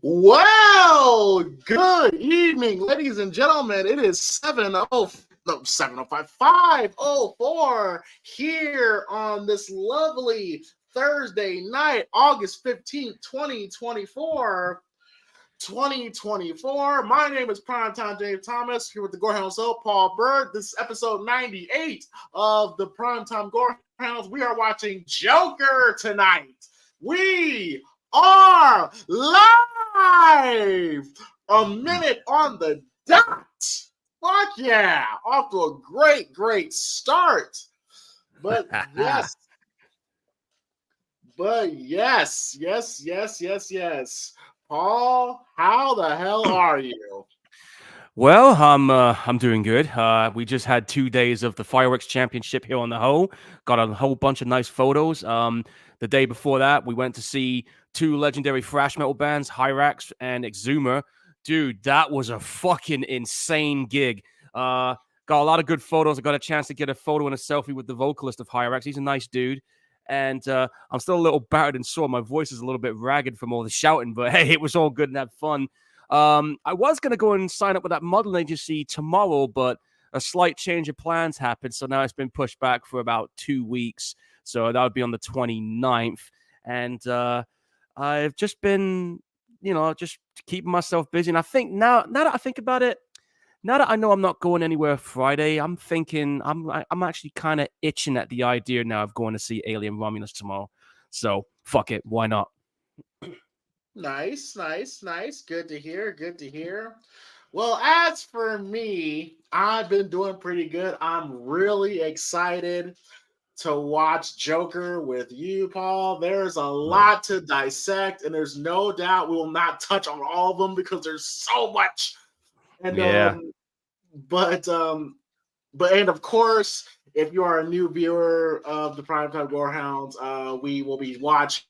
Well, good evening, ladies and gentlemen. It is 5:04 here on this lovely Thursday night, August 15th, 2024. My name is PrimeTime James Thomas here with the Gorehounds Paul Bird. This is episode 98 of the PrimeTime Gorehounds. We are watching Joker tonight. We are live! A minute on the dot. Fuck yeah! Off to a great start. But yes. Paul, how the hell are you? Well, I'm doing good. We just had 2 days of the fireworks championship here on the Hoe. Got a whole bunch of nice photos. The day before that, we went to see two legendary thrash metal bands, Hyrax and Exuma. Dude, that was a fucking insane gig. Got a lot of good photos. I got a chance to get a photo and a selfie with the vocalist of Hyrax. He's a nice dude. And I'm still a little battered and sore. My voice is a little bit ragged from all the shouting, but hey, it was all good and had fun. I was going to go and sign up with that modeling agency tomorrow, but a slight change of plans happened. So now it's been pushed back for about 2 weeks. So that would be on the 29th. And I've just been, just keeping myself busy. And I think now that I think about it, now that I know I'm not going anywhere Friday, I'm thinking I'm actually kind of itching at the idea now of going to see Alien Romulus tomorrow. So fuck it. Why not? Nice. Good to hear. Well, as for me, I've been doing pretty good. I'm really excited to watch Joker with you, Paul. There's a lot to dissect, and there's no doubt we will not touch on all of them because there's so much. And Yeah. And of course, if you are a new viewer of the Primetime Gorehounds, we will be watching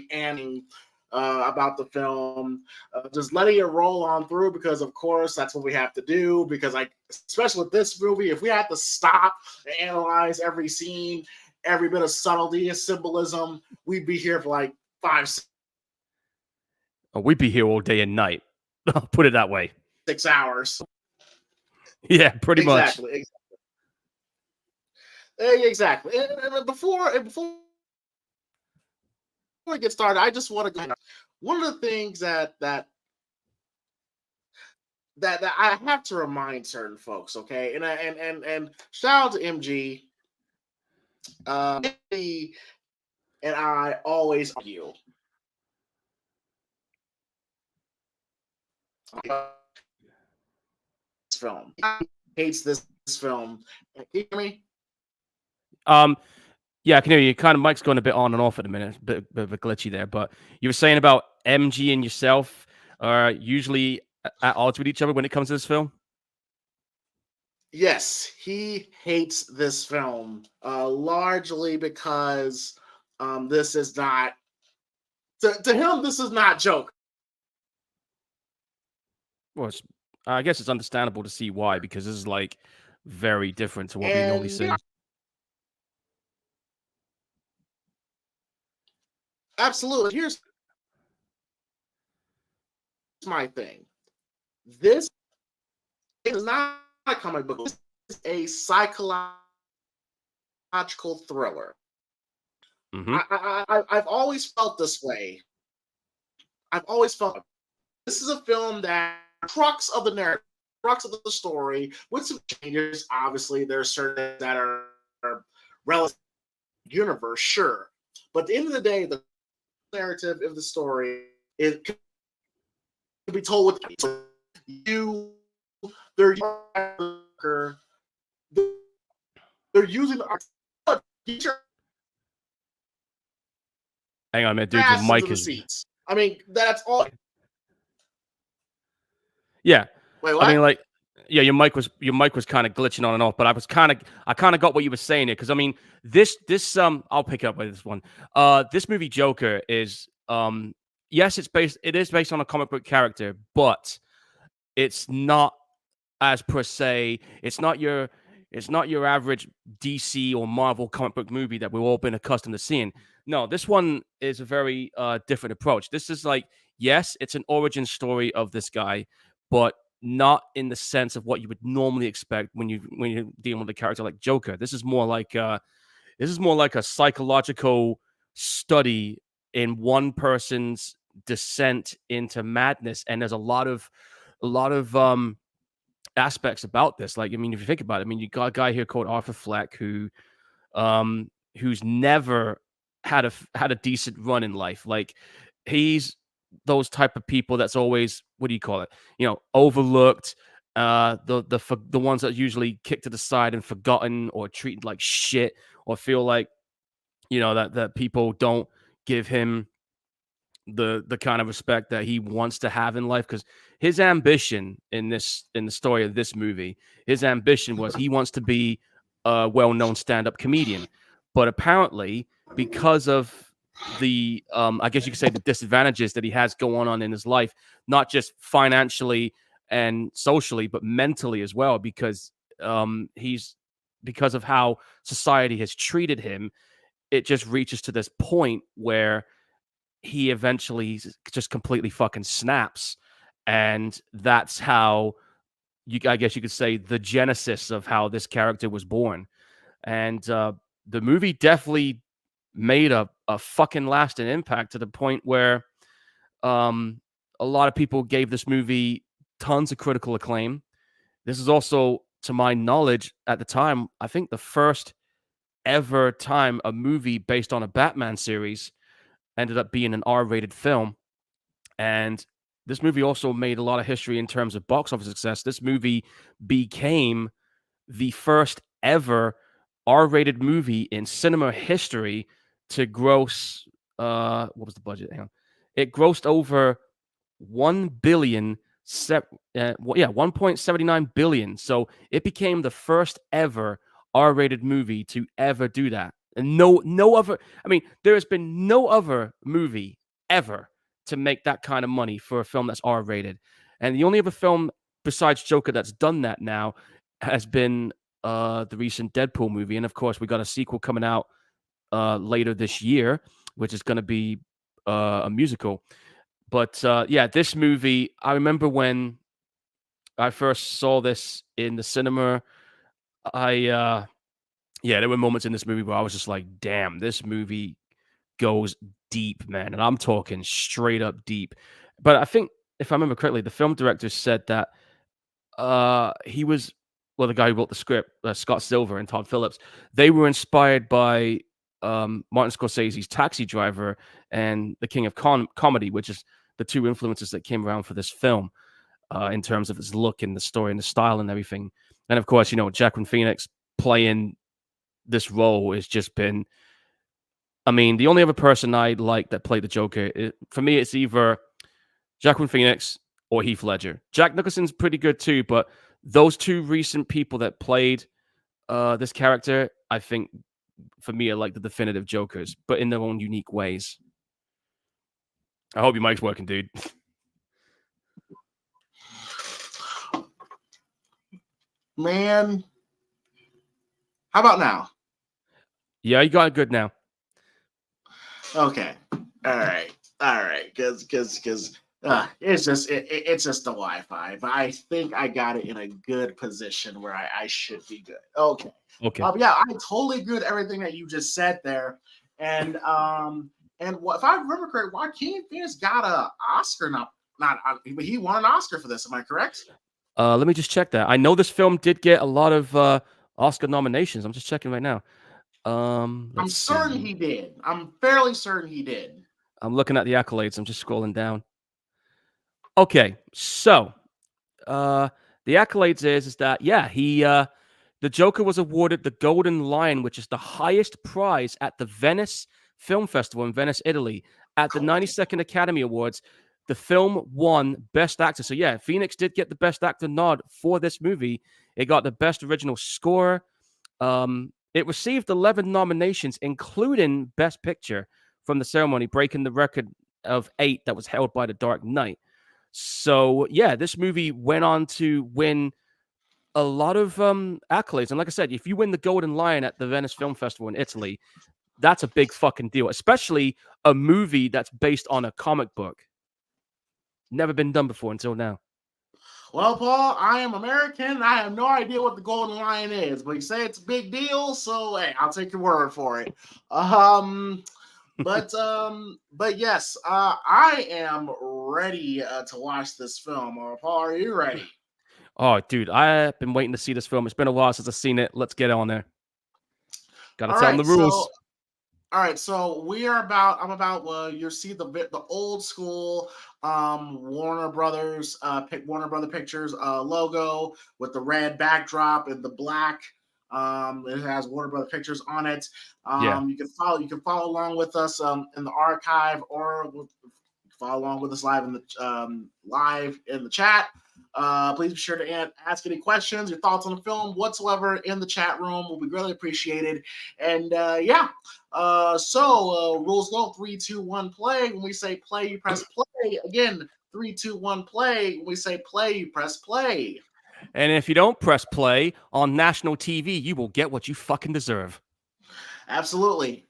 and about the film, just letting it roll on through because, of course, that's what we have to do. Because, especially with this movie, if we had to stop and analyze every scene, every bit of subtlety and symbolism, we'd be here for like 5, We'd be here all day and night. I'll put it that way. 6 hours. Yeah, pretty much. Exactly. And before we get started, I just want to go. One of the things that I have to remind certain folks, okay, and shout out to MG, and I always argue. This film hates this film. Can you hear me? Yeah, I can hear you. Kind of mic's going a bit on and off at the minute, bit of a glitchy there. But you were saying about MG and yourself are usually at odds with each other when it comes to this film. Yes, he hates this film largely because this is not to him. This is not Joker. Well, I guess it's understandable to see why, because this is like very different to what we normally see. Absolutely. Here's my thing. This is not a comic book. This is a psychological thriller. Mm-hmm. I've always felt this way. I've always felt this is a film that crux of the narrative, crux of the story, with some changes. Obviously, there are certain that are relative to the universe, sure. But at the end of the day, the narrative of the story it can be told with they're using the hang on a minute, dude. Your mic is. Seats. I mean, that's all. Yeah. Wait, what? I mean, like, yeah, your mic was kind of glitching on and off, but I kind of got what you were saying here, because I mean, this I'll pick up with this one. This movie Joker is yes, it is based on a comic book character, but it's not as per se. It's not your average DC or Marvel comic book movie that we've all been accustomed to seeing. No, this one is a very different approach. This is like yes, it's an origin story of this guy, but not in the sense of what you would normally expect when you're dealing with a character like Joker. This is more like a psychological study in one person's descent into madness, and there's a lot of aspects about this. Like, I mean, if you think about it, I mean, you got a guy here called Arthur Fleck who's never had a decent run in life. Like, he's those type of people that's always, what do you call it? Overlooked. The ones that are usually kicked to the side and forgotten or treated like shit, or feel like that people don't give him the kind of respect that he wants to have in life, because his ambition in the story of this movie, his ambition was he wants to be a well-known stand-up comedian. But apparently, because of the I guess you could say the disadvantages that he has going on in his life, not just financially and socially, but mentally as well, he's because of how society has treated him, it just reaches to this point where he eventually just completely fucking snaps. And that's how I guess you could say, the genesis of how this character was born. And the movie definitely made a fucking lasting impact, to the point where a lot of people gave this movie tons of critical acclaim. This is also, to my knowledge at the time, I think the first ever time a movie based on a Batman series ended up being an R-rated film. And this movie also made a lot of history in terms of box office success. This movie became the first ever R-rated movie in cinema history to gross what was the budget? Hang on. It grossed over 1 billion 1.79 billion. So it became the first ever R-rated movie to ever do that. And no other, I mean, there has been no other movie ever to make that kind of money for a film that's R-rated. And the only other film besides Joker that's done that now has been the recent Deadpool movie. And of course, we got a sequel coming out later this year, which is going to be a musical. But yeah, this movie, I remember when I first saw this in the cinema, yeah, there were moments in this movie where I was just like, damn, this movie goes deep, man. And I'm talking straight up deep. But I think, if I remember correctly, the film director said that he was, well, the guy who wrote the script, Scott Silver and Todd Phillips, they were inspired by Martin Scorsese's Taxi Driver and The King of Comedy, which is the two influences that came around for this film in terms of its look and the story and the style and everything. And of course, Joaquin Phoenix playing this role has just been, I mean, the only other person I like that played the Joker, for me, it's either Joaquin Phoenix or Heath Ledger. Jack Nicholson's pretty good too, but those two recent people that played this character, I think, for me, are like the definitive Jokers, but in their own unique ways. I hope your mic's working, dude. Man, how about now? Yeah, you got it good now. Okay, all right, because it's just the Wi-Fi, but I think I got it in a good position where I should be good. Okay. Yeah, I totally agree with everything that you just said there, and if I remember correctly, Joaquin Phoenix got a Oscar, but he won an Oscar for this. Am I correct? Let me just check that. I know this film did get a lot of Oscar nominations. I'm just checking right now. I'm certain he did. I'm fairly certain he did. I'm looking at the accolades. I'm just scrolling down. Okay, so the accolades is that, yeah, the Joker was awarded the Golden Lion, which is the highest prize at the Venice Film Festival in Venice, Italy. At the 92nd Academy Awards, the film won Best Actor. So yeah, Phoenix did get the Best Actor nod for this movie. It got the Best Original Score. It received 11 nominations, including Best Picture from the ceremony, breaking the record of 8 that was held by The Dark Knight. So yeah, this movie went on to win a lot of accolades. And like I said, if you win the Golden Lion at the Venice Film Festival in Italy, that's a big fucking deal, especially a movie that's based on a comic book. Never been done before until now. Well, Paul, I am American. I have no idea what the golden line is, but you say it's a big deal, so hey, I'll take your word for it. Um, but yes, I am ready to watch this film. Paul, are you ready? Oh, dude, I've been waiting to see this film. It's been a while since I've seen it. Let's get on there. Gotta All tell them the right, rules. so we are about. I'm about. You see the old school Warner Brothers Warner Brother Pictures logo with the red backdrop and the black. It has Warner Brother Pictures on it. Yeah. You can follow along with us in the archive, or follow along with us live in the chat. Please be sure to ask any questions, your thoughts on the film, whatsoever in the chat room will be greatly appreciated. And yeah, rules go 3, 2, 1, play. When we say play, you press play. Again, 3, 2, 1, play. When we say play, you press play. And if you don't press play on national TV, you will get what you fucking deserve. Absolutely,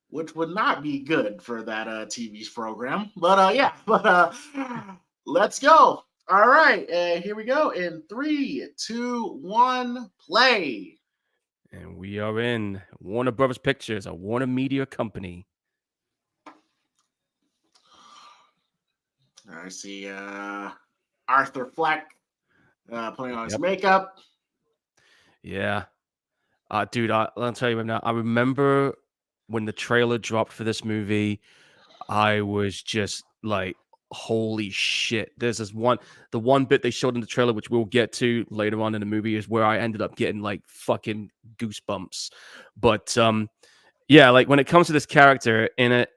which would not be good for that TV program. But yeah, let's go. All right, here we go. In 3, 2, 1, play. And we are in Warner Brothers Pictures, a Warner Media company. I see Arthur Fleck putting on his Yep. makeup. Yeah. Dude, I'll tell you right now, I remember when the trailer dropped for this movie, I was just like, holy shit. There's the one bit they showed in the trailer, which we'll get to later on in the movie, is where I ended up getting like fucking goosebumps. But yeah, like when it comes to this character in it,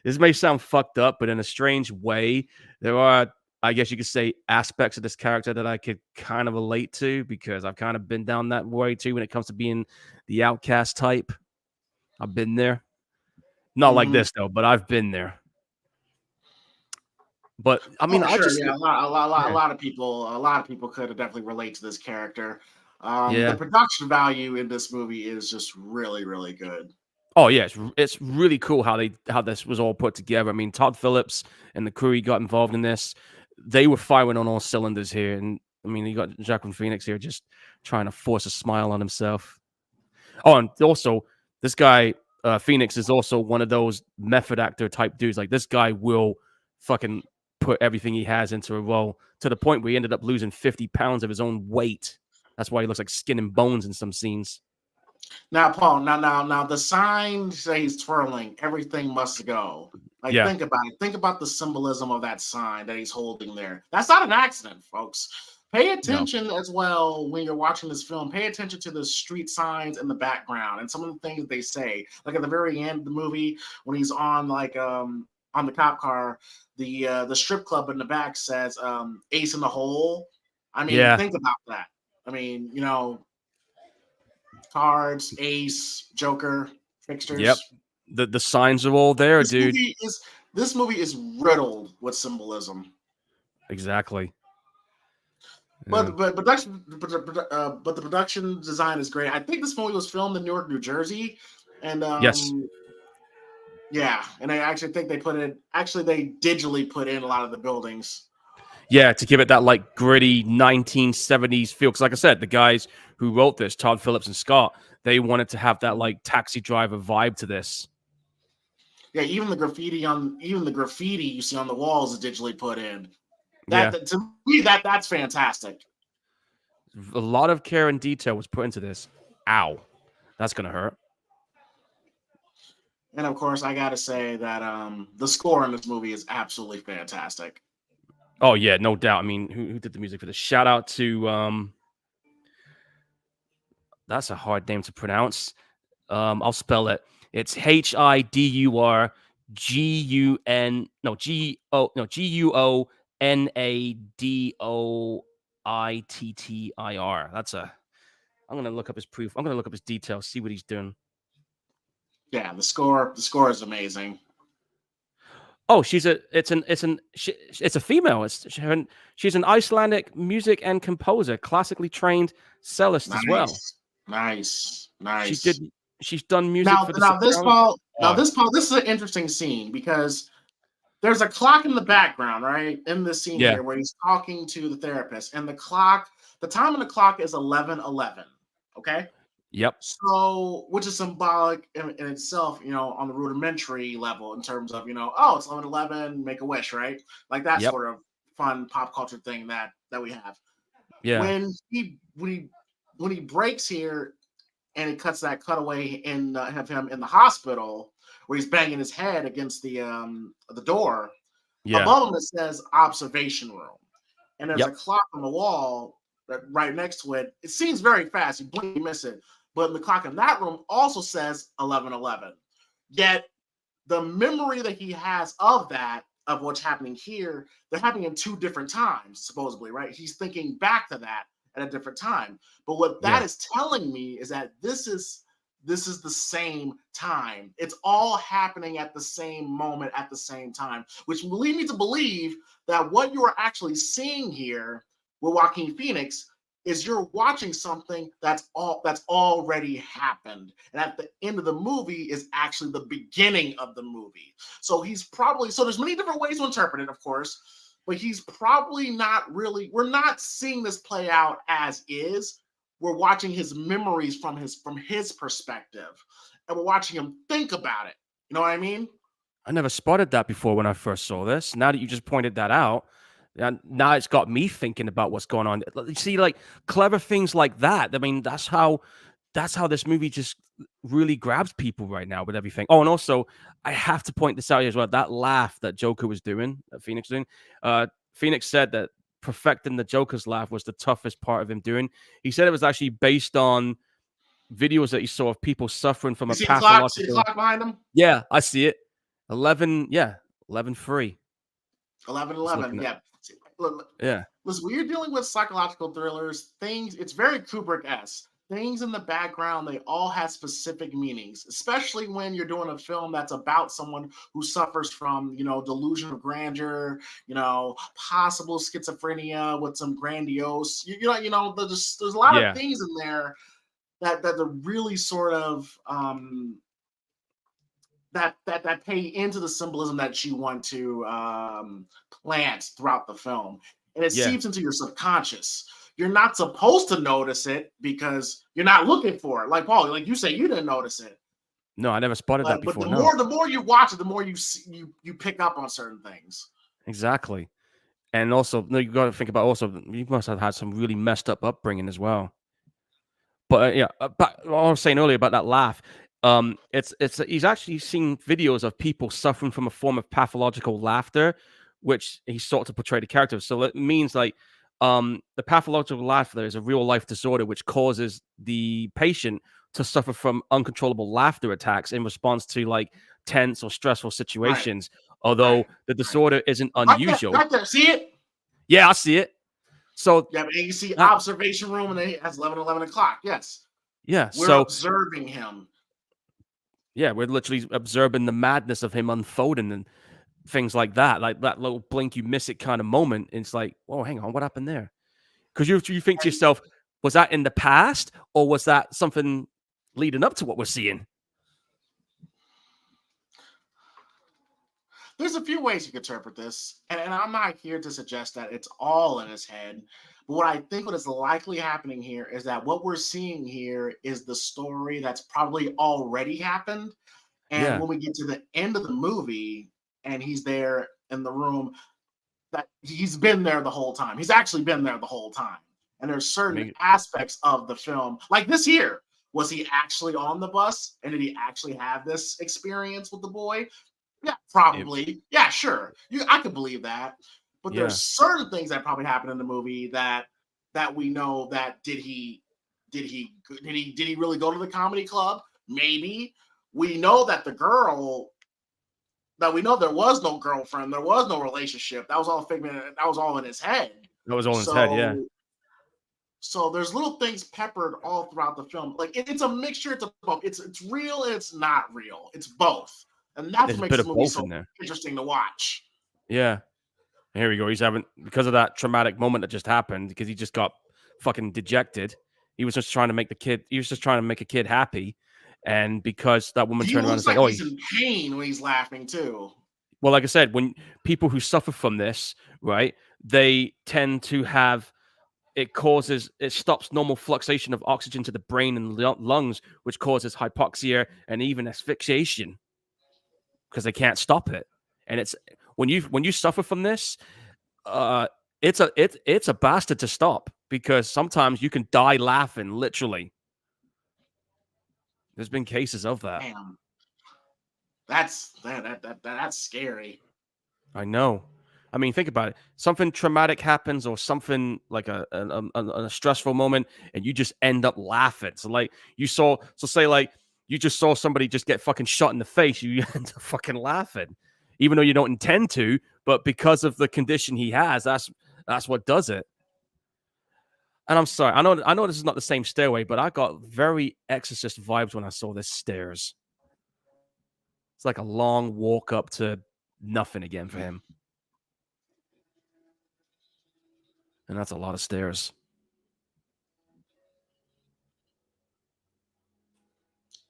this may sound fucked up, but in a strange way, there are, I guess you could say, aspects of this character that I could kind of relate to because I've kind of been down that way too when it comes to being the outcast type. I've been there. Not like Mm-hmm. this though, but I've been there. But I mean, Oh, I sure, just yeah, a yeah, lot of people could definitely relate to this character. The yeah. production value in this movie is just really, really good. Oh yeah, it's really cool how this was all put together. I mean, Todd Phillips and the crew he got involved in this, they were firing on all cylinders here. And I mean, you got Jacqueline Phoenix here just trying to force a smile on himself. Oh, and also this guy Phoenix is also one of those method actor type dudes. Like this guy will fucking put everything he has into a role to the point where he ended up losing 50 pounds of his own weight. That's why he looks like skin and bones in some scenes. Now, Paul, now, the sign says twirling. Everything must go. Like, Yeah, think about it. Think about the symbolism of that sign that he's holding there. That's not an accident, folks. Pay no, attention as well when you're watching this film. Pay attention to the street signs in the background and some of the things they say. Like at the very end of the movie, when he's on on the cop car, the strip club in the back says "Ace in the Hole." I mean, yeah, think about that. I mean, cards, ace, joker, yep. fixtures. The signs are all there, This dude. movie is this movie is riddled with symbolism. Exactly. Yeah. But the production design is great. I think this movie was filmed in Newark, New Jersey, and Yes. yeah, and I actually think they digitally put in a lot of the buildings. Yeah, to give it that like gritty 1970s feel. Because, like I said, the guys who wrote this, Todd Phillips and Scott, they wanted to have that like taxi driver vibe to this. Yeah, even the graffiti you see on the walls is digitally put in. Yeah, To me that's fantastic. a lot of care and detail was put into this. Ow, that's gonna hurt. And of course, I got to say that the score in this movie is absolutely fantastic. Oh yeah, no doubt. I mean, who did the music for this? Shout out to that's a hard name to pronounce. I'll spell it. It's Hidurguonador. That's a. I'm gonna look up his proof. I'm gonna look up his details, see what he's doing. Yeah, the score is amazing. Oh, it's a female. She's an Icelandic music and composer, classically trained cellist as well. Nice, nice, She nice. did. She's done music Now, for The now this Sopranos. Paul, now Oh, this Paul, this is an interesting scene because there's a clock in the background, right? In this scene Yeah. here where he's talking to the therapist, and the time on the clock is 11:11. Okay. Yep. So, which is symbolic in itself, on the rudimentary level in terms of, oh, it's 11:11, make a wish, right? Like that Yep. sort of fun pop culture thing that we have. Yeah. When he breaks here and it cuts that cutaway and have him in the hospital where he's banging his head against the door. Yeah. Above him it says observation room, and there's a Yep. clock on the wall that right next to it. It seems very fast. You blink, you miss it. But the clock in that room also says 11:11. Yet the memory that he has of what's happening here, they're happening in two different times, supposedly, right? He's thinking back to that at a different time. But what that Yeah. is telling me is that this is the same time. It's all happening at the same moment at the same time, which will lead me to believe that what you are actually seeing here with Joaquin Phoenix is you're watching something that's already happened, and at the end of the movie is actually the beginning of the movie. So there's many different ways to interpret it, of course, but he's probably not really. We're not seeing this play out as is. We're watching his memories from his perspective, and we're watching him think about it. You know what I mean? I never spotted that before when I first saw this. Now that you just pointed that out, and now it's got me thinking about what's going on. You see, like clever things like that. I mean, that's how this movie just really grabs people right now with everything. Oh, and also I have to point this out here as well. That laugh that Joker was doing, that Phoenix doing. Phoenix said that perfecting the Joker's laugh was the toughest part of him doing. He said it was actually based on videos that he saw of people suffering from You a see the clock? See the pathological. clock behind him? Yeah, I see it. 11, yeah, 11-3. Eleven Just eleven. looking at. Yeah. See, look, Yeah, listen, when you're dealing with psychological thrillers, it's very Kubrick-esque. Things in the background, they all have specific meanings, especially when you're doing a film that's about someone who suffers from, delusion of grandeur, possible schizophrenia with some grandiose, there's a lot of yeah, things in there that are really sort of that pay into the symbolism that you want to plant throughout the film, and it yeah. seeps into your subconscious. You're not supposed to notice it because you're not looking for it. Like Paul, like you say, you didn't notice it, No, I never spotted that but before, the no. more you watch it, the more you see, you pick up on certain things. Exactly. And also, no, you gotta think about also, you must have had some really messed up upbringing as well. But, yeah, but what I was saying earlier about that laugh, it's he's actually seen videos of people suffering from a form of pathological laughter, which he sought to portray the character. So it means like, the pathological laughter is a real life disorder which causes the patient to suffer from uncontrollable laughter attacks in response to like tense or stressful Right, situations. right, Although the right. disorder isn't Right there, unusual. right there. See it? Yeah, I see it. So Yeah, and you see that observation room, and it has 11 o'clock. Yes, yeah, we're so observing him. yeah, we're literally observing the madness of him unfolding and things like that. Like that little blink you miss it kind of moment. It's like, oh, hang on, what happened there? Because you think to And yourself, was that in the past or was that something leading up to what we're seeing? there's a few ways you can interpret this, and I'm not here to suggest that it's all in his head. But what is likely happening here is that what we're seeing here is the story that's probably already happened. And Yeah, when we get to the end of the movie and he's there in the room, that he's been there the whole time. He's actually been there the whole time. And there's certain make, aspects of the film, like this here. Was he actually on the bus? And did he actually have this experience with the boy? Yeah, it, probably. Yeah, sure. I could believe that. But there's yeah, certain things that probably happened in the movie that we know that did he really go to the comedy club? Maybe. We know that we know there was no girlfriend, there was no relationship. That was all figment. That was all in his head. that was all in his head. Yeah, So so there's little things peppered all throughout the film. Like it's a mixture. It's a both. It's real and it's not real. It's both, and that's there's what a makes bit this of movie both so in there. interesting to watch. Yeah, here we go. He's having because of that traumatic moment that just happened because he just got fucking dejected. He was just trying to make the kid. He was just trying to make a kid happy, and because that woman He turned around and looks said, like "Oh, he's in pain when he's laughing too. Well, like I said, when people who suffer from this, right, they tend to have it stops normal fluxation of oxygen to the brain and lungs, which causes hypoxia and even asphyxiation because they can't stop it. And it's when you suffer from this, uh, it's a bastard to stop because sometimes you can die laughing, literally. There's been cases of that. Damn, that's scary. I know. I mean, think about it. Something traumatic happens, or something like a stressful moment, and you just end up laughing. So, like say like you just saw somebody just get fucking shot in the face, you end up fucking laughing, even though you don't intend to. But because of the condition he has, that's what does it. And I'm sorry, I know this is not the same stairway, but I got very Exorcist vibes when I saw this stairs. It's like a long walk up to nothing again for him. And that's a lot of stairs.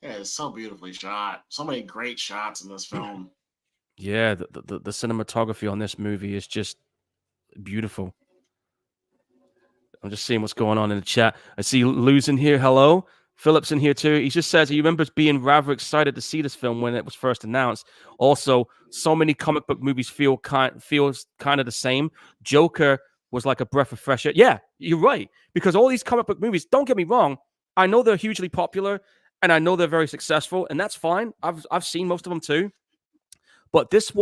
Yeah, it's so beautifully shot. So many great shots in this film. Yeah, the cinematography on this movie is just beautiful. I'm just seeing what's going on in the chat. I see Lou's in here. Hello. Philip's in here too. He just says he remembers being rather excited to see this film when it was first announced. Also, so many comic book movies feels kind of the same. Joker was like a breath of fresh air. Yeah, you're right. Because all these comic book movies, don't get me wrong, I know they're hugely popular and I know they're very successful, and that's fine. I've seen most of them too. But this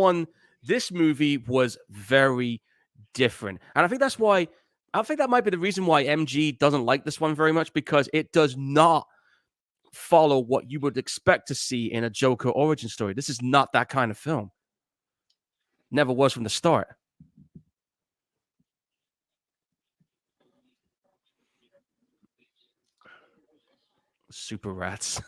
movie was very different. And I think that might be the reason why MG doesn't like this one very much, because it does not follow what you would expect to see in a Joker origin story. This is not that kind of film. Never was from the start. Super rats.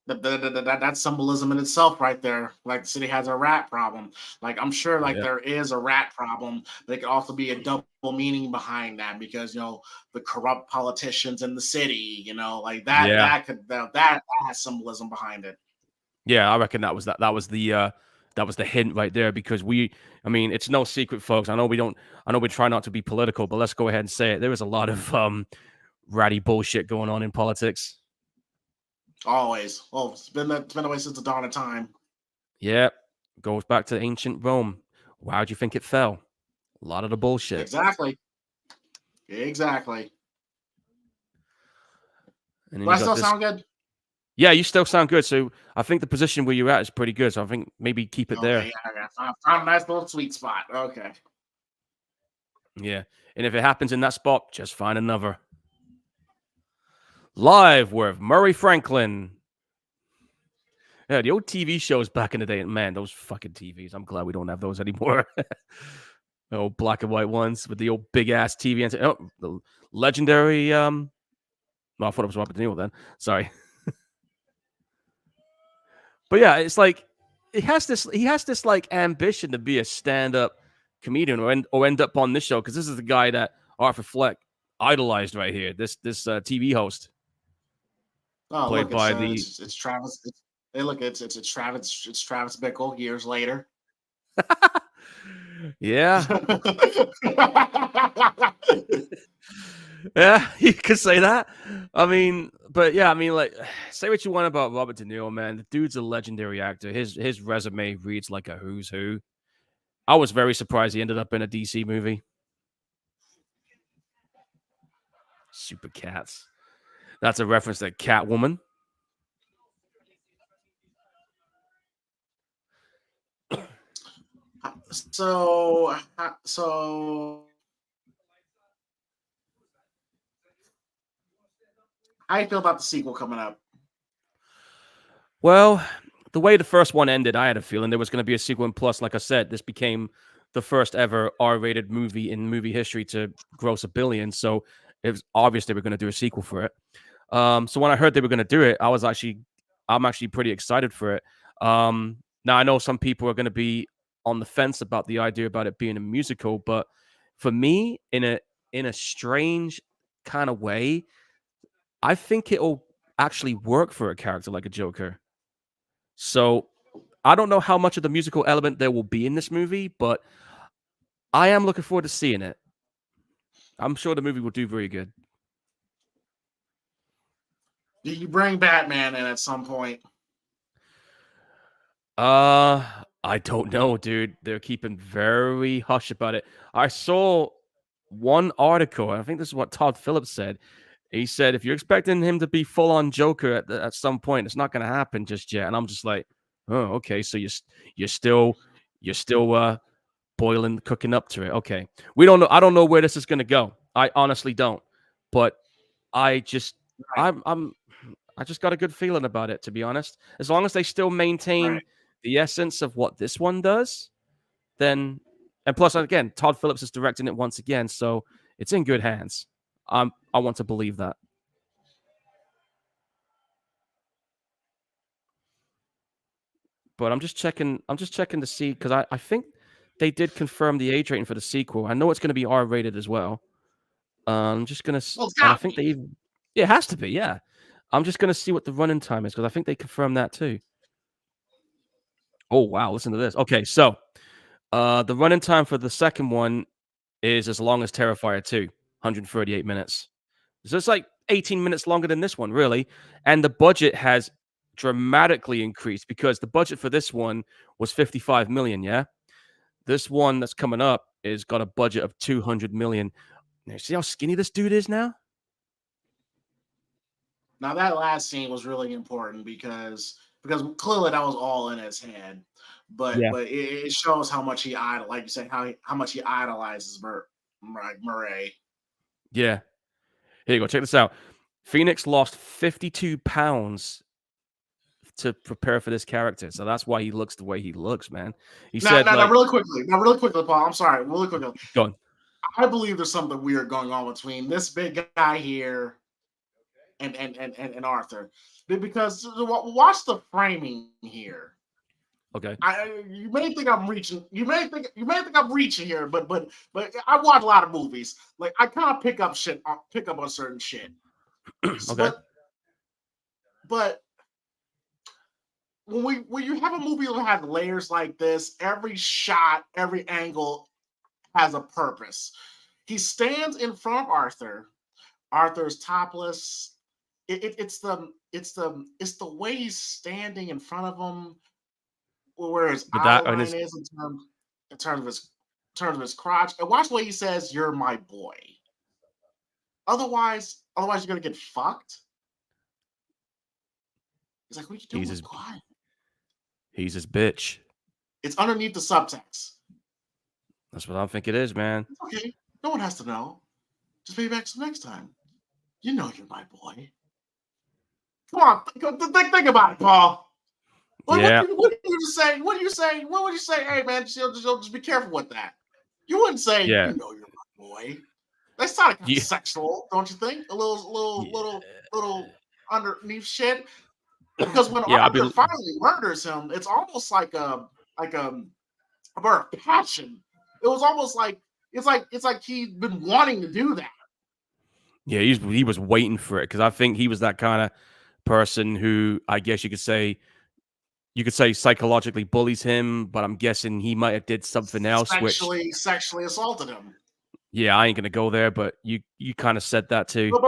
That symbolism in itself right there. Like the city has a rat problem. Like I'm sure like Yeah. there is a rat problem. There could also be a double meaning behind that because the corrupt politicians in the city, like that Yeah. that has symbolism behind it. Yeah, I reckon that was the hint right there, because I mean, it's no secret, folks. I know we try not to be political, but let's go ahead and say it. There was a lot of ratty bullshit going on in politics. Always. Well, it's been that way since the dawn of time. Yeah, goes back to ancient Rome. Why do you think it fell? A lot of the bullshit. Exactly. Exactly. And then Do you I got still this. sound good? Yeah, you still sound good. So I think the position where you're at is pretty good. So I think maybe keep it Okay, there. yeah, I found a nice little sweet spot. Okay. Yeah. And if it happens in that spot, just find another. Live with Murray Franklin. Yeah, the old TV shows back in the day, man, those fucking TVs. I'm glad we don't have those anymore. The old black and white ones with the old big ass TV. Oh, the legendary. Well, I thought it was Robert De Niro then. Sorry. But yeah, it's like he has this like ambition to be a stand-up comedian or end up on this show, because this is the guy that Arthur Fleck idolized right here. This TV host Oh, played look, by the it's Travis. Hey, look, it's Travis Bickle years later. yeah. Yeah, you could say that. I mean, but yeah, I mean, like, say what you want about Robert De Niro, man. The dude's a legendary actor. His resume reads like a who's who. I was very surprised he ended up in a DC movie. Super Cats. That's a reference to Catwoman. So how you feel about the sequel coming up? Well, the way the first one ended, I had a feeling there was going to be a sequel. And plus, like I said, this became the first ever R-rated movie in movie history to gross $1 billion. So it was obvious they were going to do a sequel for it. So when I heard they were going to do it, I'm actually pretty excited for it. Now I know some people are going to be on the fence about the idea about it being a musical, but for me, in a strange kind of way, I think it'll actually work for a character like a Joker. So I don't know how much of the musical element there will be in this movie, but I am looking forward to seeing it. I'm sure the movie will do very good. You bring Batman in at some point. I don't know, dude. They're keeping very hush about it. I saw one article, and I think this is what Todd Phillips said. He said, if you're expecting him to be full on Joker at some point, it's not going to happen just yet. And I'm just like, oh, okay. So you're still you're still boiling, cooking up to it. Okay, we don't know. I don't know where this is going to go. I honestly don't. But I just Right, I'm I just got a good feeling about it, to be honest. As long as they still maintain right. the essence of what this one does, then and plus again, Todd Phillips is directing it once again, so it's in good hands. I want to believe that. But I'm just checking to see because I think they did confirm the age rating for the sequel. I know it's going to be R rated as well. I'm just gonna, Well, it's and I got to think be. they even, yeah, it has to be, yeah. I'm just gonna see what the running time is because I think they confirmed that too. Oh wow, listen to this. Okay, so the running time for the second one is as long as Terrifier 2, 138 minutes. So it's like 18 minutes longer than this one, really. And the budget has dramatically increased because the budget for this one was 55 million, yeah? This one that's coming up is got a budget of 200 million. Now, see how skinny this dude is now? Now that last scene was really important because clearly that was all in his head, Yeah. but it shows how much he like you said, how much he idolizes Murray. Yeah. Here you go. Check this out. Phoenix lost 52 pounds to prepare for this character. So that's why he looks the way he looks, man. He said, Now, like, really quickly, Paul. I'm sorry, really quickly. go on. I believe there's something weird going on between this big guy here and Arthur, because watch the framing here. Okay. You may think I'm reaching. You may think I'm reaching here, but I watch a lot of movies. Like I kind of pick up on certain shit. Okay. But but when you have a movie that has layers like this, every shot, every angle has a purpose. He stands in front of Arthur. Arthur's topless. It's the way he's standing in front of him, where his But eye that and line his is in terms of his crotch. And watch the way he says, "You're my boy." Otherwise you're gonna get fucked. He's like, "What are you he's doing? his Quiet." he's his bitch. It's underneath the subtext. That's what I think it is, man. It's okay. No one has to know. Just pay back some next time. You know you're my boy. Come on, think about it, Paul. Yeah. What do you say? What do you say? What would you say? Hey, man, just be careful with that. You wouldn't say, Yeah. you know, you're my boy. That's not kind of Yeah. sexual, don't you think? A Yeah. little underneath shit. Because when Yeah, I've Arthur been finally murders him, it's almost like a birth of passion. It was almost like it's like he'd been wanting to do that. yeah, he was waiting for it because I think he was that kind of person who I guess you could say psychologically bullies him, but I'm guessing he might have did something else which Sexually assaulted him. yeah, I ain't gonna go there, but you kind of said that too. But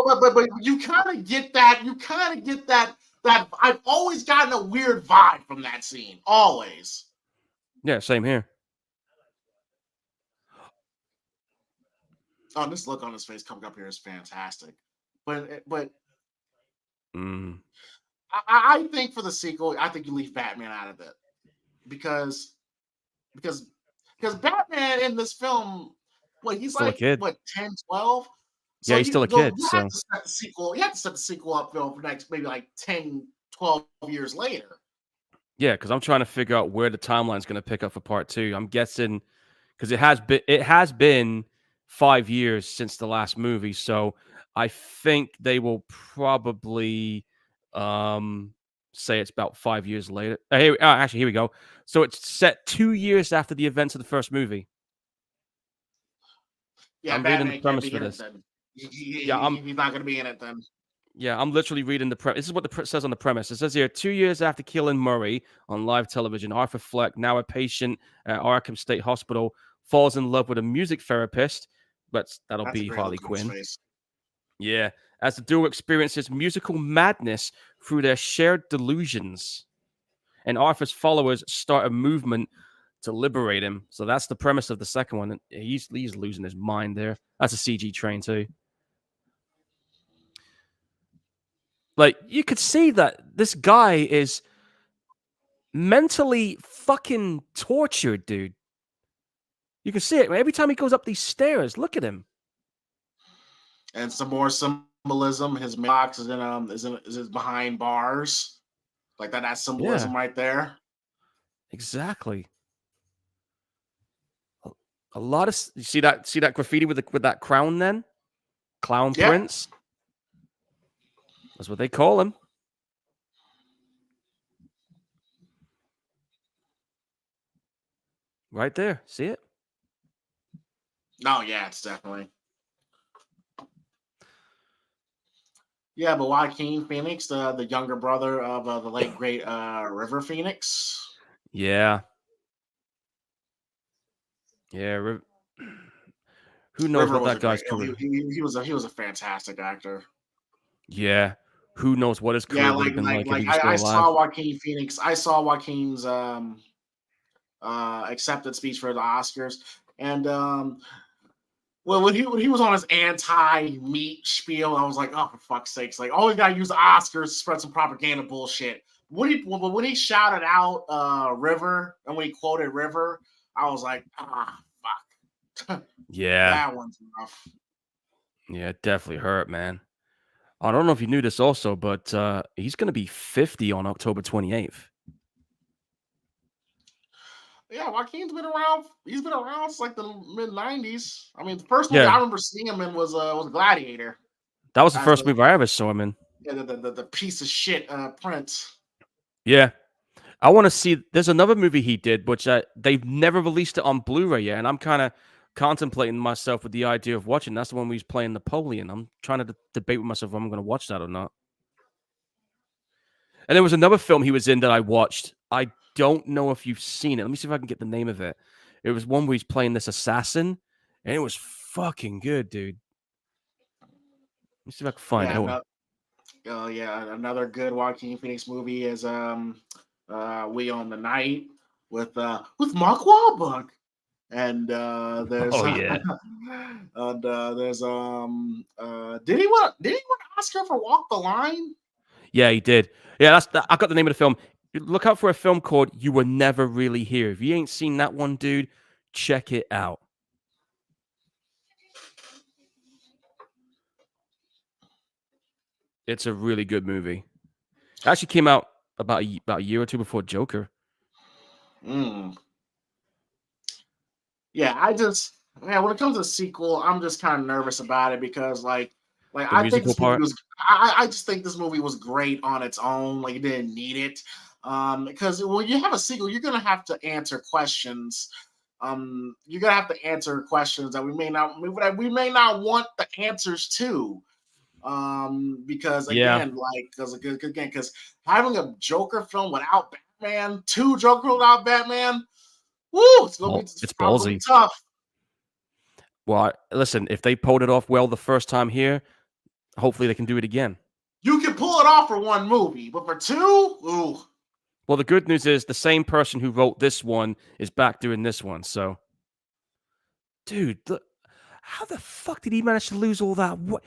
you kind of get that. You kind of get that. I've always gotten a weird vibe from that scene. Always. Yeah, same here. Oh, this look on his face coming up here is fantastic. But Mm. I think for the sequel, I think you leave Batman out of it because because because Batman in this film, what he's Still a like kid. what 10, 12. Yeah, So he's still a kid, you have so to set the sequel. You have to set the sequel up film for next maybe like 10, 12 years later. yeah, because I'm trying to figure out where the timeline's gonna pick up for part two. I'm guessing because it has been 5 years since the last movie, so I think they will probably um say it's about 5 years later. Actually, here we go. So it's set 2 years after the events of the first movie. Yeah, I'm reading the Batman can't premise be for in it this. then. Yeah, He's not going to be in it then. Yeah, I'm literally reading the premise. This is what says on the premise. It says here, 2 years after killing Murray on live television, Arthur Fleck, now a patient at Arkham State Hospital, falls in love with a music therapist, but that'll That's a be great Harley look on his Quinn. face. Yeah, as the duo experiences musical madness through their shared delusions, and Arthur's followers start a movement to liberate him. So that's the premise of the second one. He's losing his mind there. That's a CG train too. Like you could see that this guy is mentally fucking tortured, dude. You can see it every time he goes up these stairs. Look at him. And some more symbolism. His mailbox is behind bars, like that. That Yeah, symbolism right there. exactly. A lot of you see that graffiti with that crown then? Clown Yep. Prince. That's what they call him. Right there. See it? No, yeah, it's definitely. Yeah, but Joaquin Phoenix, the younger brother of the late great River Phoenix. Yeah. Yeah. Who knows River what was that a great. guy's career? He was a fantastic actor. Yeah. Who knows what his Yeah, career would have been like if he was still I alive? saw Joaquin Phoenix. I saw Joaquin's acceptance speech for the Oscars, and well, when he was on his anti-meat spiel, I was like, oh, for fuck's sakes! Like, oh, we gotta use the Oscars to spread some propaganda bullshit. When he shouted out River and when he quoted River, I was like, ah, fuck, Yeah. that one's rough. Yeah, it definitely hurt, man. I don't know if you knew this also, but he's going to be 50 on October 28th. Yeah, Joaquin's been around. He's been around since like the mid '90s. I mean, the first movie I Yeah. remember seeing him in was Gladiator That was the as first the movie I ever saw him in. yeah, the piece of shit Prince. Yeah. I want to see. There's another movie he did, which they've never released it on Blu-ray yet, and I'm kind of contemplating myself with the idea of watching. That's the one where he's playing Napoleon. I'm trying to debate with myself if I'm going to watch that or not. And there was another film he was in that I watched. I don't know if you've seen it. Let me see if I can get the name of it. It was one where he's playing this assassin, and it was fucking good, dude. Let me see if I can find it. Yeah, Hold on. no, yeah, another good Joaquin Phoenix movie is We Own the Night with Mark Wahlberg. And there's Oh yeah, and there's did he win an Oscar for Walk the Line? yeah, he did. Yeah, I got the name of the film. Look out for a film called "You Were Never Really Here." If you ain't seen that one, dude, check it out. It's a really good movie. It actually came out about a year or two before Joker. Mm. Yeah, I just yeah, when it comes to sequel, I'm just kind of nervous about it because like The I think musical this movie part. was I just think this movie was great on its own. Like it didn't need it. Because when you have a sequel, you're gonna have to answer questions. You're gonna have to answer questions that we may not want the answers to. Because Yeah. again, because having a Joker film without Batman, two Joker films without Batman, woo, it's It's probably gonna be ballsy. tough. Well, listen, if they pulled it off well the first time here, hopefully they can do it again. You can pull it off for one movie, but for two, ooh. Well, the good news is the same person who wrote this one is back doing this one. So, dude, how the fuck did he manage to lose all that? What?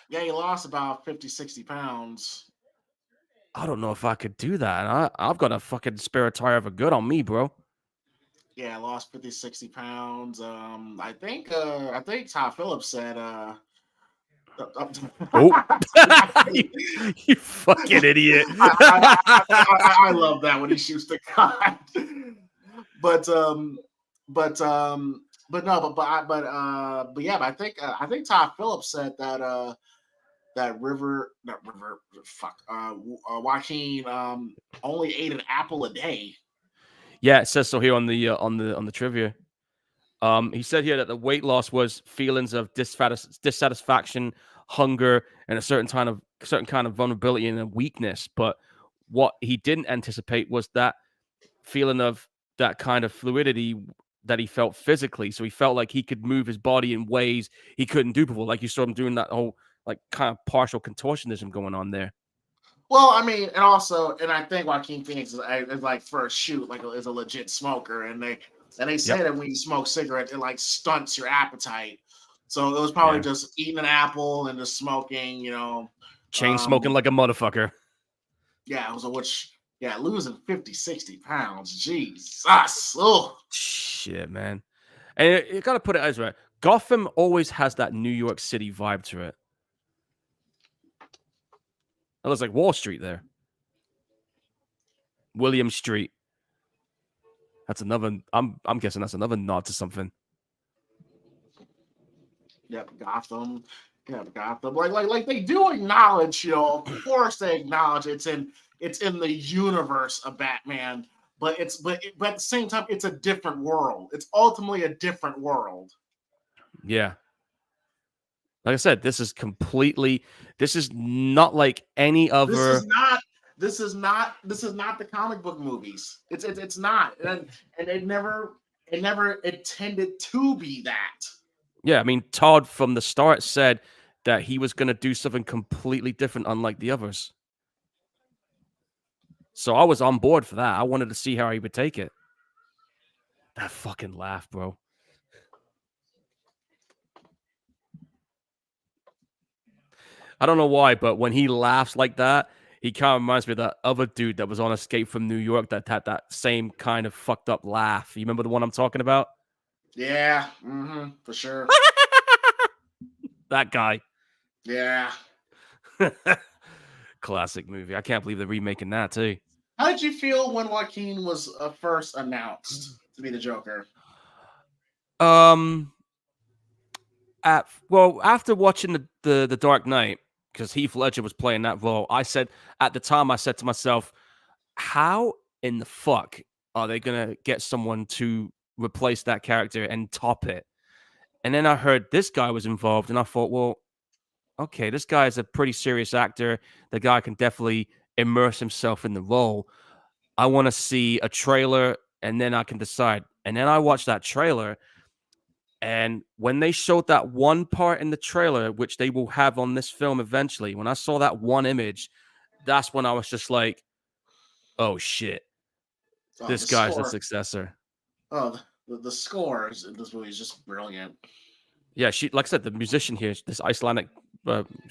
Yeah, he lost about 50, 60 pounds. I don't know if I could do that. I've got a fucking spare tire of a good on me, bro. Yeah, lost 50, 60 pounds. I think Todd Phillips said Oh, I, you fucking idiot. I love that when he shoots the gun. but but no, but yeah, but I think Todd Phillips said that that River, not River, fuck, Joaquin only ate an apple a day. Yeah, it says so here on the trivia. He said here that the weight loss was feelings of dissatisfaction hunger and a certain kind of vulnerability and a weakness. But what he didn't anticipate was that feeling of that kind of fluidity that he felt physically. So he felt like he could move his body in ways he couldn't do before. Like you saw him doing that whole like kind of partial contortionism going on there. Well, I mean, and I think Joaquin Phoenix is like for a shoot, like is a legit smoker, and they say Yep. that when you smoke cigarettes, it like stunts your appetite. So it was probably Yeah. just eating an apple and just smoking, Chain smoking Um, like a motherfucker. yeah, losing 50, 60 pounds. Jesus. Oh, Shit, man. And you got to put it as right. Gotham always has that New York City vibe to it. It looks like Wall Street there. William Street. That's another. I'm guessing that's another nod to something. yep, Gotham. Yep, Gotham. Like they do acknowledge, of course they acknowledge it's in the universe of Batman, but but at the same time, it's a different world. It's ultimately a different world. Yeah. Like I said, this is completely. This is not like any This is other. not. This is not the comic book movies. It's not, and it never intended to be that. Yeah, I mean, Todd from the start said that he was going to do something completely different, unlike the others. So I was on board for that. I wanted to see how he would take it. That fucking laugh, bro. I don't know why, but when he laughs like that, he kind of reminds me of that other dude that was on Escape from New York that had that same kind of fucked up laugh. You remember the one I'm talking about? Yeah, for sure. That guy. Yeah. Classic movie. I can't believe they're remaking that too. How did you feel when Joaquin was first announced to be the Joker? Um, after watching the Dark Knight, because Heath Ledger was playing that role, I said at the time, I said to myself, how in the fuck are they gonna get someone to replace that character and top it? And then I heard this guy was involved, and I thought, well, okay, this guy is a pretty serious actor. The guy can definitely immerse himself in the role. I want to see a trailer, and then I can decide. And then I watched that trailer, and when they showed that one part in the trailer, which they will have on this film eventually, when I saw that one image, that's when I was just like, oh shit, Oh, this the guy's the score. successor. Oh, the scores in this movie is just brilliant. Yeah, she, like I said, the musician here, this Icelandic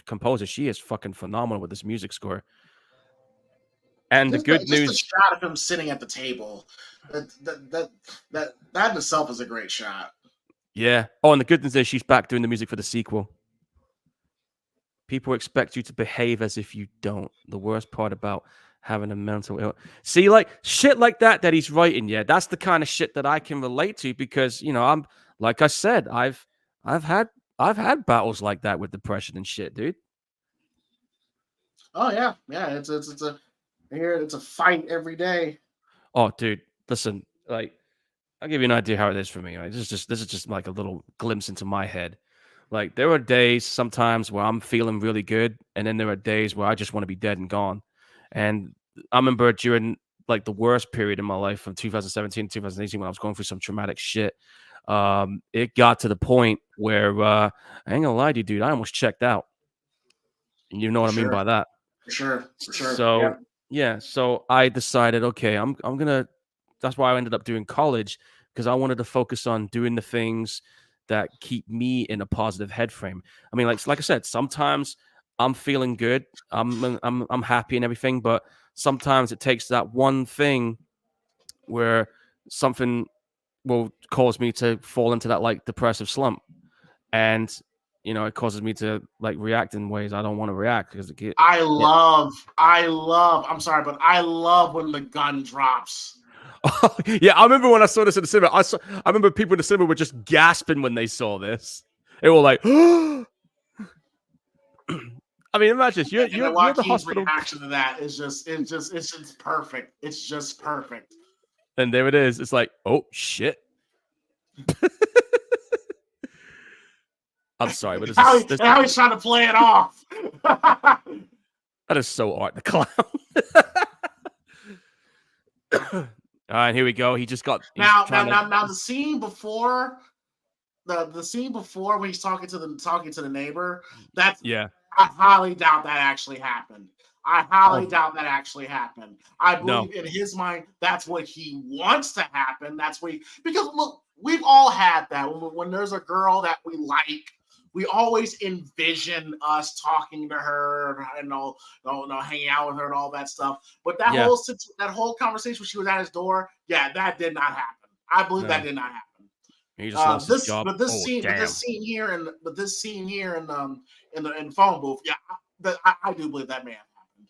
composer, she is fucking phenomenal with this music score. And the good Just the news, shot of him sitting at the table, that in itself is a great shot. yeah. Oh, and the good news is she's back doing the music for the sequel. People expect you to behave as if you don't. The worst part about having a mental illness. See, like shit like that he's writing. Yeah, that's the kind of shit that I can relate to because I'm like I said, I've had I've had battles like that with depression and shit, dude. Oh yeah. It's a fight every day. Oh, dude, listen, like I'll give you an idea how it is for me. Right? This is just like a little glimpse into my head. Like there are days sometimes where I'm feeling really good, and then there are days where I just want to be dead and gone. And I remember during like the worst period in my life from 2017 to 2018 when I was going through some traumatic shit. It got to the point where I ain't gonna lie to you, dude, I almost checked out. And you know For what I mean sure. by that. For sure. So Yep. yeah, so I decided, okay, I'm gonna. That's why I ended up doing college because I wanted to focus on doing the things that keep me in a positive head frame. I mean, like I said, sometimes I'm feeling good, I'm happy and everything, but sometimes it takes that one thing where something will cause me to fall into that like depressive slump, and it causes me to like react in ways I don't want to react because it get. I'm sorry, but I love when the gun drops. Yeah, I remember when I saw this in the cinema. I remember people in the cinema were just gasping when they saw this. They were like, I mean, imagine this. And then You're the Joaquin's hospital, reaction to that is it's just perfect. It's just perfect. and there it is. It's like, oh shit. I'm sorry, but How he's trying to play it off. that is so Art the Clown. All right, here we go. He's trying to. Now, the scene before the scene before when he's talking to the neighbor. That's Yeah. I highly doubt that actually happened. I highly Oh doubt that actually happened. I no. believe in his mind that's what he wants to happen. That's what because look, we've all had that when there's a girl that we like. We always envision us talking to her and hanging out with her and all that stuff. But Yeah. that whole conversation when she was at his door, yeah, that did not happen. I believe that No. did not happen. He just lost his job. This Oh scene, damn. this scene here in the phone booth, yeah, I do believe that man happened.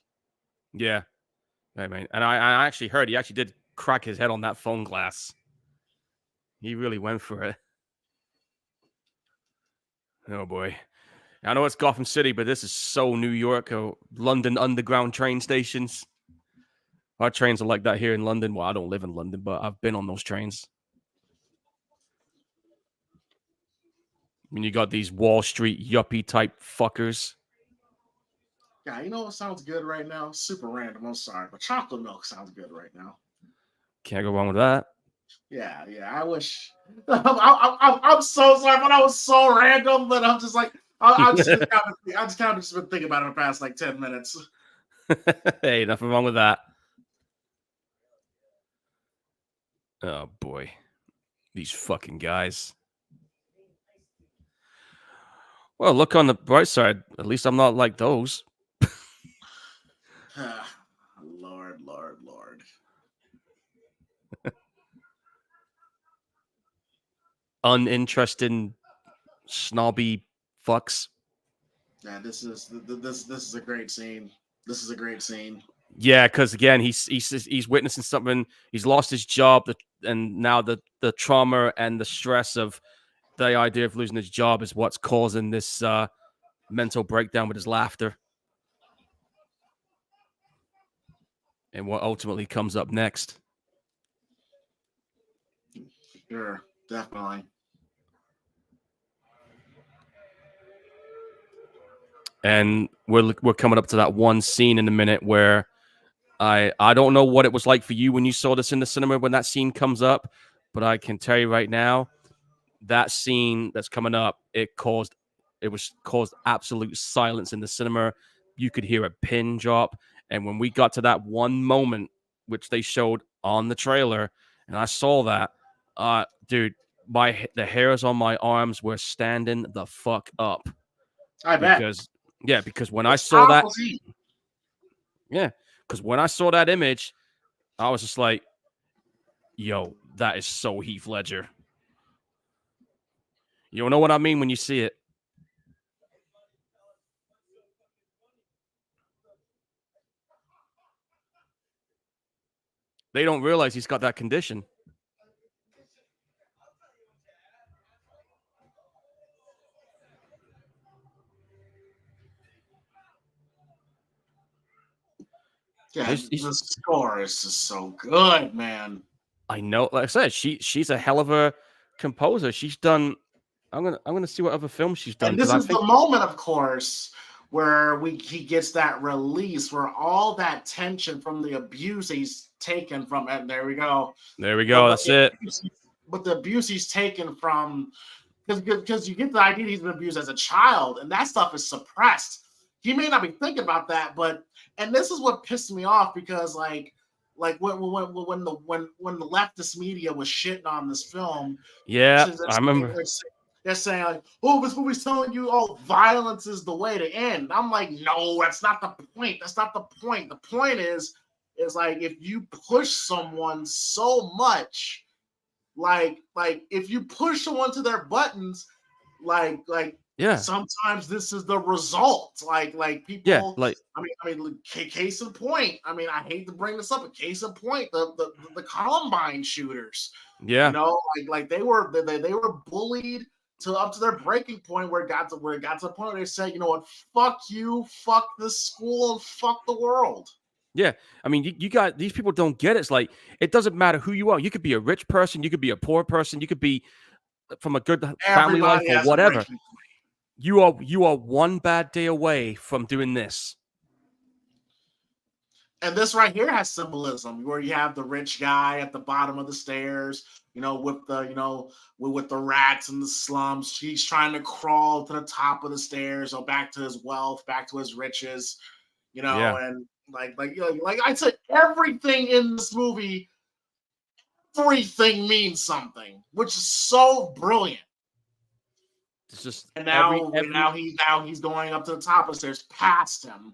Yeah. I mean, and I actually heard he actually did crack his head on that phone glass. He really went for it. Oh boy. I know it's Gotham City, but this is so New York or London underground train stations. Our trains are like that here in London. Well, I don't live in London, but I've been on those trains. I mean, you got these Wall Street yuppie type fuckers. Yeah, you know what sounds good right now? Super random. I'm sorry, but chocolate milk sounds good right now. Can't go wrong with that. Yeah. I wish. I'm so sorry, but I was so random. But I'm just like, I just kind of just been thinking about it in the past like 10 minutes. Hey, nothing wrong with that. Oh boy, these fucking guys. Well, look on the bright side. At least I'm not like those. Lord. Uninterested, snobby fucks. Yeah, this is a great scene. This is a great scene. Yeah, because again, he's witnessing something. He's lost his job, and now the trauma and the stress of the idea of losing his job is what's causing this mental breakdown with his laughter. And what ultimately comes up next. Sure, definitely. And we're coming up to that one scene in a minute where I don't know what it was like for you when you saw this in the cinema when that scene comes up, but I can tell you right now, that scene that's coming up, it caused absolute silence in the cinema. You could hear a pin drop, and when we got to that one moment which they showed on the trailer, and I saw that, dude, the hairs on my arms were standing the fuck up. I bet. Because when I It's saw that, powerful scene. yeah, because when I saw that image, I was just like, yo, that is so Heath Ledger. You don't know what I mean when you see it. They don't realize he's got that condition. Yeah, the score is just so good, man. I know. Like I said, she's a hell of a composer. She's done. I'm gonna see what other films she's done And because this I is think. the moment, of course, where he gets that release, where all that tension from the abuse he's taken from. And there we go. There we go. That's it. But the abuse he's taken from, because you get the idea he's been abused as a child, and that stuff is suppressed. He may not be thinking about that, and this is what pissed me off because like when the leftist media was shitting on this film, Yeah, I remember. They're saying like, "Oh, this movie's telling you, oh, violence is the way to end." I'm like, no, that's not the point. That's not the point. The point is like if you push someone so much, like if you push someone to their buttons, like yeah, sometimes this is the result. Like people. Yeah, like I mean, case in point. I mean, I hate to bring this up, but case in point, the Columbine shooters. yeah, You know, like they were bullied to up to their breaking point where it got to the point where they said, you know what, fuck you, fuck this school, and fuck the world. yeah. I mean, you got these people don't get it. It's like it doesn't matter who you are. You could be a rich person, you could be a poor person, you could be from a good family life Everybody or has a whatever. breaking point. You are one bad day away from doing this. And this right here has symbolism where you have the rich guy at the bottom of the stairs, with the with the rats in the slums. He's trying to crawl to the top of the stairs, or back to his wealth, back to his riches, Yeah, and like I said, everything in this movie, everything means something, which is so brilliant. it's just And every now, every he's going up to the top of the stairs, past him.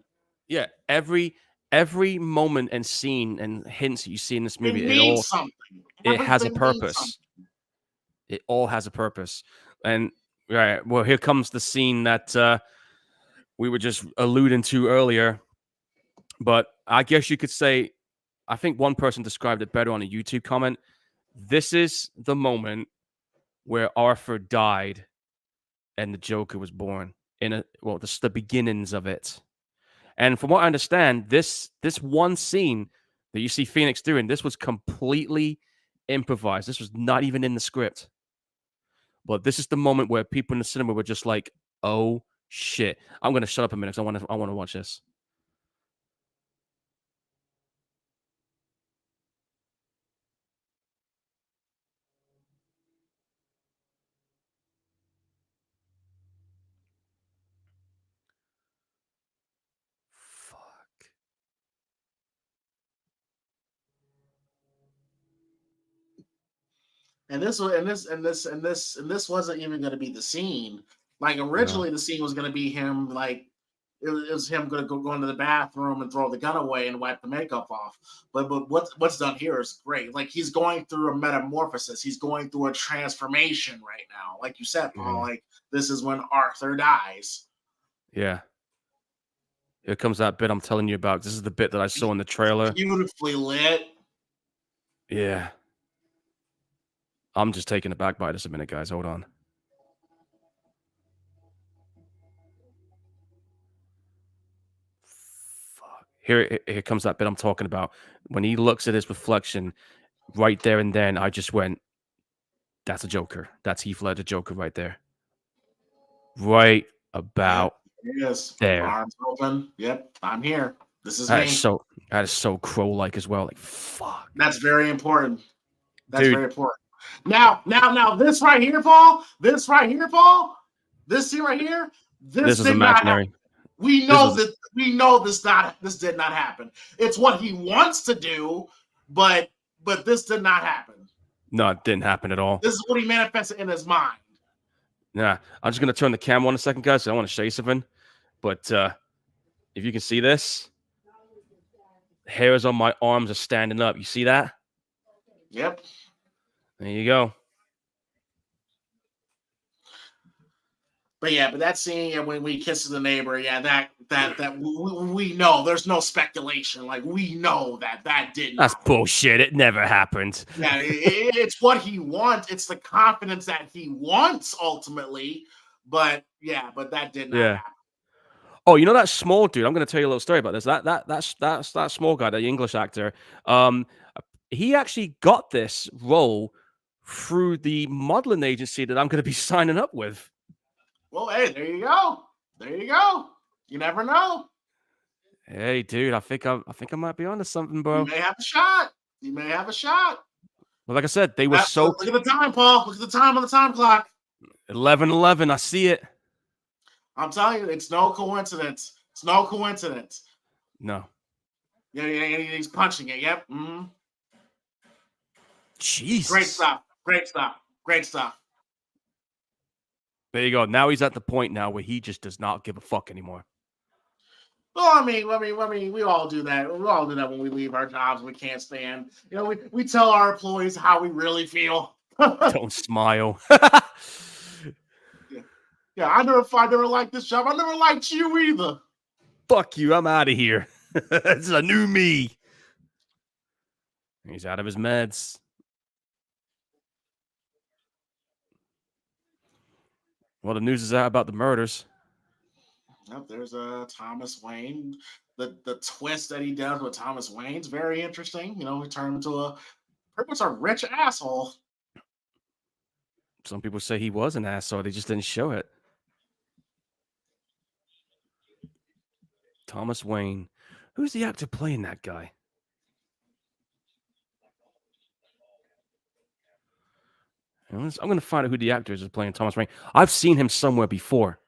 yeah every moment and scene and hints that you see in this It movie, means something. it has a Everything means something. purpose. It all has a purpose. And right, well, here comes the scene that we were just alluding to earlier. But I guess you could say, I think one person described it better on a YouTube comment. This is the moment where Arthur died and the Joker was born. This is the beginnings of it. And from what I understand, this one scene that you see Phoenix doing, this was completely improvised. This was not even in the script. But this is the moment where people in the cinema were just like, "Oh shit!" I'm gonna shut up a minute because I want to watch this. Fuck. And this wasn't even going to be the scene. Like No. originally, the scene was going to be him. Like it was him going to go into the bathroom and throw the gun away and wipe the makeup off. But what's done here is great. Like he's going through a metamorphosis. He's going through a transformation right now. Like you said, Paul. Yeah. Like this is when Arthur dies. Yeah. Here comes that bit I'm telling you about. This is the bit that I saw in the trailer. Beautifully lit. Yeah. I'm just taken aback by this a minute, guys. Hold on. Fuck. Here comes that bit I'm talking about. When he looks at his reflection right there and then, I just went, "That's a Joker. That's Heath Ledger Joker right there." Right Yep, about it is. there. Arms open. Yep, I'm here. This is That is me. so that is so Crow-like as well. Like, fuck. That's very important. That's Dude, very important. Now, this right here, Paul. This right here, Paul. This scene right here. This this is did not happen. imaginary. We This know was that. We know this did not happen. It's what he wants to do, but this did not happen. no, it didn't happen at all. This is what he manifested in his mind. Nah, I'm just gonna turn the camera on a second, guys. I want to show you something. But if you can see this, hairs on my arms are standing up. You see that? Yep. There you go. But that scene when we kisses the neighbor, that we know there's no speculation. Like we know that did That's not. bullshit. It never happened. Yeah, it's what he wants. It's the confidence that he wants ultimately. But that did not Yeah. happen. Oh, you know that small dude? I'm going to tell you a little story about this. That small guy, the English actor. Um, he actually got this role through the modeling agency that I'm going to be signing up with. Well, hey, there you go. There you go. You never know. Hey, dude, I think I might be onto something, You bro. may have a shot. You may have a shot. Well, like I said, they were so Look at the time, Paul. Look at the time on the time clock. 11:11. I see it. I'm telling you, it's no coincidence. It's no coincidence. No. Yeah, he's punching it. Yep. Mm-hmm. Jesus. Great stuff. Great stuff. Great stuff. There you go. Now he's at the point now where he just does not give a fuck anymore. Well, I mean, we all do that. We all do that when we leave our jobs. We can't stand. We tell our employees how we really feel. Don't smile. Yeah, I never liked this job. I never liked you either. Fuck you. I'm out of here. This is a new me. He's out of his meds. Well, the news is out about the murders. Yep, there's Thomas Wayne. The twist that he does with Thomas Wayne's very interesting. He turned into pretty much a rich asshole. Some people say he was an asshole. They just didn't show it. Thomas Wayne. Who's the actor playing that guy? I'm going to find out who the actor is playing Thomas Wayne. I've seen him somewhere before.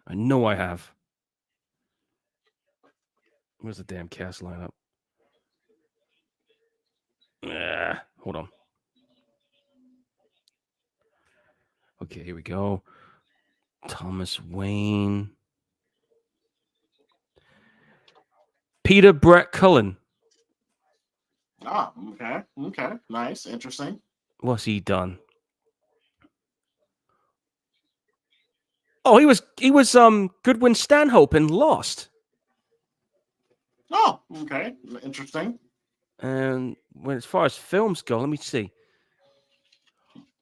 I know I have. Where's the damn cast lineup? Hold on. Okay, here we go. Thomas Wayne. Peter Brett Cullen. Oh, okay. Okay. Nice. Interesting. What's he done? Oh, he was Goodwin Stanhope in Lost. Oh, okay. Interesting. And as far as films go, let me see.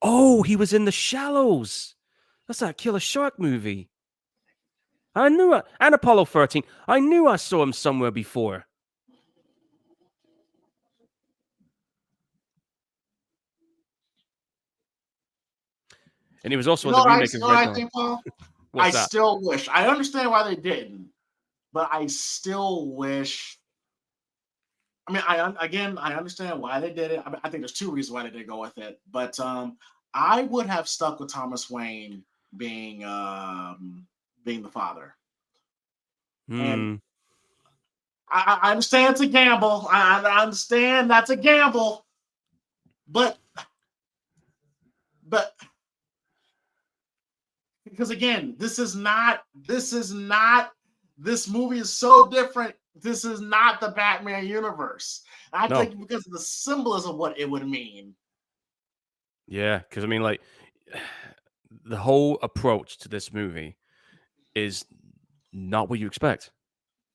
Oh, he was in The Shallows. That's that Killer Shark movie. I knew it. And Apollo 13. I knew I saw him somewhere before. And he was also in the remake of Red I Dawn. think, Paul? What's that? Still wish. I understand why they didn't, but I still wish. I mean, I understand why they did it. I think there's two reasons why they did go with it, but I would have stuck with Thomas Wayne being the father. And I understand it's a gamble. I understand that's a gamble, but because again, this movie is so different. This is not the Batman universe. I think because of the symbolism of what it would mean. Yeah, because I mean, like, the whole approach to this movie is not what you expect.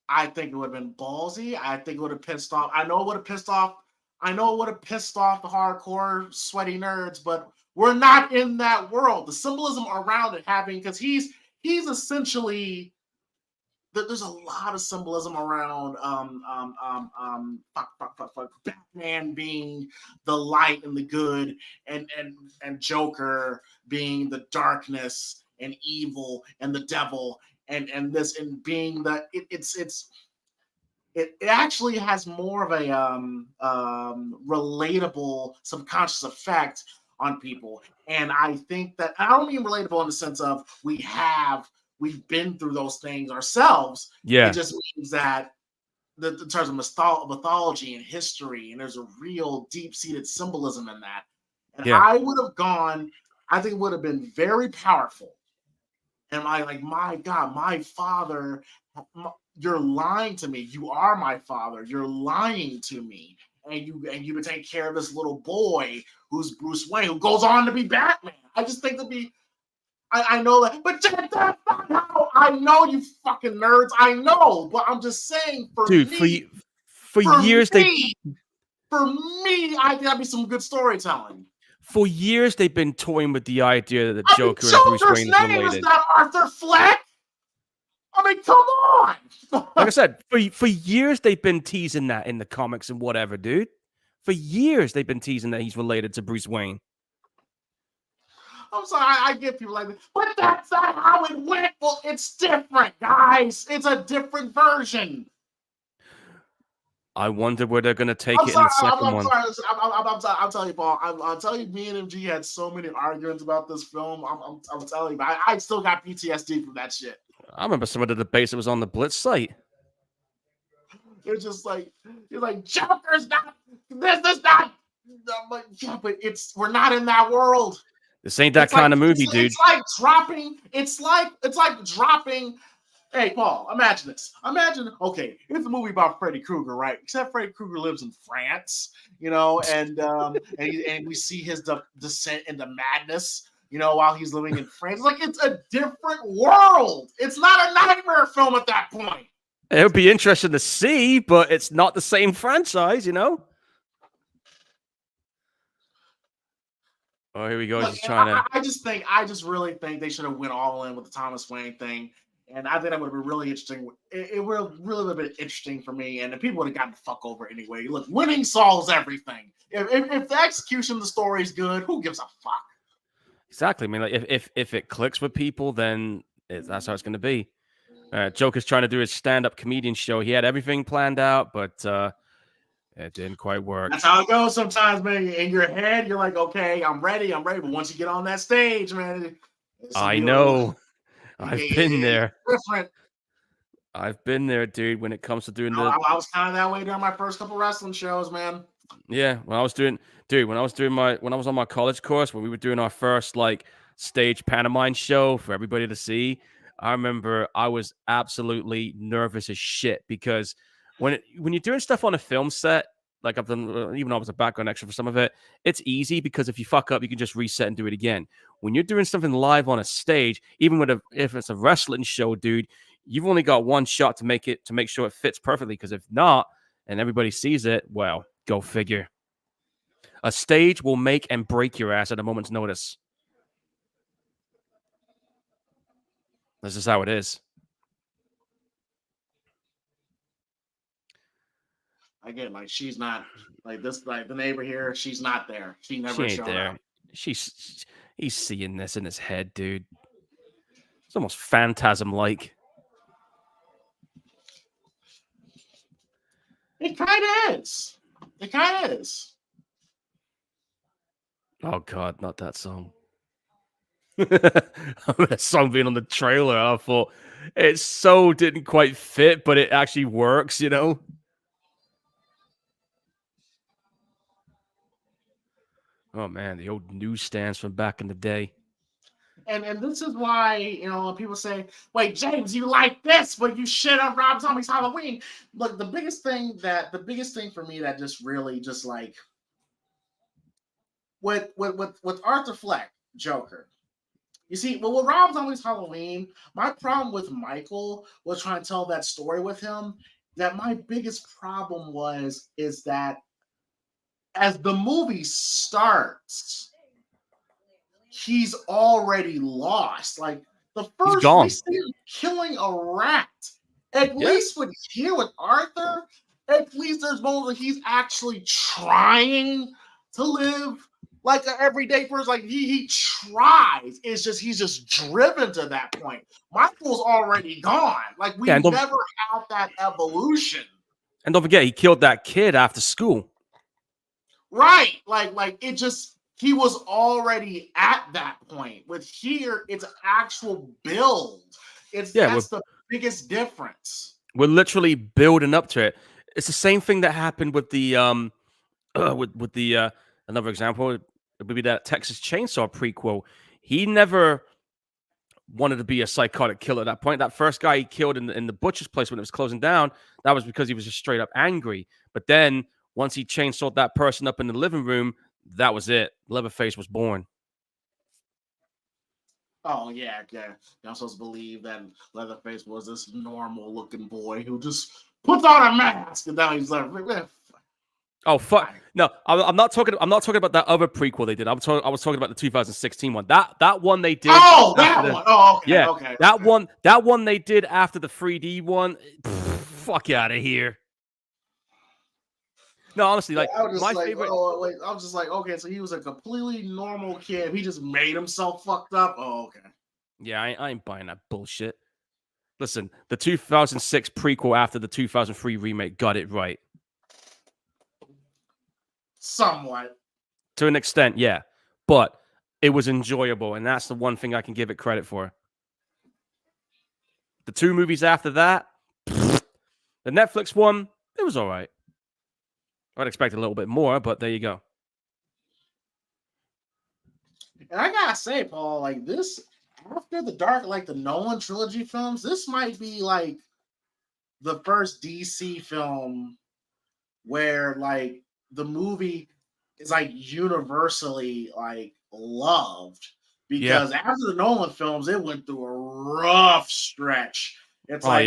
I think it would have been ballsy. I think it would have pissed off. I know it would have pissed off the hardcore sweaty nerds, but we're not in that world. The symbolism around it having, because he's essentially, there's a lot of symbolism around Batman being the light and the good, and Joker being the darkness and evil and the devil, and this, and being the it actually has more of a relatable subconscious effect on people. And I think that, I don't mean relatable in the sense of we've been through those things ourselves. Yeah. It just means that in terms of mythology and history, and there's a real deep-seated symbolism in that. And I would have gone, I think it would have been very powerful. And my God, my father, you're lying to me. You are my father. You're lying to me. And you would take care of this little boy who's Bruce Wayne, who goes on to be Batman. I just think I know that, but that's not how. I know, you fucking nerds. I know, but I'm just saying, for me, I think that'd be some good storytelling. For years, they've been toying with the idea that the Joker and Bruce Wayne is related. Is not Arthur Fleck. I mean, come on. Like I said, for years they've been teasing that in the comics and whatever, dude. For years they've been teasing that he's related to Bruce Wayne. I'm sorry, I get people like that, but that's not how it went. Well, it's different, guys. It's a different version. I wonder where they're going to take it in the second one. I'm telling you, Paul. I'll tell you, me and MG had so many arguments about this film. I'm telling you, but I still got PTSD from that shit. I remember some of the debates that was on the Blitz site. It's just like, you're like, Joker's not, this is not. I'm like, yeah, but we're not in that world. This ain't that kind of movie, dude. It's like dropping. Hey, Paul, imagine this. Okay, it's a movie about Freddy Krueger, right? Except Freddy Krueger lives in France, and we see his descent into madness, while he's living in France. It's a different world. It's not a nightmare film at that point. It would be interesting to see, but it's not the same franchise, Oh, here we go. Look, I just really think they should have went all in with the Thomas Wayne thing. And I think that would have been really interesting. It would really have been interesting for me, and the people would have gotten the fuck over anyway. Look, winning solves everything. If the execution of the story is good, who gives a fuck? Exactly. I mean, like if it clicks with people, then that's how it's going to be. Joker's trying to do his stand-up comedian show. He had everything planned out, but it didn't quite work. That's how it goes sometimes, man. In your head, you're like, okay, I'm ready. But once you get on that stage, man, I know. I've been it's there. different. I've been there, dude. When it comes to doing I was kind of that way during my first couple wrestling shows, man. yeah, when I was on my college course, when we were doing our first like stage pantomime show for everybody to see, I remember I was absolutely nervous as shit because when you're doing stuff on a film set, like I've done, even though I was a background extra for some of it, it's easy because if you fuck up, you can just reset and do it again. When you're doing something live on a stage, even if it's a wrestling show, dude, you've only got one shot to make sure it fits perfectly. Because if not, and everybody sees it, well, go figure. A stage will make and break your ass at a moment's notice. This is how it is. I get like she's not like this, like the neighbor here. She's not there. She She never ain't showed there. up. He's seeing this in his head, dude. It's almost phantasm-like. It kind of is. It kind of is. Oh God, not that song. That song being on the trailer, I thought it so didn't quite fit, but it actually works, you know. Oh man, the old newsstands from back in the day. And this is why, people say, wait, James, you like this, but you shit on Rob Zombie's Halloween. Look, the biggest thing for me that just really just like with Arthur Fleck, Joker. You see, well, with Rob Zombie's Halloween, my problem with Michael was trying to tell that story with him. That my biggest problem is that as the movie starts, he's already lost. Like the He's first we gone. see him killing a rat. At Yeah. least with here with Arthur, at least there's moments where he's actually trying to live like an everyday person. Like he tries. It's just he's just driven to that point. Michael's already gone. Like we Yeah, never had that evolution. and don't forget, he killed that kid after school. Right. Like it just he was already at that point. With here, it's actual build. That's the biggest difference. We're literally building up to it. It's the same thing that happened with the with the another example it would be that Texas Chainsaw prequel. He never wanted to be a psychotic killer at that point. That first guy he killed in the butcher's place when it was closing down, that was because he was just straight up angry. But then once he chainsawed that person up in the living room, that was it. Leatherface was born. Oh yeah. You're supposed to believe that Leatherface was this normal looking boy who just puts on a mask and now he's like, oh fuck! No, I'm not talking. I'm not talking about that other prequel they did. I was talking about the 2016 one. That one they did. Oh, that one. Oh, okay. Yeah, Okay. that one. That one they did after the 3D one. Fuck out of here. No, honestly, like my favorite. I was just like, okay, so he was a completely normal kid. He just made himself fucked up. Oh, okay. Yeah, I ain't buying that bullshit. Listen, the 2006 prequel after the 2003 remake got it right. Somewhat. To an extent, yeah. But it was enjoyable, and that's the one thing I can give it credit for. The two movies after that, the Netflix one, it was all right. I'd expect a little bit more, but there you go. And I gotta say, Paul, like this, after the Dark, like the Nolan trilogy films, this might be like the first DC film where like the movie is like universally like loved because after the Nolan films, it went through a rough stretch. It's like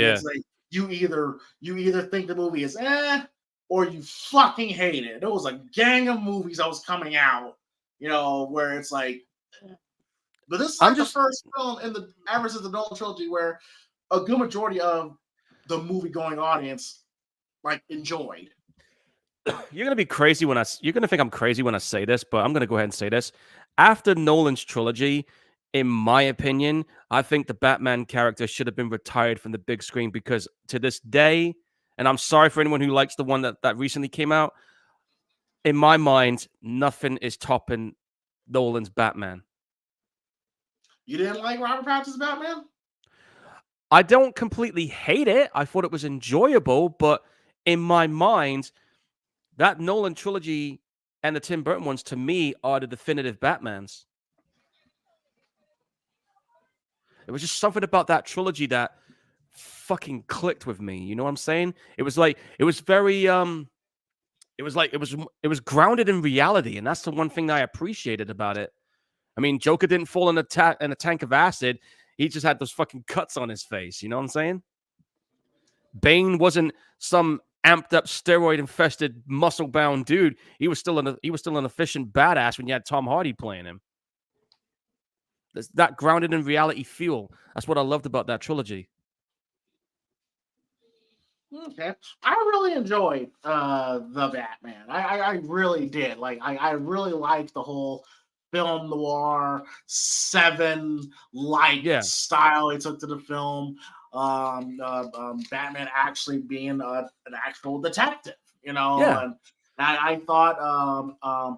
you either think the movie is or you fucking hate it. There was a gang of movies that was coming out, where it's like, but this is like the first film in the ever since the Nolan trilogy where a good majority of the movie going audience like enjoyed. You're gonna be crazy you're gonna think I'm crazy when I say this, but I'm gonna go ahead and say this. after Nolan's trilogy, in my opinion, I think the Batman character should have been retired from the big screen because to this day, and I'm sorry for anyone who likes the one that recently came out, in my mind, nothing is topping Nolan's Batman. You didn't like Robert Pattinson's Batman? I don't completely hate it. I thought it was enjoyable, but in my mind, that Nolan trilogy and the Tim Burton ones to me are the definitive Batmans. It was just something about that trilogy that fucking clicked with me. You know what I'm saying? It was like it was very it was like it was grounded in reality, and that's the one thing that I appreciated about it. I mean, Joker didn't fall in a tank of acid. He just had those fucking cuts on his face. You know what I'm saying? Bane wasn't some amped up steroid infested muscle bound dude. He was still an efficient badass when you had Tom Hardy playing him. There's that grounded in reality feel. That's what I loved about that trilogy. Okay, I really enjoyed the Batman. I really did. Like I really liked the whole film noir seven like Yeah, style he took to the film. Batman actually being an actual detective, yeah. and I thought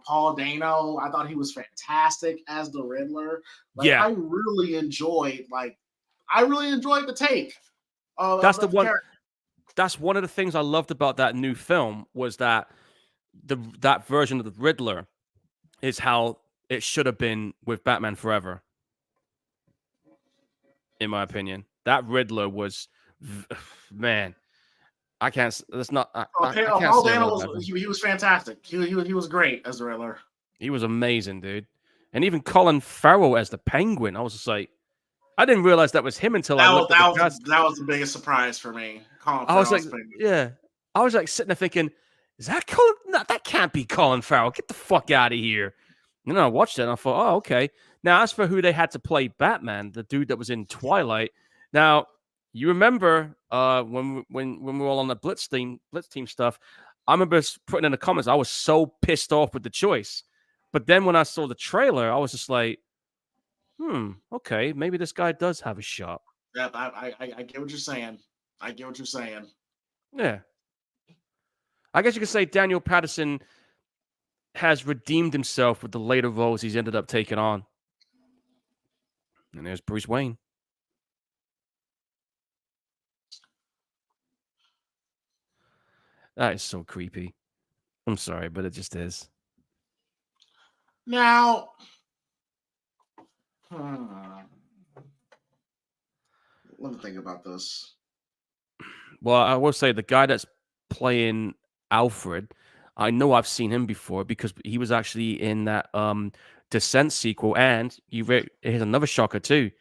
Paul Dano. I thought he was fantastic as the Riddler. Like Yeah, I really enjoyed the take that's the of the one. character. That's one of the things I loved about that new film was that that version of the Riddler is how it should have been with Batman Forever, in my opinion. That Riddler was, man, I can't. That's not. I can't Paul say Dano another was bad thing. he was fantastic. He was great as the Riddler. He was amazing, dude. And even Colin Farrell as the Penguin, I was just like, I didn't realize that was him until I looked at the cast. That was the biggest surprise for me. Colin I was Farrell like, as Penguin. yeah. I was like sitting there thinking, is that Colin? No, that can't be Colin Farrell. Get the fuck out of here. And then I watched it and I thought, oh, okay. Now, as for who they had to play Batman, the dude that was in Twilight. Now, you remember when we were all on the Blitz team stuff, I remember putting in the comments, I was so pissed off with the choice. But then when I saw the trailer, I was just like, okay, maybe this guy does have a shot. Yeah, I get what you're saying. I get what you're saying. Yeah. I guess you could say Daniel Patterson has redeemed himself with the later roles he's ended up taking on. And there's Bruce Wayne. That is so creepy. I'm sorry, but it just is. Now, hmm, let me think about this. Well, I will say the guy that's playing Alfred, I know I've seen him before because he was actually in that Descent sequel, and here's another shocker too.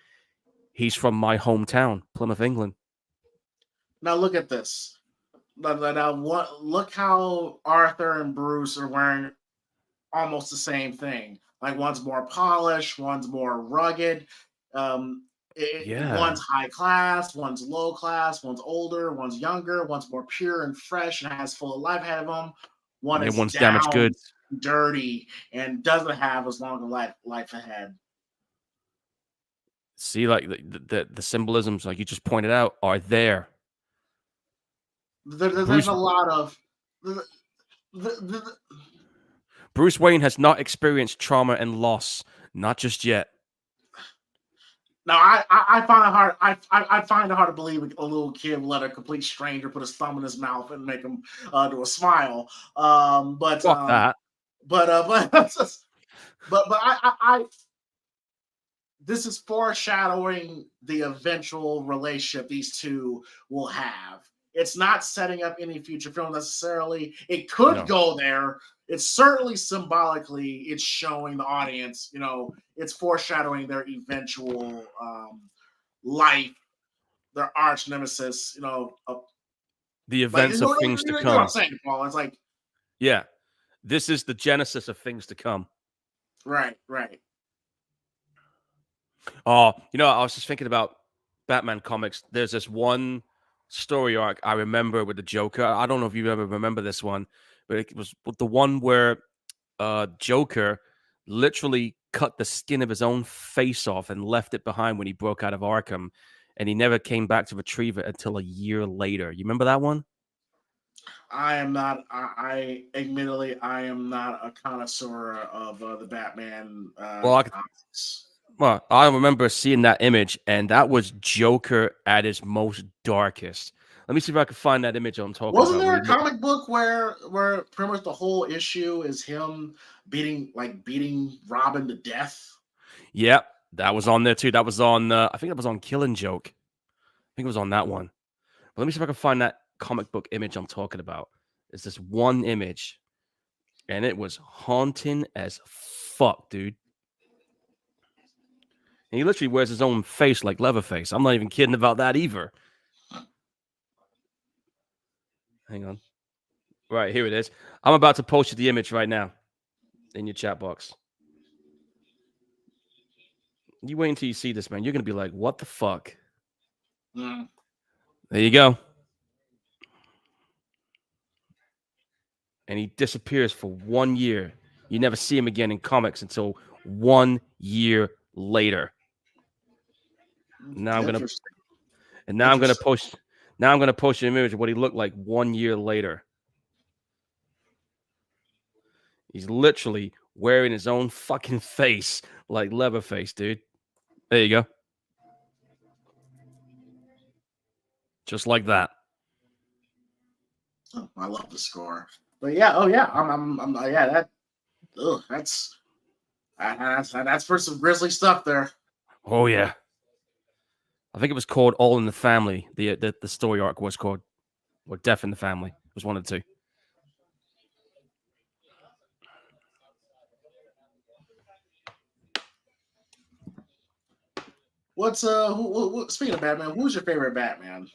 He's from my hometown, Plymouth, England. Now look at this. Now, look how Arthur and Bruce are wearing almost the same thing. Like one's more polished, one's more rugged. Um, Yeah. one's high class, one's low class, one's older, one's younger, one's more pure and fresh and has full of life ahead of them. One And is everyone's damaged down, goods. dirty, and doesn't have as long a life ahead. See, like the symbolisms, like you just pointed out, are there. There's Bruce a lot of the, the, Bruce Wayne has not experienced trauma and loss, not just yet. Now, I find it hard. I find it hard to believe a little kid will let a complete stranger put his thumb in his mouth and make him do a smile. But Fuck that. but but I this is foreshadowing the eventual relationship these two will have. It's not setting up any future film necessarily. It could No. go there. It's certainly symbolically, it's showing the audience, it's foreshadowing their eventual life, their arch nemesis, The like events of things to you know what I'm come. saying, Paul. It's like Yeah. This is the genesis of things to come. right. Oh, I was just thinking about Batman comics. There's this one story arc I remember with the Joker. I don't know if you ever remember this one, but it was the one where Joker literally cut the skin of his own face off and left it behind when he broke out of Arkham, and he never came back to retrieve it until a year later. You remember that one? I am not. I admittedly, I am not a connoisseur of the Batman Well, comics. I remember seeing that image, and that was Joker at his most darkest. Let me see if I can find that image I'm talking Wasn't about. there Where a he looked. comic book where pretty much the whole issue is him beating Robin to death? Yep, that was on there too. That was on. I think that was on Killing Joke. I think it was on that one. But let me see if I can find that comic book image I'm talking about. It's this one image, and it was haunting as fuck, dude. And he literally wears his own face like Leatherface. I'm not even kidding about that either. Hang on. Right, here it is. I'm about to post you the image right now in your chat box. You wait until you see this, man. You're going to be like, what the fuck? Mm. There you go. And he disappears for 1 year. You never see him again in comics until 1 year later. Now I'm gonna Interesting. and now I'm gonna post an image of what he looked like 1 year later. He's literally wearing his own fucking face like Leatherface, dude. There you go. Just like that. Oh, I love the score. But yeah, oh yeah, I'm yeah, that's for some grisly stuff there. Oh yeah. I think it was called All in the Family. The story arc was called, or Death in the Family. It was one of the two. What's speaking of Batman, who's your favorite Batman?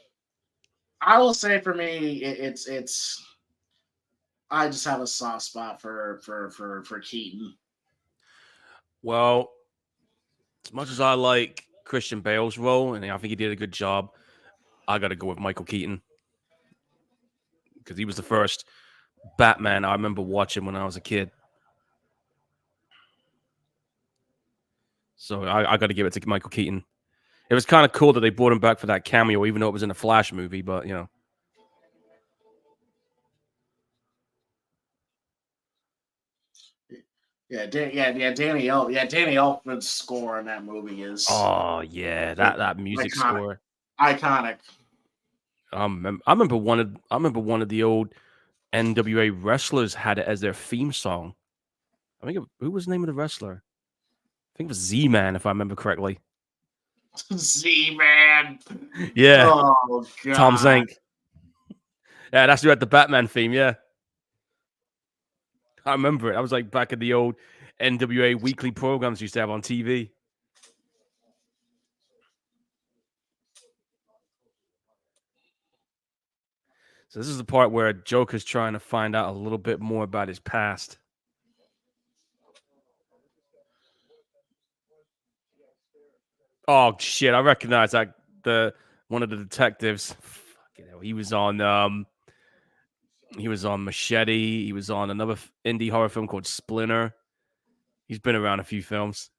I will say for me, it's I just have a soft spot for Keaton. Well, as much as I like Christian Bale's role, and I think he did a good job, I got to go with Michael Keaton because he was the first Batman I remember watching when I was a kid. So I got to give it to Michael Keaton. It was kind of cool that they brought him back for that cameo, even though it was in a Flash movie. But you know, Danny Elfman's score in that movie is oh yeah, that music iconic. score. Iconic. I remember one of the old NWA wrestlers had it as their theme song. Who was the name of the wrestler? I think it was Z-Man, if I remember correctly. Z-Man. Yeah, Oh god. Tom Zank. Yeah, that's who had the Batman theme. Yeah, I remember it. I was like back in the old NWA weekly programs used to have on TV. So this is the part where Joker's trying to find out a little bit more about his past. Oh shit! I recognize that one of the detectives. Fucking hell, he was on Machete. He was on another indie horror film called Splinter. He's been around a few films.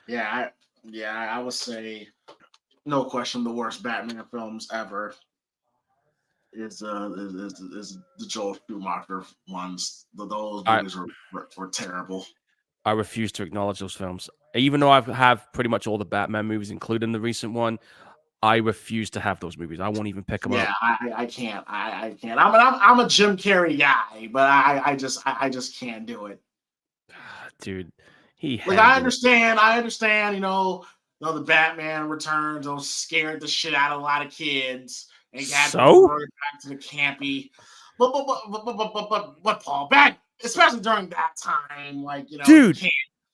I would say no question the worst Batman films ever is the Joel Schumacher ones. Those movies were terrible. I refuse to acknowledge those films. Even though I have pretty much all the Batman movies, including the recent one, I refuse to have those movies. I won't even pick them up. I can't. I can't. I'm a Jim Carrey guy, but I just can't do it. Dude, I understand. The Batman Returns scared the shit out of a lot of kids and got back to the campy. But Paul, back especially during that time, dude,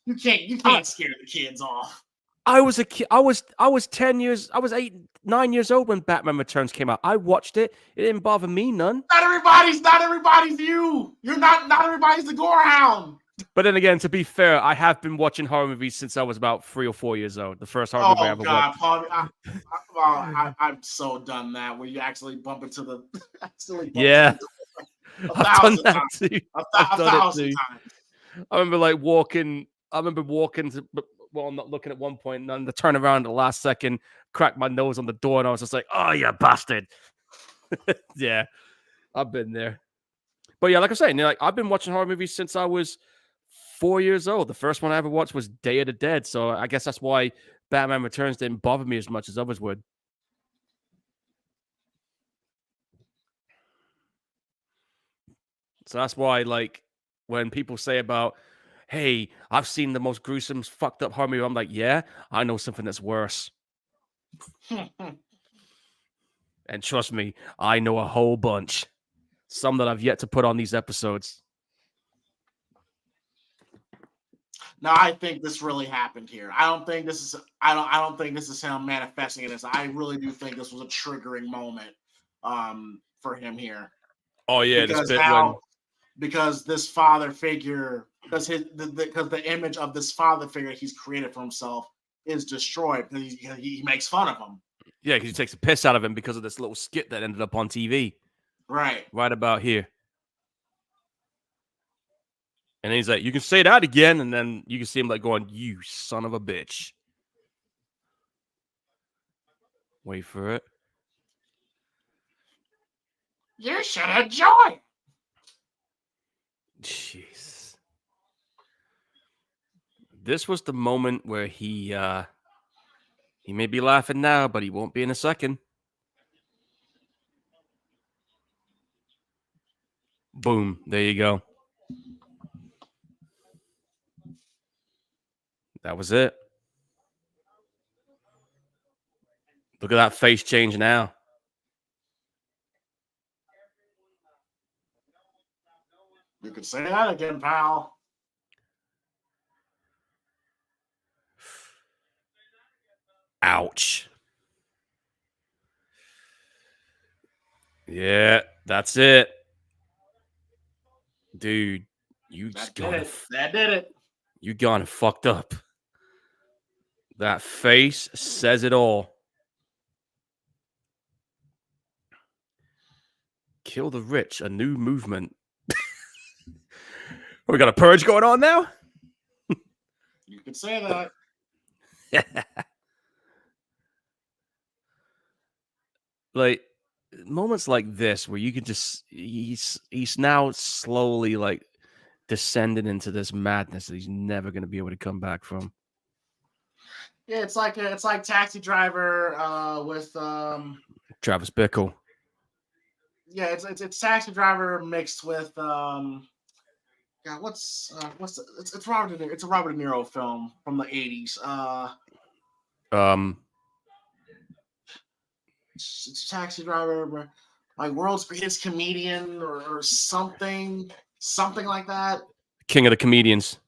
you can't scare the kids off. I was a kid. I was 10 years. I was 8, 9 years old when Batman Returns came out. I watched it. It didn't bother me none. Not everybody's you. You're not everybody's the Gorehound. But then again, to be fair, I have been watching horror movies since I was about 3 or 4 years old. The first horror movie I ever watched. Paul, I've so done that where you actually bump into the. A I've done thousand that times. too. A, I've a done it thousand too. times. I remember like walking. I remember walking to. Well, I'm not looking at one point, and then to turn around at the last second, crack my nose on the door, and I was just like, "Oh, you bastard!" Yeah, I've been there. But yeah, like I'm saying, like I've been watching horror movies since I was 4 years old. The first one I ever watched was Day of the Dead, so I guess that's why Batman Returns didn't bother me as much as others would. So that's why, like, when people say about, "Hey, I've seen the most gruesome, fucked up horror movie," I'm like, "Yeah, I know something that's worse." And trust me, I know a whole bunch. Some that I've yet to put on these episodes. Now I think this really happened here. I don't think this is. I don't think this is him manifesting this. I really do think this was a triggering moment, for him here, Oh yeah, this because bit when now because this father figure because because the image of this father figure he's created for himself is destroyed because he makes fun of him. yeah, because he takes a piss out of him because of this little skit that ended up on TV Right. right about here. And then he's like, "You can say that again," and then you can see him like going, "You son of a bitch." Wait for it. You should enjoy. Jeez. This was the moment where he may be laughing now, but he won't be in a second. Boom. There you go. That was it. Look at that face change now. You could say that again, pal. Ouch. Yeah, that's it. Dude, you That just did gone it. That did it. you gone fucked up. That face says it all. Kill the rich, a new movement. We got a purge going on now? You could say that. Like moments like this where you can just he's now slowly like descending into this madness that he's never going to be able to come back from. Yeah, it's like Taxi Driver with Travis Bickle. yeah, it's Taxi Driver mixed with yeah, it's Robert De Niro, it's a Robert De Niro film from the 80s. Um It's Taxi Driver, like World's Greatest Comedian or something like that. King of the Comedians.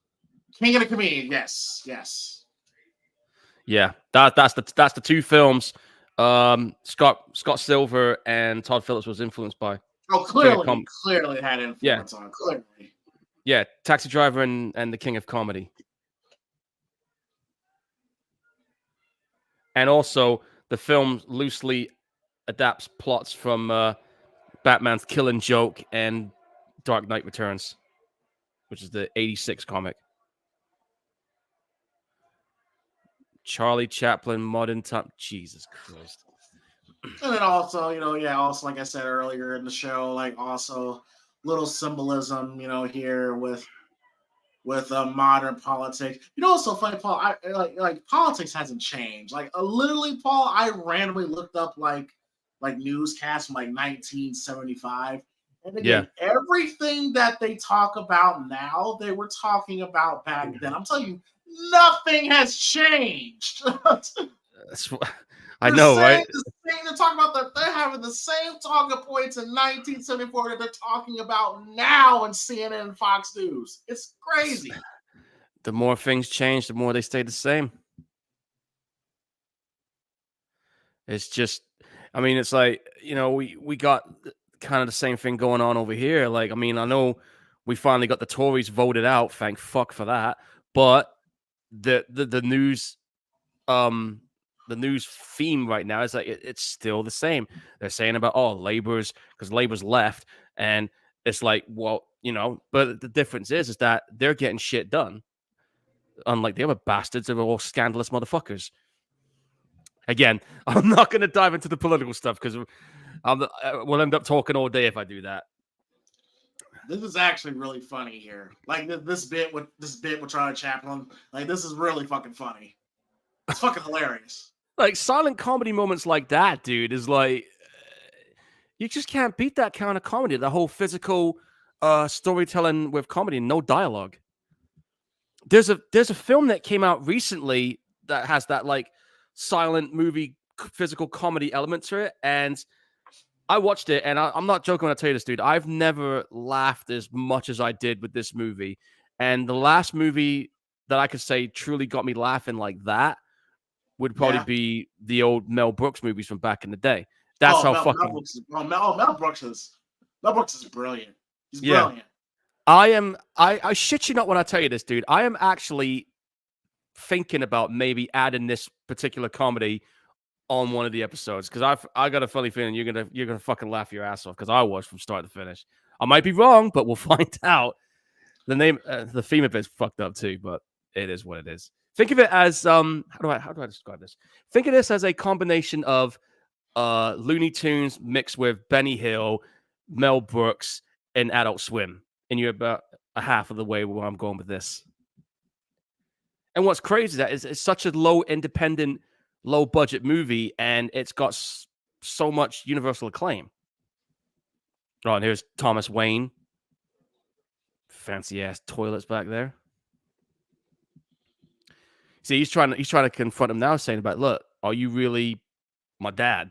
King of the Comedian, yes, yes. Yeah, that's the two films Scott Silver and Todd Phillips was influenced by. Oh, King of clearly had Yeah. influence on clearly. Yeah, Taxi Driver and the King of Comedy. And also the film loosely adapts plots from Batman's Killing Joke and Dark Knight Returns, which is the 86 comic. Charlie Chaplin, Modern Time. Jesus Christ. And then also, also like I said earlier in the show, like also little symbolism, here with modern politics. Also funny, Paul. I like politics hasn't changed. Like literally, Paul. I randomly looked up like newscasts from like 1975, and Yeah. again, everything that they talk about now, they were talking about back then. I'm telling you, nothing has changed. That's what I know, right? The same, they're talking about that they're having the same talking points in 1974 that they're talking about now in CNN and Fox News. It's crazy. The more things change, the more they stay the same. It's just, I mean, it's like, we got kind of the same thing going on over here. Like, I mean, I know we finally got the Tories voted out. Thank fuck for that. But the news, the news theme right now is like it's still the same. They're saying about Labor's because Labor's left, and It's like, well, but the difference is that they're getting shit done. Unlike the other bastards, they're all scandalous motherfuckers. Again, I'm not going to dive into the political stuff because we'll end up talking all day if I do that. This is actually really funny here. Like this bit with Charlie Chaplin. Like this is really fucking funny. It's fucking hilarious. Like silent comedy moments like that, dude, is like you just can't beat that kind of comedy. The whole physical storytelling with comedy, no dialogue. There's a film that came out recently that has that like silent movie physical comedy element to it, and I watched it, and I'm not joking when I tell you this, dude. I've never laughed as much as I did with this movie. And the last movie that I could say truly got me laughing like that would probably be the old Mel Brooks movies from back in the day. That's how Mel fucking Brooks is brilliant. He's brilliant. I shit you not when I tell you this, dude. I am actually thinking about maybe adding this particular comedy on one of the episodes because I got a funny feeling you're gonna fucking laugh your ass off because I was from start to finish. I might be wrong, but we'll find out. The theme of it's fucked up too, but it is what it is. Think of it as how do I describe this? Think of this as a combination of Looney Tunes mixed with Benny Hill, Mel Brooks, and Adult Swim, and you're about a half of the way where I'm going with this. And what's crazy is that it's such a low independent, low budget movie, and it's got so much universal acclaim. Oh, and here's Thomas Wayne. Fancy ass toilets back there. See, he's trying to confront him now, saying about, look, are you really my dad?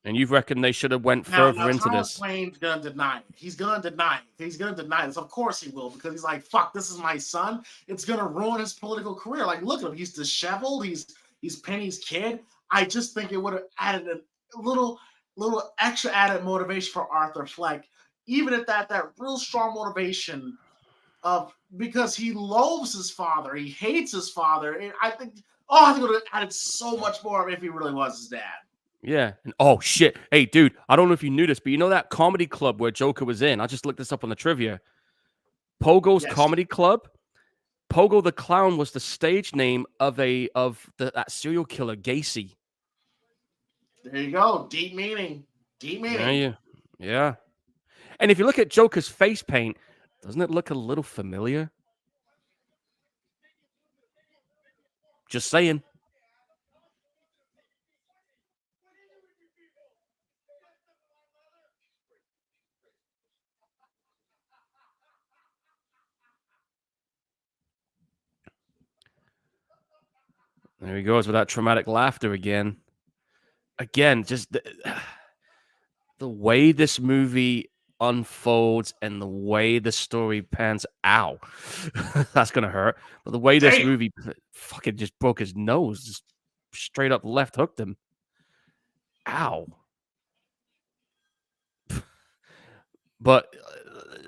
And you reckon they should have went further into Thomas this? Wayne's gonna deny it. He's gonna deny this. Of course he will, because he's like, "Fuck, this is my son." It's gonna ruin his political career. Like, look at him. He's disheveled. He's Penny's kid. I just think it would have added a little extra added motivation for Arthur Fleck, even at that real strong motivation of because he loathes his father, he hates his father. And I think it would have added so much more if he really was his dad. Yeah. And oh shit. Hey, dude, I don't know if you knew this, but you know that comedy club where Joker was in? I just looked this up on the trivia. Pogo's Comedy Club. Pogo the Clown was the stage name of that serial killer Gacy. There you go. Deep meaning. Yeah. And if you look at Joker's face paint, doesn't it look a little familiar? Just saying. There he goes with that traumatic laughter again. Again, just the way this movie unfolds and the way the story pans out. That's going to hurt. But the way this movie fucking just broke his nose, just straight up left hooked him. Ow. But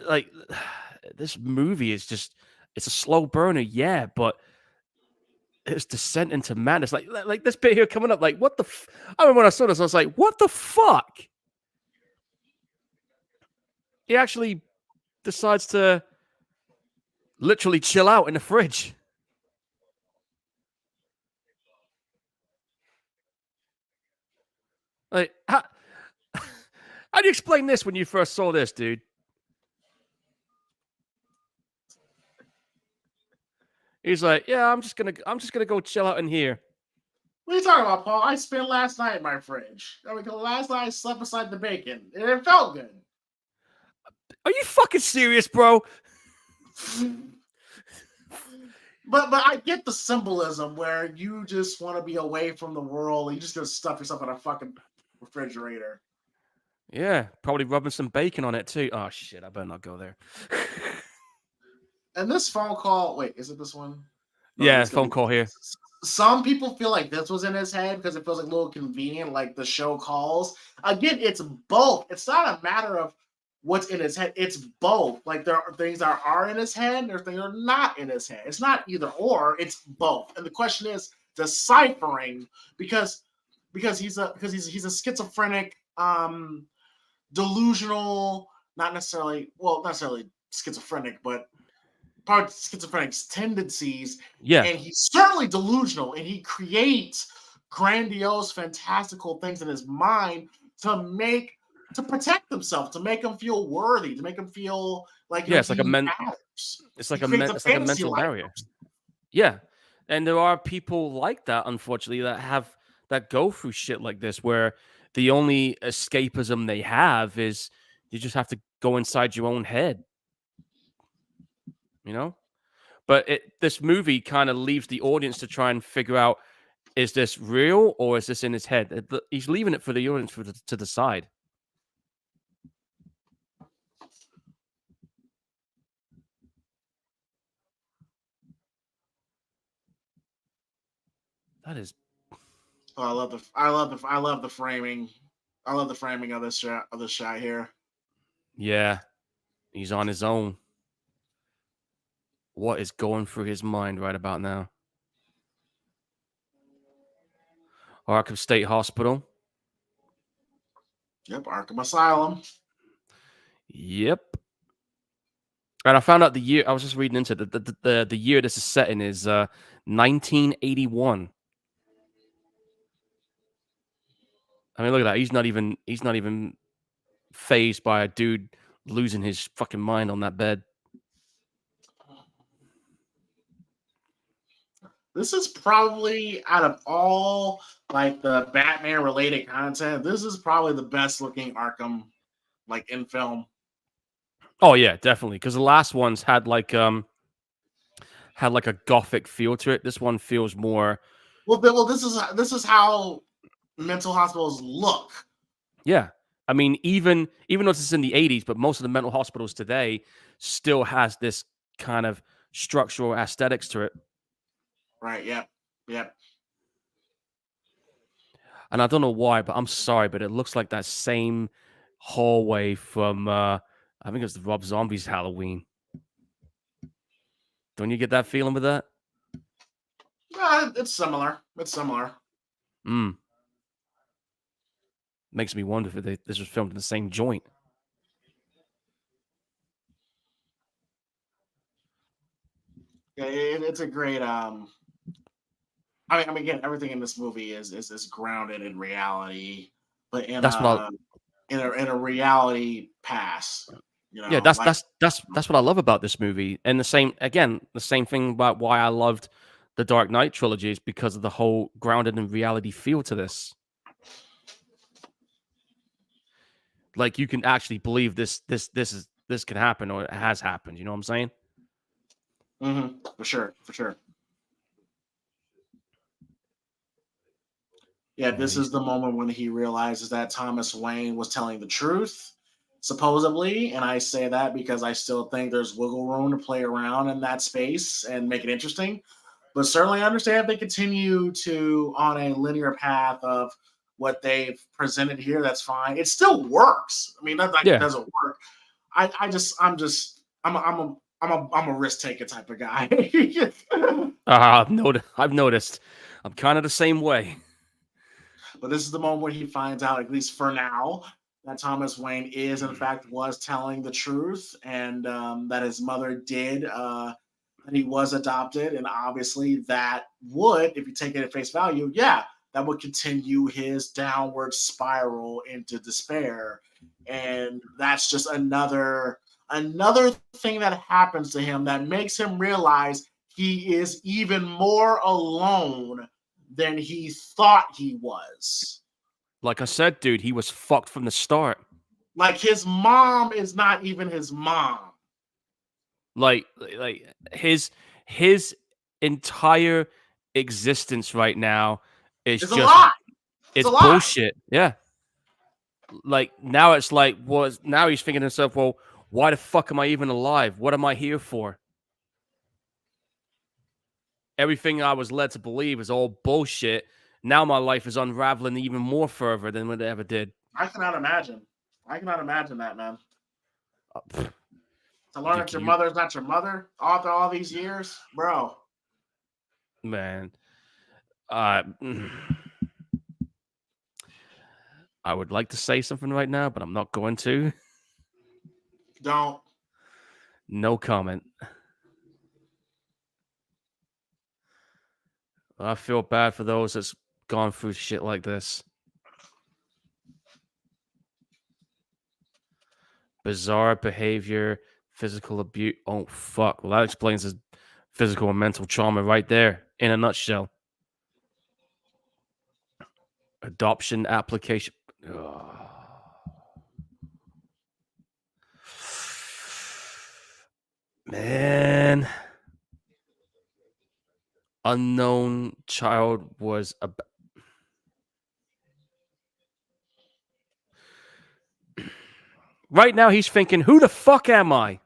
like this movie is just, it's a slow burner, yeah, but his descent into madness, like this bit here coming up, like what the? I remember when I saw this, I was like, what the fuck? He actually decides to literally chill out in the fridge. Like, how do you explain this when you first saw this, dude? He's like, yeah, I'm just gonna go chill out in here. What are you talking about, Paul? I spent last night in my fridge. Last night I slept beside the bacon, and it felt good. Are you fucking serious, bro? But I get the symbolism where you just want to be away from the world. You just gonna stuff yourself in a fucking refrigerator. Yeah, probably rubbing some bacon on it too. Oh shit, I better not go there. And this phone call, wait, is it this one? No, yeah, phone call here. Some people feel like this was in his head because it feels like a little convenient, like the show calls. Again, it's both. It's not a matter of what's in his head. It's both. Like there are things that are in his head, and there are things that are not in his head. It's not either or. It's both. And the question is, deciphering because he's a schizophrenic, delusional, not necessarily schizophrenic, but part of schizophrenic's tendencies, Yeah. and he's certainly delusional, and he creates grandiose, fantastical things in his mind to protect himself, to make him feel worthy, to make him feel like Yeah, he matters. it's He like creates a it's like a fantasy mental life. barrier. Yeah. And there are people like that, unfortunately, that go through shit like this where the only escapism they have is you just have to go inside your own head, you know? But this movie kind of leaves the audience to try and figure out, is this real or is this in his head? He's leaving it for the audience to decide. That is, Oh, I love the framing. I love the framing of this shot here. yeah, he's on his own. What is going through his mind right about now? Arkham State Hospital. Yep, Arkham Asylum. Yep. And I found out the year. I was just reading into the year this is set in is 1981. I mean, look at that. He's not even phased by a dude losing his fucking mind on that bed. This is probably, out of all like the Batman related content, this is probably the best looking Arkham like in film. Oh yeah, definitely. Because the last ones had like a gothic feel to it. This one feels more. Well, this is how mental hospitals look. Yeah. I mean, even though this is in the 80s, but most of the mental hospitals today still has this kind of structural aesthetics to it. Right. Yep. Yep. And I don't know why, but I'm sorry, but it looks like that same hallway from I think it was the Rob Zombie's Halloween. Don't you get that feeling with that? It's similar. It's similar. Mm. Makes me wonder if this was filmed in the same joint. Yeah, it's a great. I mean, again, everything in this movie is grounded in reality, but That's what I in a reality pass. Yeah, Like. that's what I love about this movie. And the same thing about why I loved the Dark Knight trilogy is because of the whole grounded in reality feel to this. Like you can actually believe this can happen or it has happened. You know what I'm saying? For sure, for sure. Yeah, Yeah, this is the moment when he realizes that Thomas Wayne was telling the truth, supposedly. And I say that because I still think there's wiggle room to play around in that space and make it interesting. But certainly I understand if they continue to on a linear path of what they've presented here, that's fine. It still works. I mean, not like it yeah. doesn't work. I'm a risk taker type of guy. I've noticed. I'm kind of the same way. But this is the moment where he finds out, at least for now, that Thomas Wayne is, in fact, was telling the truth, and that his mother did, that he was adopted, and obviously that would, if you take it at face value, yeah, that would continue his downward spiral into despair, and that's just another thing that happens to him that makes him realize he is even more alone than he thought he was. Like I said, dude, he was fucked from the start. Like his mom is not even his mom. Like his entire existence right now is It's a just lie. It's a it's lie. bullshit. Yeah. Like now it's like was now he's thinking to himself, well, why the fuck am I even alive? What am I here for? Everything I was led to believe is all bullshit. Now my life is unraveling even more further than what it ever did. I cannot imagine. I cannot imagine that, man. Pfft, To learn that can your you, mother's not your mother after all these years, bro. man? I would like to say something right now, but I'm not going to. Don't. No comment. I feel bad for those that's gone through shit like this. Bizarre behavior, physical abuse. Oh, fuck. Well, that explains his physical and mental trauma right there in a nutshell. Adoption application. Ugh. Man. Unknown child was a. Right now, he's thinking, who the fuck am I?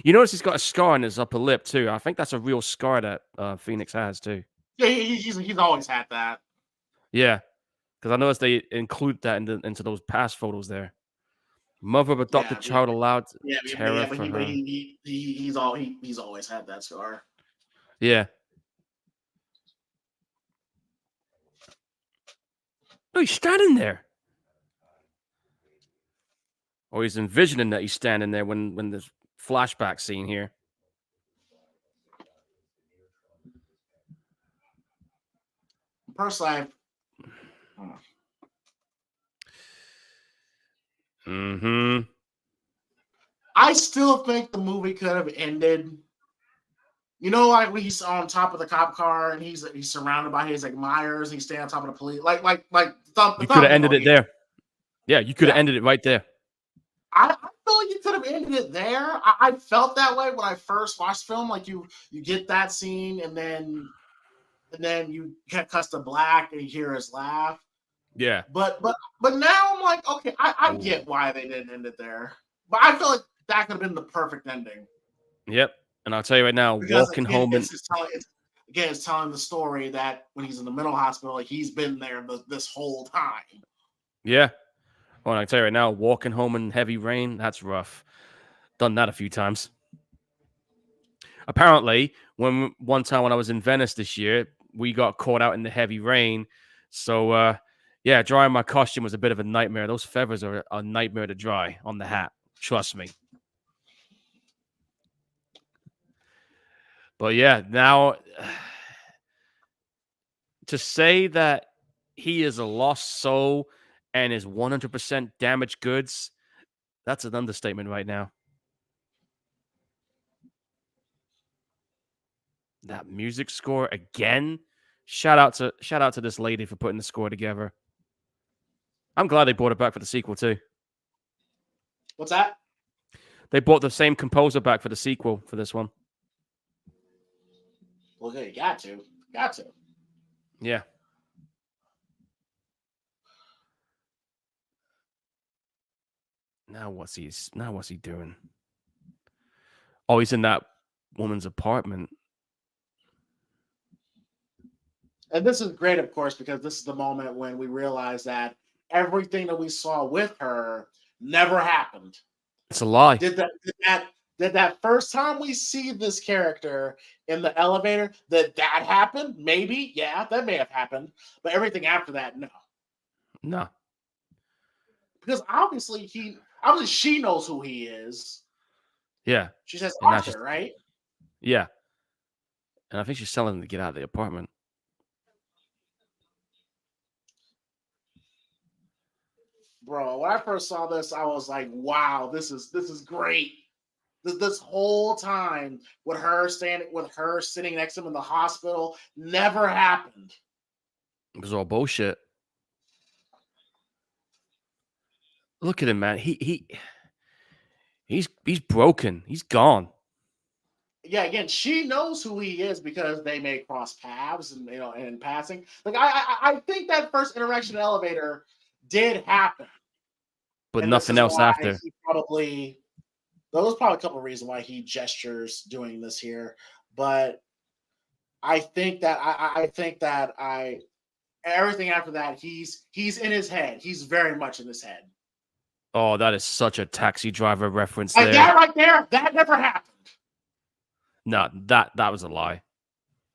You notice he's got a scar on his upper lip, too. I think that's a real scar that Phoenix has, too. Yeah, he's always had that. Yeah. Because I noticed they include that into those past photos there. Mother of adopted Yeah, yeah, child allowed yeah, terror but for her. he's always had that scar. Yeah. Oh, he's standing there. Or he's envisioning that he's standing there when this flashback scene here. Personally, Mm-hmm. I still think the movie could have ended. You know, like when he's on top of the cop car and he's surrounded by his admirers. And he's standing on top of the police, the You could have ended thumbnail it here. there. Yeah, you could have Yeah, ended it right there. I feel like you could have ended it there. I felt that way when I first watched the film. Like you get that scene and then you get cuts to black and you hear his laugh. Yeah. But now I'm like, okay, I Ooh. get why they didn't end it there. But I feel like that could have been the perfect ending. Yep. And I'll tell you right now, Because walking again, home and it's telling the story that when he's in the mental hospital, like he's been there this whole time. yeah. Well, I tell you right now, walking home in heavy rain, that's rough. Done that a few times. Apparently, one time when I was in Venice this year, we got caught out in the heavy rain. So yeah, drying my costume was a bit of a nightmare. Those feathers are a nightmare to dry on the hat. Trust me. But yeah, now to say that he is a lost soul and is 100% damaged goods, that's an understatement right now. That music score again. Shout out to this lady for putting the score together. I'm glad they brought it back for the sequel too. What's that? They brought the same composer back for the sequel for this one. Well, you got to. Yeah. Now what's he doing? Oh, he's in that woman's apartment. And this is great, of course, because this is the moment when we realize that everything that we saw with her never happened. It's a lie. Did that first time we see this character in the elevator that happened? Maybe, yeah, that may have happened. But everything after that, no. No. Because obviously she knows who he is. Yeah. She says And that's Arthur, just right? yeah. And I think she's telling him to get out of the apartment. Bro, when I first saw this, I was like, wow, this is great. This whole time with her sitting next to him in the hospital never happened. It was all bullshit. Look at him, man. He's broken. He's gone. Yeah, again, she knows who he is because they may cross paths and in passing. Like I think that first interaction in the elevator did happen, But and this nothing is else why after. he probably there was probably a couple of reasons why he gestures doing this here, but I think that I think that everything after that he's in his head. He's very much in his head. Oh, that is such a Taxi Driver reference Like there. that right there, that never happened. No, that was a lie.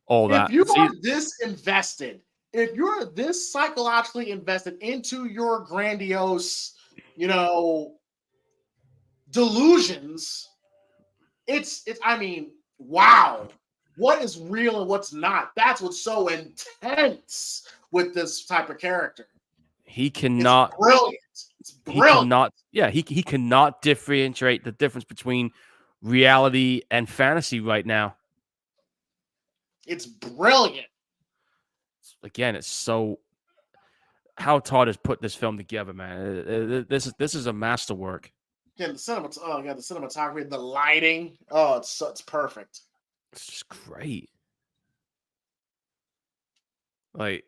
All If that. you See, are this invested, if you're this psychologically invested into your grandiose, you know, delusions, it's I mean, wow. What is real and what's not? That's what's so intense with this type of character. he It's cannot. brilliant. It's He brilliant. cannot. Yeah, he cannot differentiate the difference between reality and fantasy right now. It's brilliant. Again, it's so how Todd has put this film together, man. This is a masterwork. Yeah, the cinematography, the lighting. Oh, it's perfect. It's just great. Like,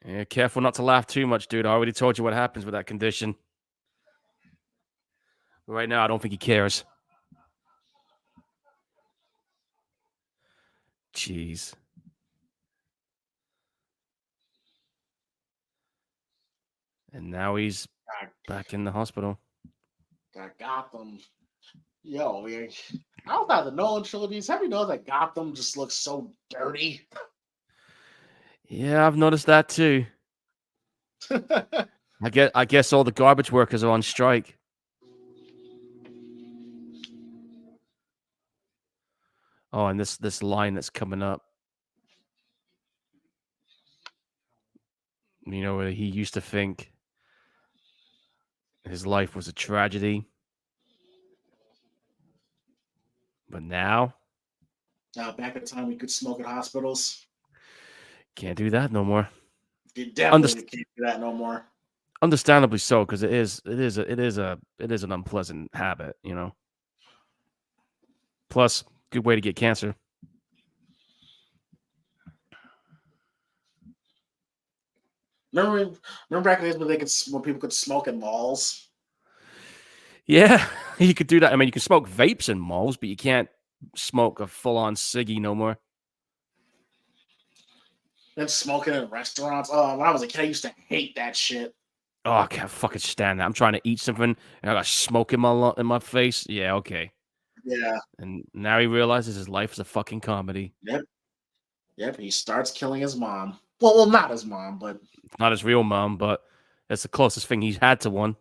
yeah, careful not to laugh too much, dude. I already told you what happens with that condition. Right now, I don't think he cares. Jeez. And now he's back in the hospital. Got Gotham. Yo, man. Outside the Nolan trilogies, have you noticed that Gotham just looks so dirty? Yeah, I've noticed that too. I guess all the garbage workers are on strike. Oh, and this line that's coming up. You know, where he used to think his life was a tragedy, but now Back at the time we could smoke at hospitals. can't do that no more. You Underst- definitely can't do that no more. Understandably so, because it is an unpleasant habit, you know. Plus, good way to get cancer. Remember, remember back in the days when when people could smoke in malls Yeah, you could do that. I mean, you can smoke vapes in malls, but you can't smoke a full on ciggy no more. and smoking in restaurants. Oh, when I was a kid, I used to hate that shit. Oh, I can't fucking stand that. I'm trying to eat something and I got smoke in my face. Yeah, okay. Yeah. And now he realizes his life is a fucking comedy. Yep. Yep. He starts killing his mom. Well, not his mom, but Not his real mom, but it's the closest thing he's had to one.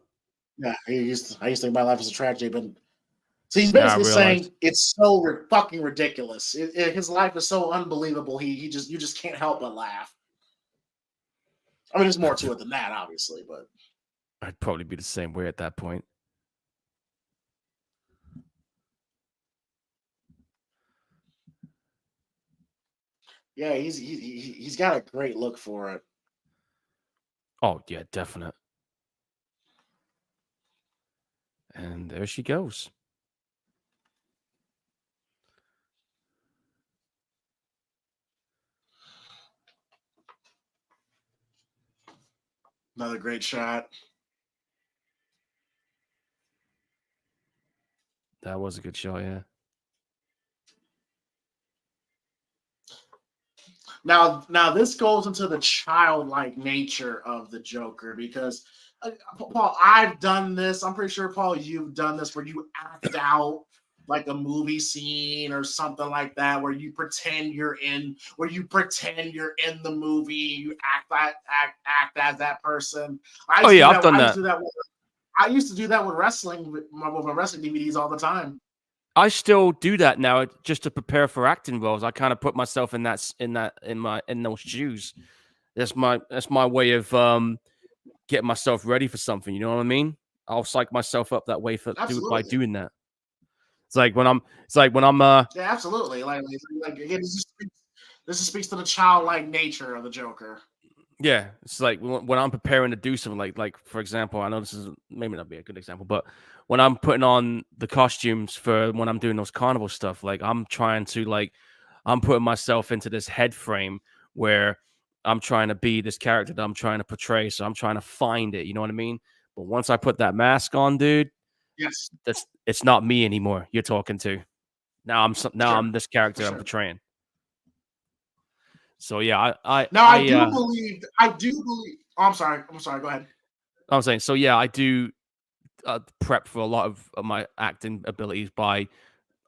yeah. I used to think my life was a tragedy, but so he's Now I basically realize. saying it's so fucking ridiculous. His life is so unbelievable. You just can't help but laugh. I mean, there's more to it than that, obviously, but I'd probably be the same way at that point. yeah, he's got a great look for it. Oh, yeah, definite. And there she goes. Another great shot. That was a good shot, yeah. Now this goes into the childlike nature of the Joker because Paul, I've done this. I'm pretty sure Paul, you've done this where you act out like a movie scene or something like that, where you pretend you're in the movie. You act as that person. I Oh, used to do yeah, I've that. done that. I used to do that with wrestling with my wrestling DVDs all the time. I still do that now just to prepare for acting roles. I kind of put myself in those shoes. That's my way of getting myself ready for something. You know what I mean? I'll psych myself up that way by Absolutely. doing that. It's like when I'm Yeah, absolutely. Like again, this just speaks to the childlike nature of the Joker. yeah, it's like when I'm preparing to do something like for example, I know this is maybe not be a good example, but when I'm putting on the costumes for when I'm doing those carnival stuff, like I'm putting myself into this head frame where I'm trying to be this character that I'm trying to portray. So I'm trying to find it, you know what I mean? But once I put that mask on, dude, Yes, it's not me anymore. You're talking to now. for Now sure, I'm this for character I'm sure. portraying. So yeah, Now I do believe. Oh, I'm sorry. Go ahead. I'm saying so. Yeah, I do prep for a lot of my acting abilities by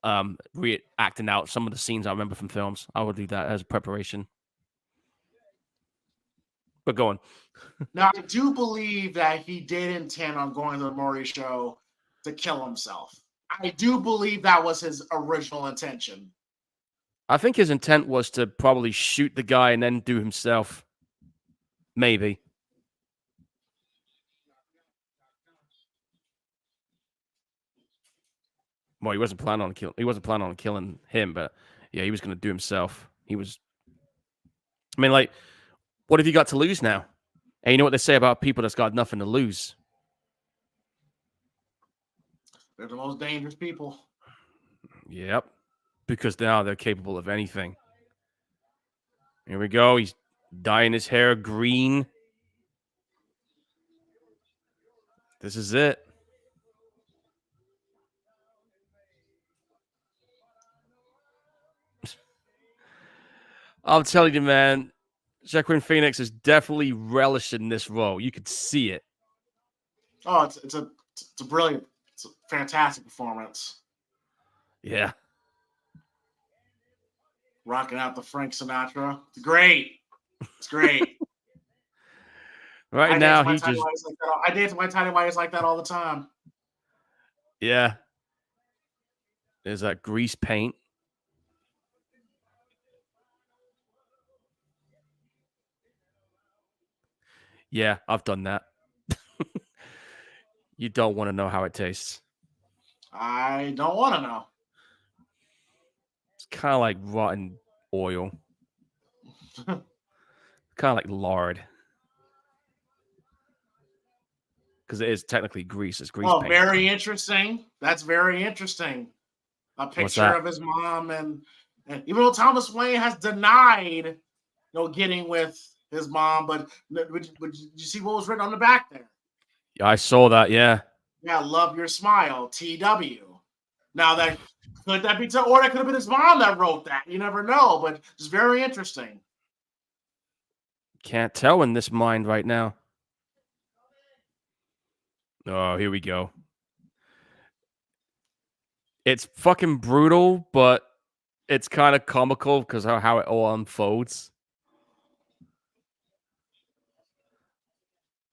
acting out some of the scenes I remember from films. I would do that as preparation. But go on. Now I do believe that he did intend on going to the Maury show to kill himself. I do believe that was his original intention. I think his intent was to probably shoot the guy and then do himself. Maybe. Well, he wasn't planning on killing him, but yeah, he was going to do himself. He was. I mean, like, what have you got to lose now? And you know what they say about people that's got nothing to lose. They're the most dangerous people. Yep, because now they're capable of anything. Here we go. He's dyeing his hair green. This is it. I'm telling you, man, Joaquin Phoenix is definitely relishing this role. You could see it. Oh, it's a brilliant, it's a fantastic performance. Yeah. Rocking out the Frank Sinatra. It's great. It's great. Right now, he just. I dance my tiny whities like that all the time. Yeah. There's that grease paint. Yeah, I've done that. You don't want to know how it tastes. I don't want to know. It's kind of like rotten oil. Kind of like lard. Because it is technically grease. It's grease paint. Very interesting. That's very interesting. A picture of his mom, and even though Thomas Wayne has denied, getting with his mom, but would you see what was written on the back there? Yeah, I saw that. Yeah. Yeah, love your smile, TW. Now that could that be, or that could have been his mom that wrote that. You never know, but it's very interesting. Can't tell in this mind right now. Oh, here we go. It's fucking brutal, but it's kind of comical because of how it all unfolds.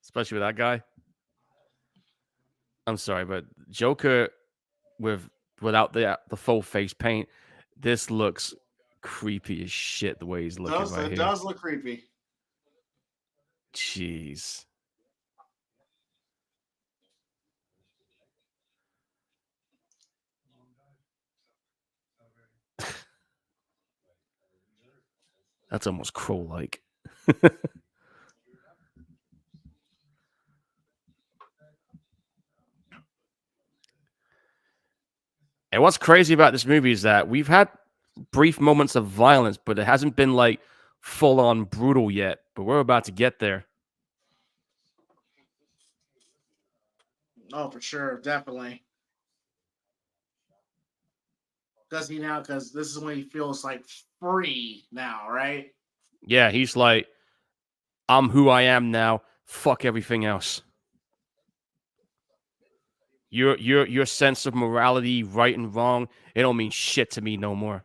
Especially with that guy. I'm sorry, but Joker without the full face paint, this looks creepy as shit the way he's looking right here. It does look creepy. Jeez. That's almost Crow-like. And what's crazy about this movie is that we've had brief moments of violence, but it hasn't been like full-on brutal yet. But we're about to get there. Oh, for sure, definitely. Because this is when he feels like free now, right? Yeah, he's like, I'm who I am now. Fuck everything else. Your sense of morality, right and wrong, it don't mean shit to me no more.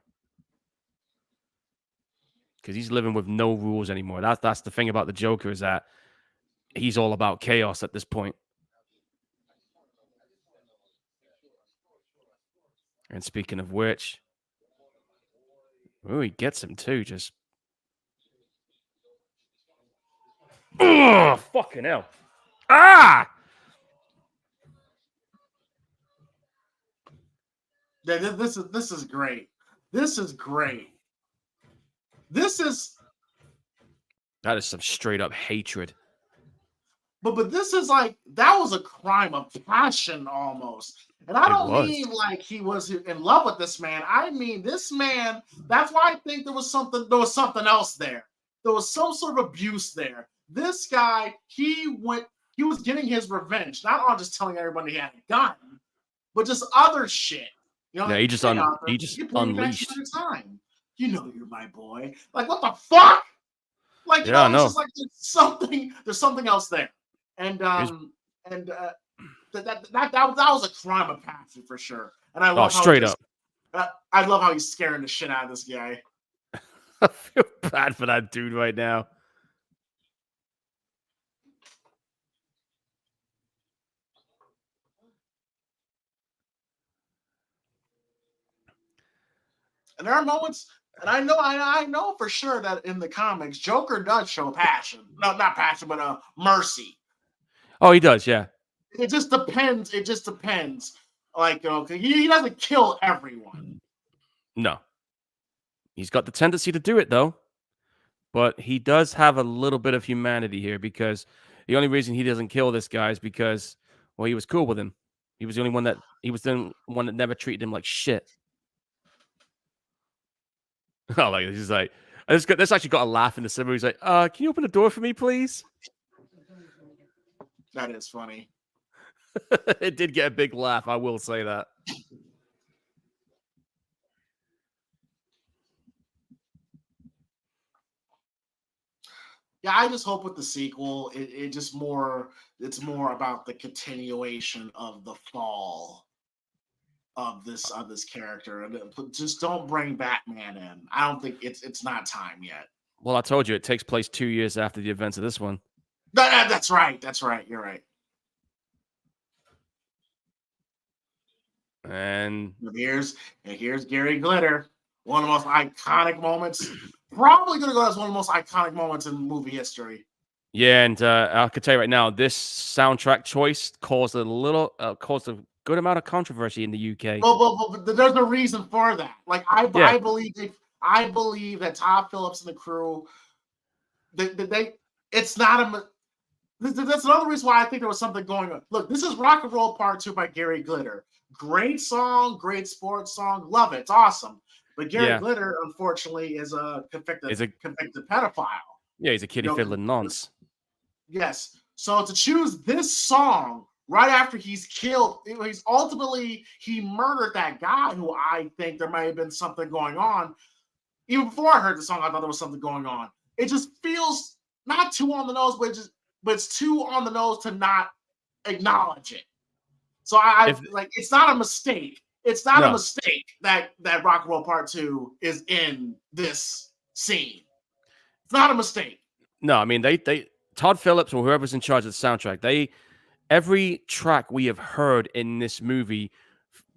Because he's living with no rules anymore. That's the thing about the Joker, is that he's all about chaos at this point. And speaking of which, oh, he gets him too. Just, oh, fucking hell! Ah! Yeah, this is great. This is great. That is some straight up hatred. But this is like, that was a crime of passion almost. And I don't mean like he was in love with this man. I mean, this man, that's why I think there was something else there. There was some sort of abuse there. This guy, he was getting his revenge, not on just telling everybody he had a gun, but just other shit. Yeah, he just unleashed. Time. You know you're my boy. Like, what the fuck? Like, Yeah, I it's know. just like there's something else there. And He's and that was a crime of passion for sure. And I oh, love how straight up. I love how he's scaring the shit out of this guy. I feel bad for that dude right now. And there are moments, and I know for sure that in the comics, Joker does show passion. No, not passion, but mercy. Oh, he does, yeah. It just depends. It just depends. Like, he doesn't kill everyone. No. He's got the tendency to do it though. But he does have a little bit of humanity here because the only reason he doesn't kill this guy is because, well, he was cool with him. He was the one that never treated him like shit. Oh, like he's like, this actually got a laugh in the cinema. He's like, can you open the door for me, please? That is funny. It did get a big laugh, I will say that. Yeah, I just hope with the sequel, it's more about the continuation of the fall of this character, and just don't bring Batman in. I don't think it's not time yet. Well, I told you it takes place 2 years after the events of this one. That's right. That's right. You're right. And here's Gary Glitter, one of the most iconic moments. Probably gonna go as one of the most iconic moments in movie history. yeah, and I could tell you right now, this soundtrack choice caused caused a good amount of controversy in the UK. But there's a reason for that. Like Yeah. I believe that Todd Phillips and the crew, it's not a. That's another reason why I think there was something going on. Look, this is Rock and Roll Part 2 by Gary Glitter. Great song, great sports song. Love it. It's awesome. But Gary Glitter, unfortunately, is a convicted pedophile. Yeah, he's a kitty fiddling nonce. Yes. So to choose this song right after he's killed, he murdered that guy who I think there might have been something going on. Even before I heard the song, I thought there was something going on. It just feels not too on the nose, but it's too on the nose to not acknowledge it. So it's not a mistake. It's not a mistake that Rock and Roll Part 2 is in this scene. It's not a mistake. No, I mean they Todd Phillips or whoever's in charge of the soundtrack, every track we have heard in this movie,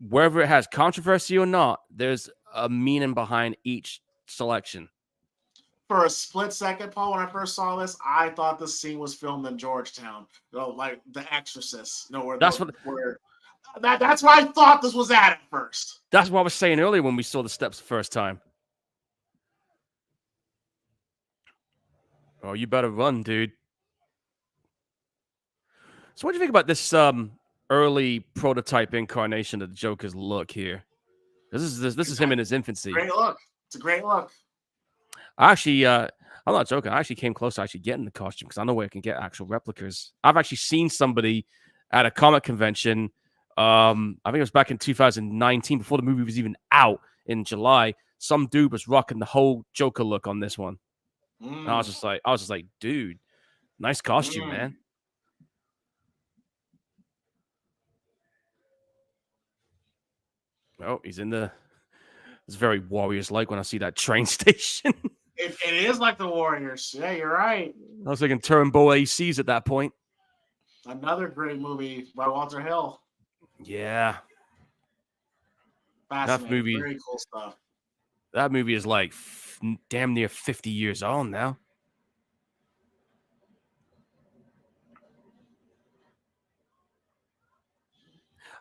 whether it has controversy or not, there's a meaning behind each selection. For a split second, Paul, when I first saw this, I thought this scene was filmed in Georgetown, like The Exorcist. That's why I thought this was at first. That's what I was saying earlier when we saw the steps the first time. Oh, you better run, dude. So what do you think about this early prototype incarnation of the Joker's look here? This is him in his infancy. Great look. It's a great look. I actually, I'm not joking. I actually came close to actually getting the costume because I know where I can get actual replicas. I've actually seen somebody at a comic convention. I think it was back in 2019, before the movie was even out in July. Some dude was rocking the whole Joker look on this one. And I was just like, dude, nice costume, man. Oh, he's in the. It's very Warriors-like when I see that train station. It is like the Warriors. Yeah, you're right. I was thinking Turbo ACs at that point. Another great movie by Walter Hill. Yeah. Fascinating. That movie, very cool stuff. That movie is like damn near 50 years old now.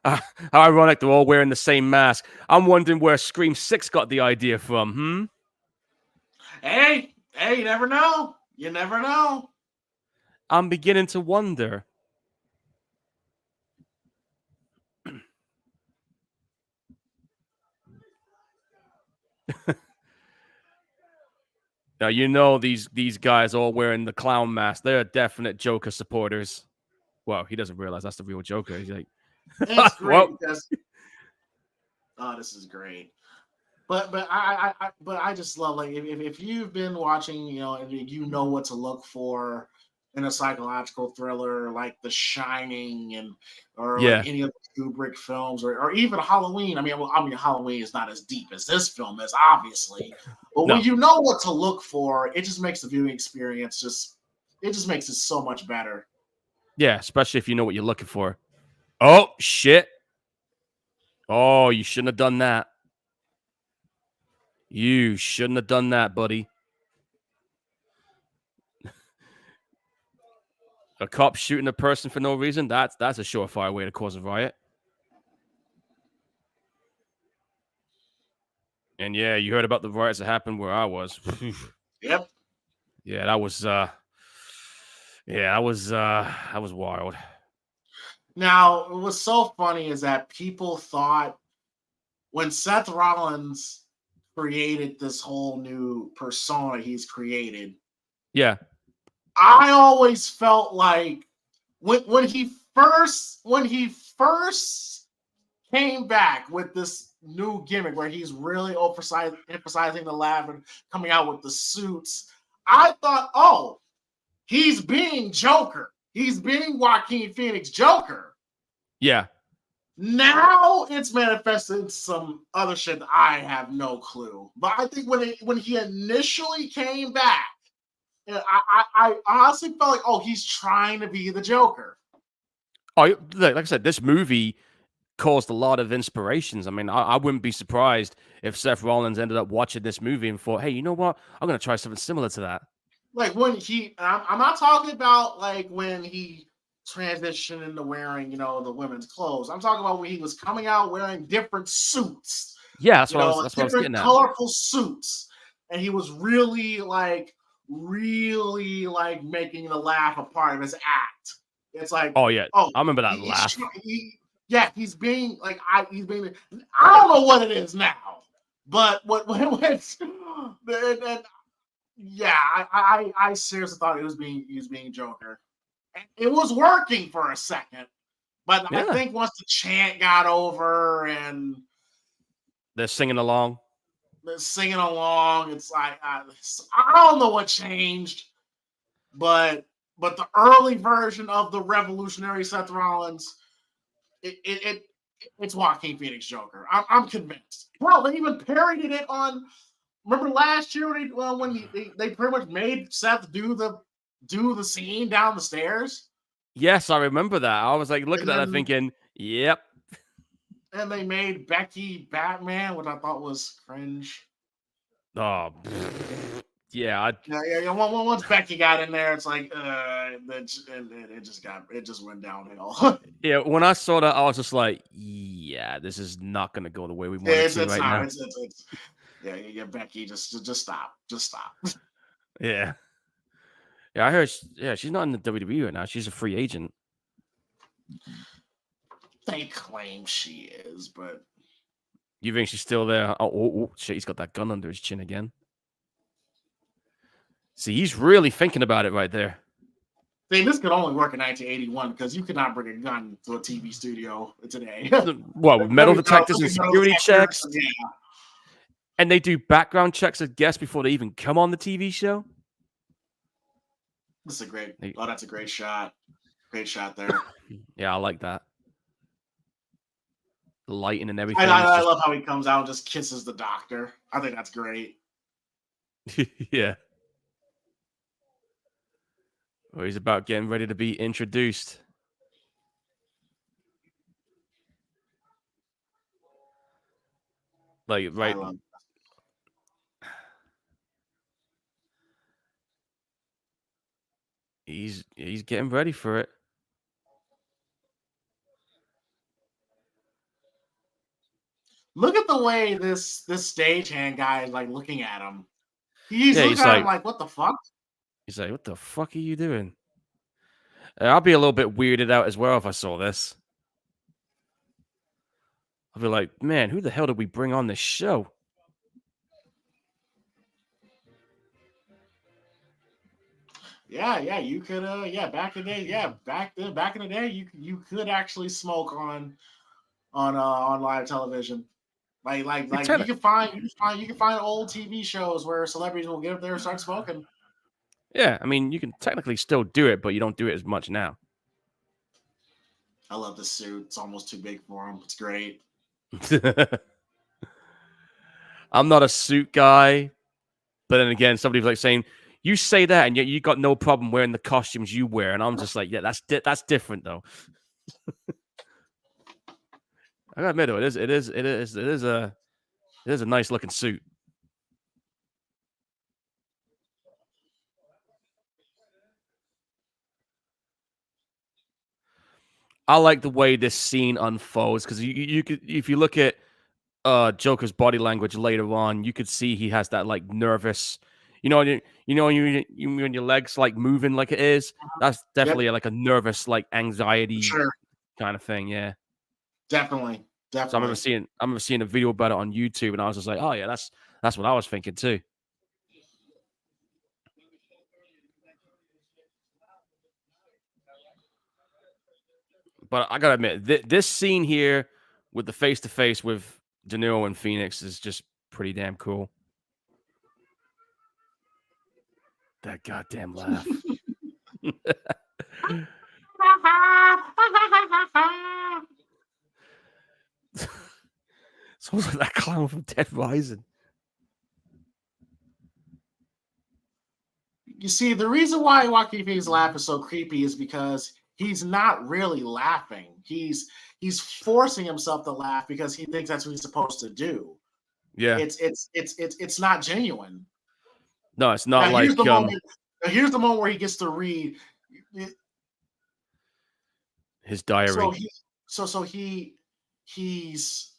How ironic they're all wearing the same mask. I'm wondering where Scream 6 got the idea from, Hey, you never know. You never know. I'm beginning to wonder. Now, you know these guys all wearing the clown mask. They're definite Joker supporters. Well, he doesn't realize that's the real Joker. He's like, it's great because... Oh, this is great. but I just love like if you've been watching, and you know what to look for in a psychological thriller like The Shining and or like Yeah. any of the Kubrick films or even Halloween. I mean Halloween is not as deep as this film is, obviously, but when No. you know what to look for, it just makes the viewing experience it just makes it so much better. Yeah, especially if you know what you're looking for. Oh shit. Oh, you shouldn't have done that. You shouldn't have done that, buddy. A cop shooting a person for no reason, that's a surefire way to cause a riot. And yeah, you heard about the riots that happened where I was. Yep. Yeah, that was that was wild. Now, what's so funny is that people thought when Seth Rollins created this whole new persona he's created, Yeah. I always felt like when he first came back with this new gimmick where he's really emphasizing the lab and coming out with the suits, I thought, oh, he's being Joker. He's being Joaquin Phoenix Joker. Yeah. Now it's manifested in some other shit that I have no clue. But I think when he initially came back, I honestly felt like, oh, he's trying to be the Joker. Oh, like I said, this movie caused a lot of inspirations. I mean, I wouldn't be surprised if Seth Rollins ended up watching this movie and thought, hey, you know what? I'm going to try something similar to that. Like I'm not talking about like when he transitioned into wearing, the women's clothes. I'm talking about when he was coming out wearing different suits, Yeah, that's what I was different getting at. colorful suits, and he was really making the laugh a part of his act. It's like, Oh yeah, oh, I remember that he's laugh. trying. Yeah, he's being like he's being. I don't know what it is now, but and yeah, I seriously thought he was being Joker. It was working for a second, but I Yeah, think once the chant got over and they're singing along. the singing along, it's like I don't know what changed, but the early version of the revolutionary Seth Rollins, it it's Joaquin Phoenix Joker. I'm convinced. Well, they even parodied it on. Remember last year they pretty much made Seth do the scene down the stairs, Yes, I remember that. I was like and looking at that, then thinking, "Yep, they made Becky Batman, which I thought was cringe. oh, yeah, Yeah. Once Becky got in there, it's like it just went downhill. yeah." When I saw that, I was just like, "Yeah, this is not going to go the way we want it to it's right not. now." It's yeah. Becky, just stop, just stop. Yeah, yeah. I heard. Yeah, she's not in the WWE right now. She's a free agent. They claim she is, but You think she's still there? Oh, shit! He's got that gun under his chin again. See, he's really thinking about it right there. see, this could only work in 1981 because you could not bring a gun to a TV studio today. What, with metal detectors and There'd be metal security checks? detectors, yeah. And they do background checks, I guess, before they even come on the TV show? This is a great. They- Oh, that's a great shot. Great shot there. yeah, I like that. The lighting and I, everything. It's I, I just, love how he comes out and just kisses the doctor. I think that's great. yeah. Well, he's about getting ready to be introduced. Like, I right. love. He's getting ready for it. Look at the way this stagehand guy is like looking at him. He's Yeah, looking at him like, what the fuck? he's like, what the fuck are you doing? I'll be a little bit weirded out as well if I saw this. I'll be like, man, who the hell did we bring on this show? Yeah. You could yeah, back in the day, yeah, back in the day, you could actually smoke on live television. Like you can find old TV shows where celebrities will get up there and start smoking. Yeah, I mean, you can technically still do it, but you don't do it as much now. I love the suit. It's almost too big for him. It's great. I'm not a suit guy, but then again, somebody's like saying, "You say that, and yet you got no problem wearing the costumes you wear," and I'm just like, "Yeah, that's different, though." I gotta admit, though, it is a nice looking suit. I like the way this scene unfolds because you could, if you look at Joker's body language later on, you could see he has that like nervous, when your legs like moving like it is. That's Yep, definitely like a nervous like for anxiety sure. kind of thing. Yeah. Definitely, So definitely. I remember seeing a video about it on YouTube, and I was just like, oh yeah, that's what I was thinking too. But I gotta admit, this scene here with the face to face with De Niro and Phoenix is just pretty damn cool. That goddamn laugh. Sounds like that clown from Dead Rising. You see, the reason why Joaquin Phoenix's laugh is so creepy is because he's not really laughing. He's forcing himself to laugh because he thinks that's what he's supposed to do. Yeah. It's not genuine. No, it's Now not here's like the moment. Now here's the moment where he gets to read. his So diary. he he's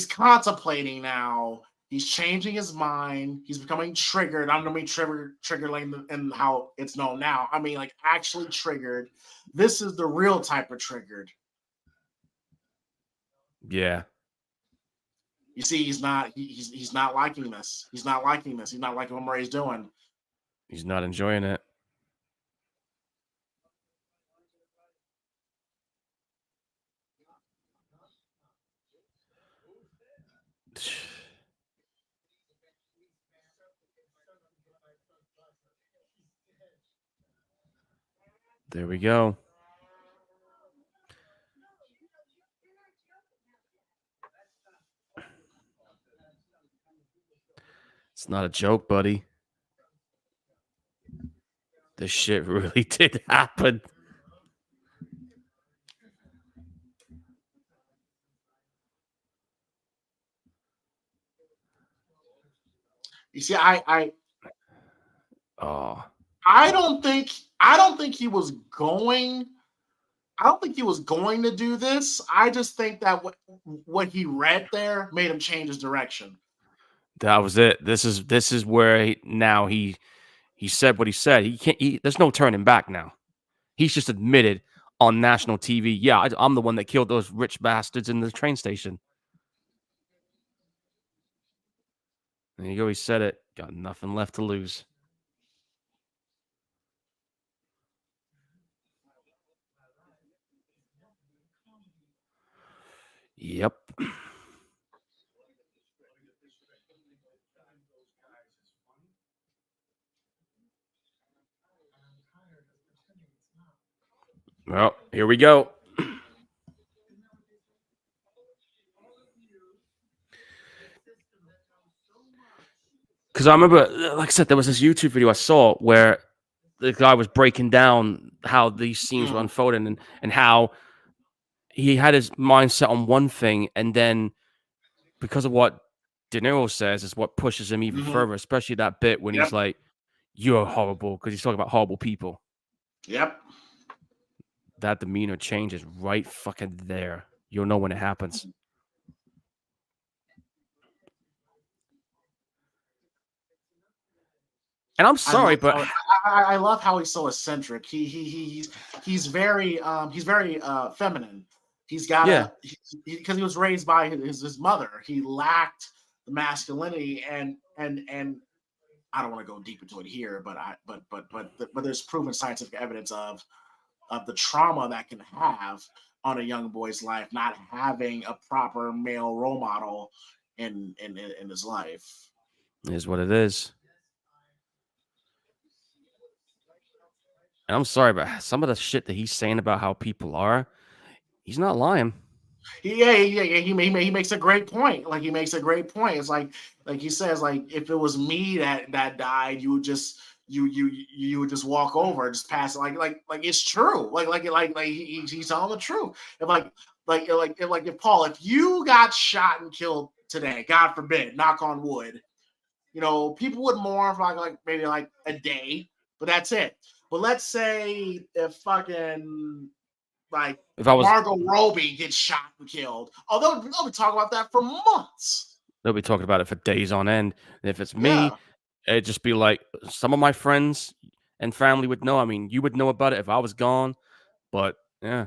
contemplating now. He's changing his mind. He's becoming triggered. I don't mean triggered like in how it's known now. I mean like actually triggered. This is the real type of triggered. Yeah. You see, he's not liking this. He's not liking this. He's not liking what Murray's doing. He's not enjoying it. There we go. It's not a joke, buddy. This shit really did happen. You see, I Oh. I don't think I don't think he was going. I don't think he was going to do this. I just think that what he read there made him change his direction. That was it. This is where now he said what he said. He can't. There's no turning back now. He's just admitted on national TV. Yeah, I'm the one that killed those rich bastards in the train station. There you go. He said it. Got nothing left to lose. Yep. Well, here we go. Because I remember, like I said, there was this YouTube video I saw where the guy was breaking down how these scenes were Mhm, unfolding and how he had his mindset on one thing, and then because of what De Niro says is what pushes him even mhm. further, especially that bit when he's Yep, like, "You're horrible," because he's talking about horrible people. yep. That demeanor changes right fucking there. You'll know when it happens. And I'm I sorry, love but how I love how he's so eccentric. He's very feminine. He's got yeah, a because he was raised by his mother. He lacked the masculinity and I don't want to go deep into it here, but there's proven scientific evidence of the trauma that can have on a young boy's life, not having a proper male role model in his life. It is what it is. And I'm sorry, but some of the shit that he's saying about how people are, he's not lying. He makes a great point. Like he makes a great point. It's like he says, like if it was me that died, you would just you would just walk over, just pass it. Like it's true. He's telling the truth. If if Paul, if you got shot and killed today, God forbid, knock on wood, people would mourn for like maybe like a day, but that's it. But let's say if fucking like If I was, Margot Robbie gets shot and killed. Oh, they'll be talking about that for months. they'll be talking about it for days on end. And if it's me, Yeah. it'd just be like some of my friends and family would know. I mean, you would know about it if I was gone. But yeah,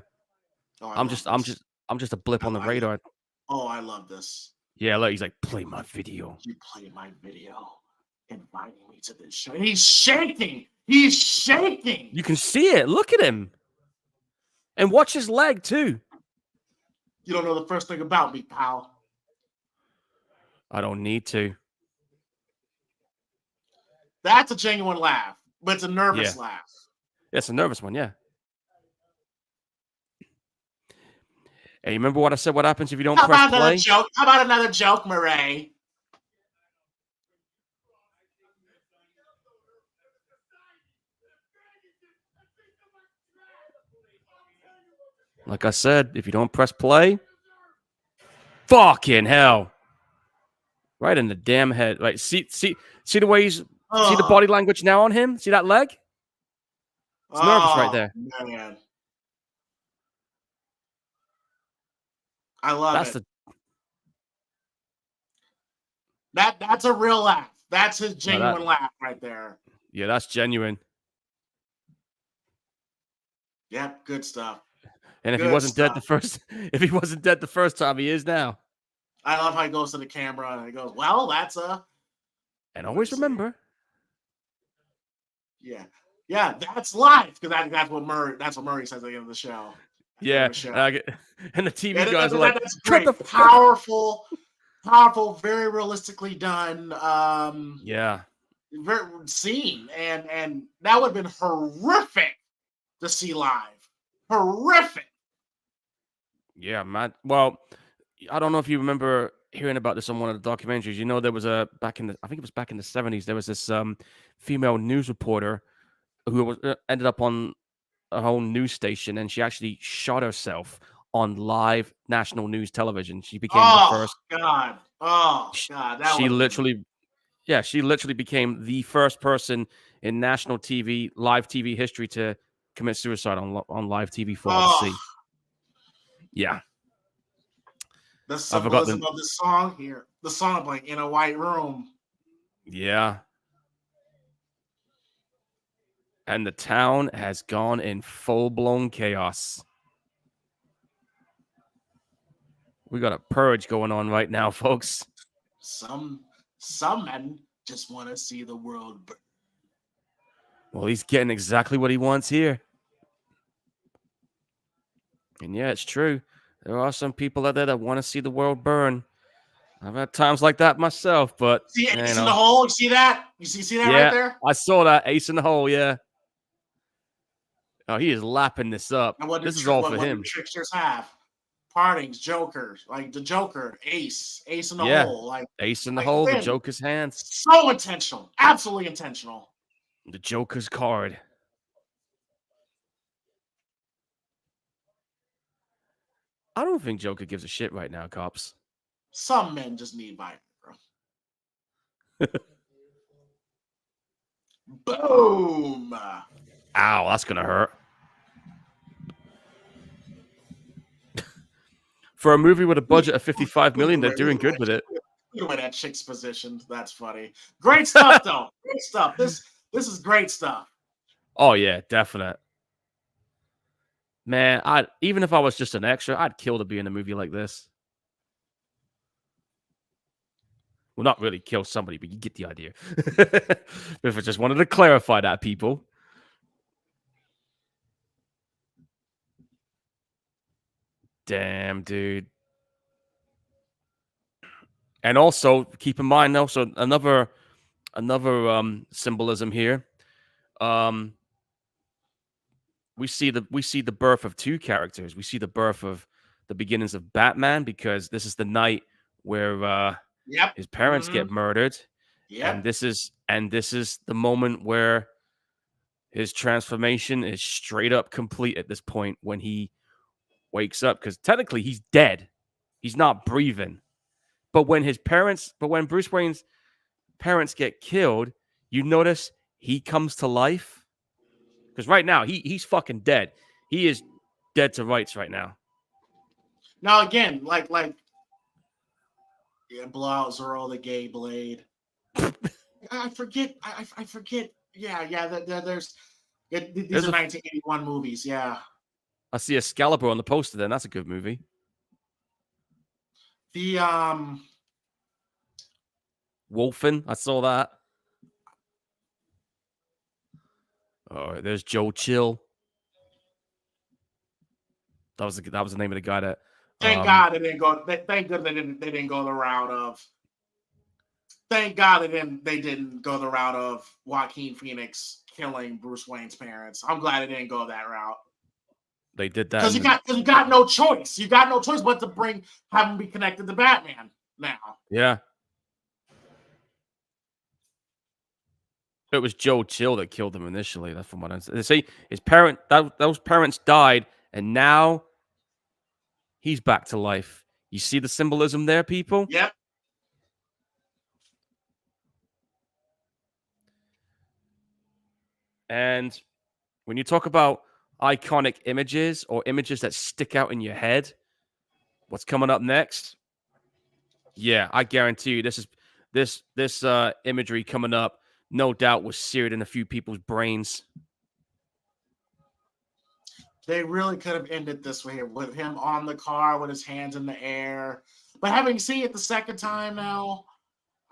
Oh, I I'm love just, I'm this. just, I'm just a blip on the I love. radar. Oh, I love this. Yeah, like he's like, play my video. You played my video, inviting me to this show. And he's shaking. He's shaking. You can see it. Look at him, and watch his leg too. You don't know the first thing about me, pal. I don't need to. That's a genuine laugh, but it's a Yeah, nervous laugh. it's a nervous one. Yeah. Hey, remember what I said? What happens if you don't How press about another play? joke? How about another joke, Murray? Like I said, if you don't press play, fucking hell. Right in the damn head. Like, see the way he's, see the Oh, body language now on him? See that leg? It's nervous right oh there. man, I love That's it. the, That's a real laugh. That's his no, that, genuine laugh right there. yeah, that's genuine. Yep, good stuff. And if he Good wasn't dead the stuff. first, if he wasn't dead the first time, he is now. I love how he goes to the camera and he goes, "Well, that's a." And What did he always say? remember, Yeah, yeah, that's life because that's what Murray says at the end of the show. At the end yeah. of the show. And, and the TV Yeah, guys are like, that's shut the great. fuck up. Powerful, very realistically done. Yeah, Very scene, and that would have been horrific to see live. Horrific. yeah, man. Well, I don't know if you remember hearing about this on one of the documentaries. You know, there was a back in the, I think it was back in the 70s. There was this female news reporter who was ended up on a whole news station, and she actually shot herself on live national news television. She became the Oh first. God. Oh sh- God. That She would have been. literally, yeah, she literally became the first person in national TV, live TV history to commit suicide on live TV for all to Oh, see. Yeah, the I forgot symbolism the. of this song here. The song like in a white room. Yeah, and the town has gone in full blown chaos. We got a purge going on right now, folks. Some men just want to see the world burn. Well, he's getting exactly what he wants here. And yeah, it's true. There are some people out there that want to see the world burn. I've had times like that myself, but See you Ace in the know, hole? You see that? You see that right yeah, there? I saw that ace in the hole. Yeah. Oh, he is lapping this up. And what do This is all for what do him. tricksters have? Partings, Joker, like the Joker, Ace in the Yeah, hole, ace in the like hole. The Finn. Joker's hand. So intentional, absolutely intentional. The Joker's card. I don't think Joker gives a shit right now, cops. Some men just need Viagra. Boom. Ow, that's gonna hurt. For a movie with a budget of 55 Look at million, the they're way, doing good with it. look at the way that chick's positioned. That's funny. Great stuff, though. Great stuff. This is great stuff. Oh yeah, definite. Man, I even if I was just an extra, I'd kill to be in a movie like this. Well, not really kill somebody, but you get the idea. If I just wanted to clarify that, people. Damn, dude. And also keep in mind also another symbolism here. Um, we see the birth of two characters. We see the birth of the beginnings of Batman because this is the night where Yep. his parents Mm-hmm. get murdered, and Yep. this is the moment where his transformation is straight up complete at this point when he wakes up because technically he's dead. He's not breathing. But when Bruce Wayne's parents get killed, you notice he comes to life because right now he's fucking dead. He is dead to rights right now. Now again, yeah, blow out Zoro the gay blade. I forget. I forget. Yeah, yeah. There's these There's are a 1981 movies. Yeah. I see Excalibur on the poster. Then that's a good movie. The Wolfen, I saw that. Oh, there's Joe Chill. That was the name of the guy that. Thank God they didn't go. Thank God they didn't go the route of. Thank God they didn't go the route of Joaquin Phoenix killing Bruce Wayne's parents. I'm glad they didn't go that route. They did that. Because you got no choice. You got no choice but to have him be connected to Batman now. Yeah. It was Joe Chill that killed him initially. That's from what I said. They say those parents died, and now he's back to life. You see the symbolism there, people? Yep. And when you talk about iconic images or images that stick out in your head, what's coming up next? Yeah, I guarantee you this imagery coming up, no doubt was seared in a few people's brains. They really could have ended this way with him on the car with his hands in the air. But having seen it the second time now,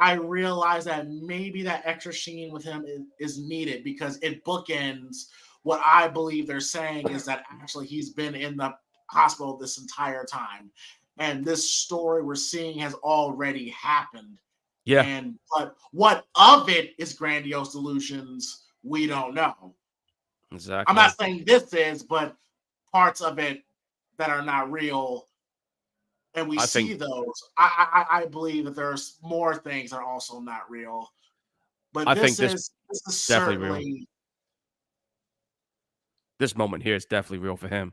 I realize that maybe that extra scene with him is needed because it bookends what I believe they're saying is that actually he's been in the hospital this entire time. And this story we're seeing has already happened. Yeah, And but what of it is grandiose delusions, we don't know. I'm exactly. not saying this is, but parts of it that are not real, and we I think see those. I believe that there's more things that are also not real, but I think this is definitely real. certainly This moment here is definitely real for him.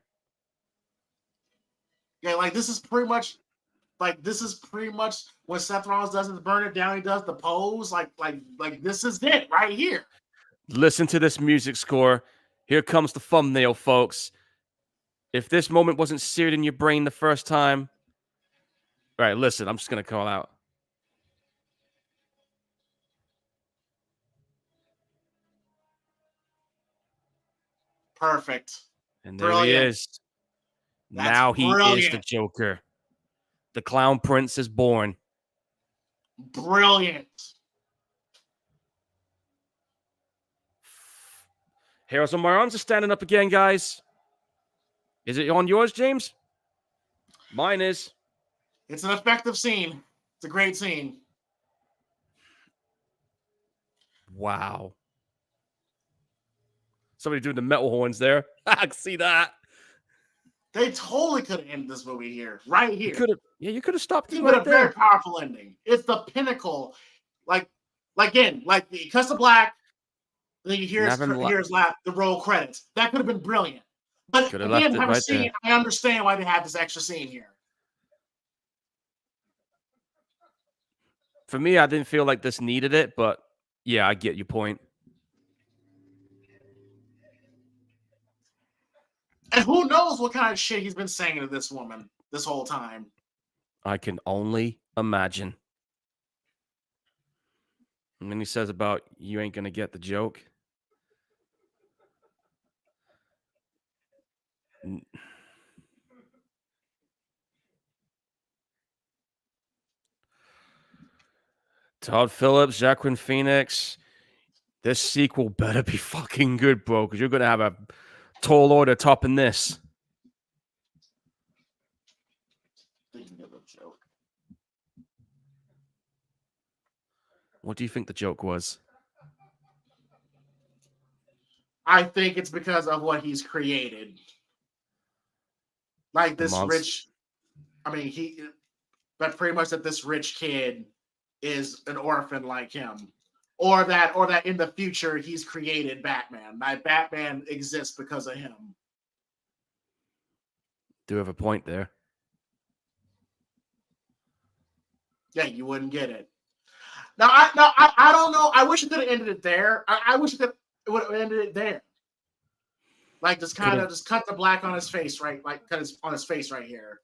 yeah. This is pretty much when Seth Rollins does his burn it down. He does the pose like this is it right here. Listen to this music score. Here comes the thumbnail, folks. If this moment wasn't seared in your brain the first time, all right, listen, I'm just gonna call out. Perfect, And there he brilliant. is. That's Now he is the brilliant, Joker. The Clown Prince is born. brilliant. Hairs on my arms are standing up again, guys. Is it on yours, James? Mine is. It's an effective scene. It's a great scene. Wow. Somebody doing the metal horns there. I can see that. They totally could have ended this movie here, right You here. could have, yeah, you could have stopped it It's been right a very there. powerful ending. It's the pinnacle. Like again, like the cuts to black, then you hear his lap, the roll credits. That could have been brilliant. But Could have again, left it having right seen there. it, I understand why they have this extra scene here. For me, I didn't feel like this needed it, but yeah, I get your point. And who knows what kind of shit he's been saying to this woman this whole time. I can only imagine. And then he says about you ain't gonna get the joke. Todd Phillips, Jacqueline Phoenix. This sequel better be fucking good, bro, because you're gonna have a tall order topping this. Thinking of a joke. What do you think the joke was? I think it's because of what he's created. Like The this monster. rich, I mean, but pretty much that this rich kid is an orphan like him. Or that in the future he's created Batman. Like Batman exists because of him. Do have a point there. Yeah, you wouldn't get it. Now I don't know. I wish it could have ended it there. I wish it would have ended it there. Like just Could kind have. of just cut the black on his face, right? Like cut his on his face right here.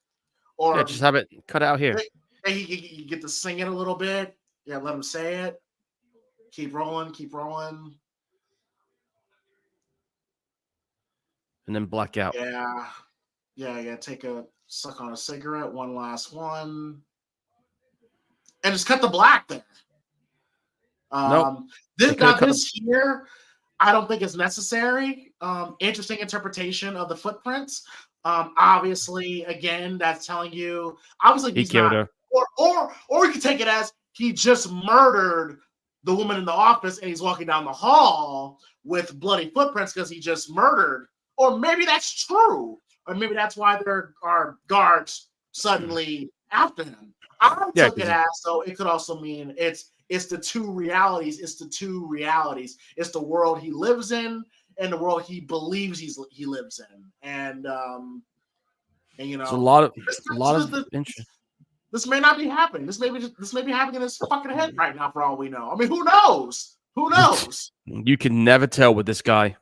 Yeah, Or just have it cut out here, he get to sing it a little bit. Yeah, let him say it. Keep rolling, keep rolling. and then black out. Yeah, yeah. Take a suck on a cigarette. One last one, and just cut the black there. Nope. They This could have now cut the. this here, I don't think is necessary. Interesting interpretation of the footprints. Obviously, again, that's telling you obviously He he's killed not, her. or you can take it as he just murdered the woman in the office and he's walking down the hall with bloody footprints because he just murdered. Or maybe that's true. Or maybe that's why there are guards suddenly after him. I Yeah, took it because as so it could also mean it's the two realities. It's the two realities. It's the world he lives in and the world he believes he lives in. And you it's a know, lot of this, a lot this, of this, interest. this may not be happening. This may be happening in his fucking head right now, for all we know. I mean, who knows? Who knows? You can never tell with this guy.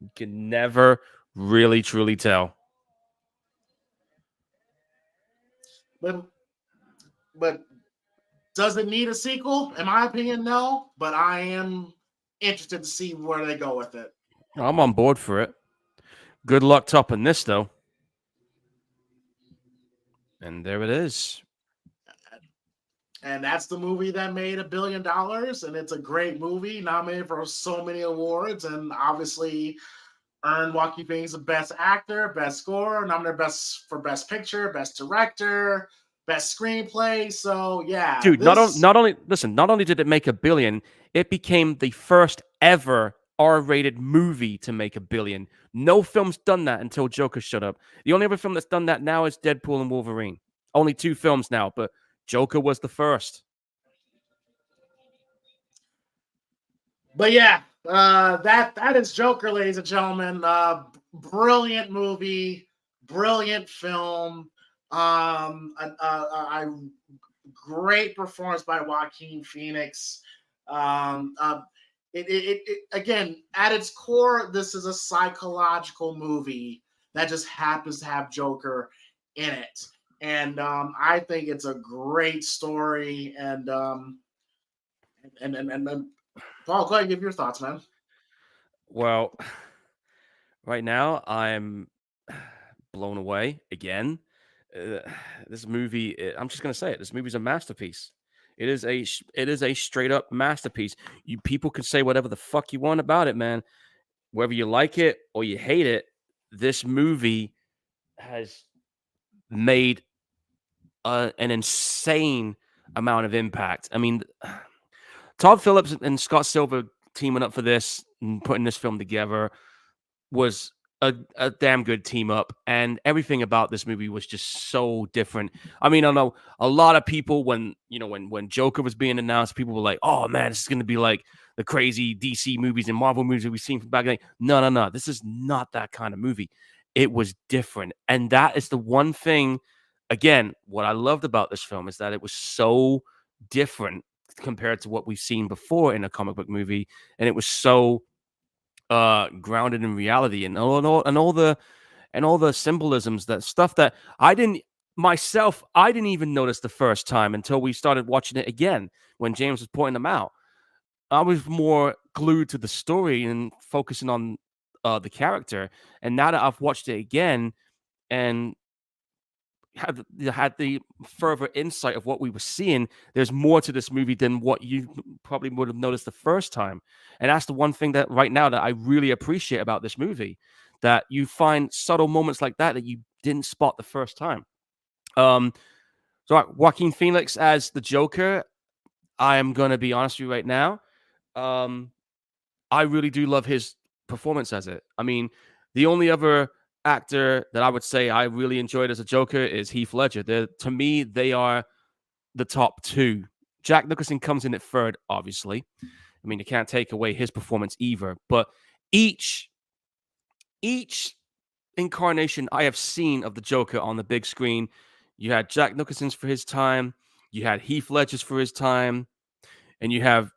You can never really truly tell. But but does it need a sequel? In my opinion, no. But I am interested to see where they go with it. I'm on board for it. Good luck topping this though. And there it is. And that's the movie that made $1 billion, and it's a great movie, nominated for so many awards, and obviously earned Joaquin Phoenix the Best Actor, Best Score, nominated for Best Picture, Best Director, Best Screenplay. So yeah, Dude, this. not only listen, not only did it make $1 billion, it became the first ever R-rated movie to make $1 billion. No film's done that until Joker showed up. The only other film that's done that now is Deadpool and Wolverine. Only 2 films now, but Joker was the first. But yeah, that is Joker, ladies and gentlemen. Brilliant movie, brilliant film. I great performance by Joaquin Phoenix. Um, uh, it again at its core, this is a psychological movie that just happens to have Joker in it, and I think it's a great story. And Paul, go ahead and give your thoughts, man. Well, right now I'm blown away again. Uh, this movie, I'm just gonna say it. This movie's a masterpiece. It is a straight up masterpiece. You people can say whatever the fuck you want about it, man. Whether you like it or you hate it, this movie has made an insane amount of impact. I mean, Todd Phillips and Scott Silver teaming up for this and putting this film together was a damn good team up, and everything about this movie was just so different. I mean, I know a lot of people when Joker was being announced, people were like, "Oh man, this is going to be like the crazy DC movies and Marvel movies that we've seen from back then." No, this is not that kind of movie. It was different, and that is the one thing. Again, what I loved about this film is that it was so different compared to what we've seen before in a comic book movie, and it was so grounded in reality and all the symbolisms, that stuff that I didn't even notice the first time until we started watching it again when James was pointing them out. I was more glued to the story and focusing on the character, and now that I've watched it again and had the further insight of what we were seeing, there's more to this movie than what you probably would have noticed the first time. And that's the one thing that right now that I really appreciate about this movie, that you find subtle moments like that you didn't spot the first time. So Joaquin Phoenix as the Joker, I am gonna be honest with you right now. Um, I really do love his performance as it. I mean, the only other actor that I would say I really enjoyed as a Joker is Heath Ledger. To me, they are the top two. Jack Nicholson comes in at third, obviously. I mean, you can't take away his performance either. But each each incarnation I have seen of the Joker on the big screen, you had Jack Nicholson's for his time, you had Heath Ledger's for his time, and you have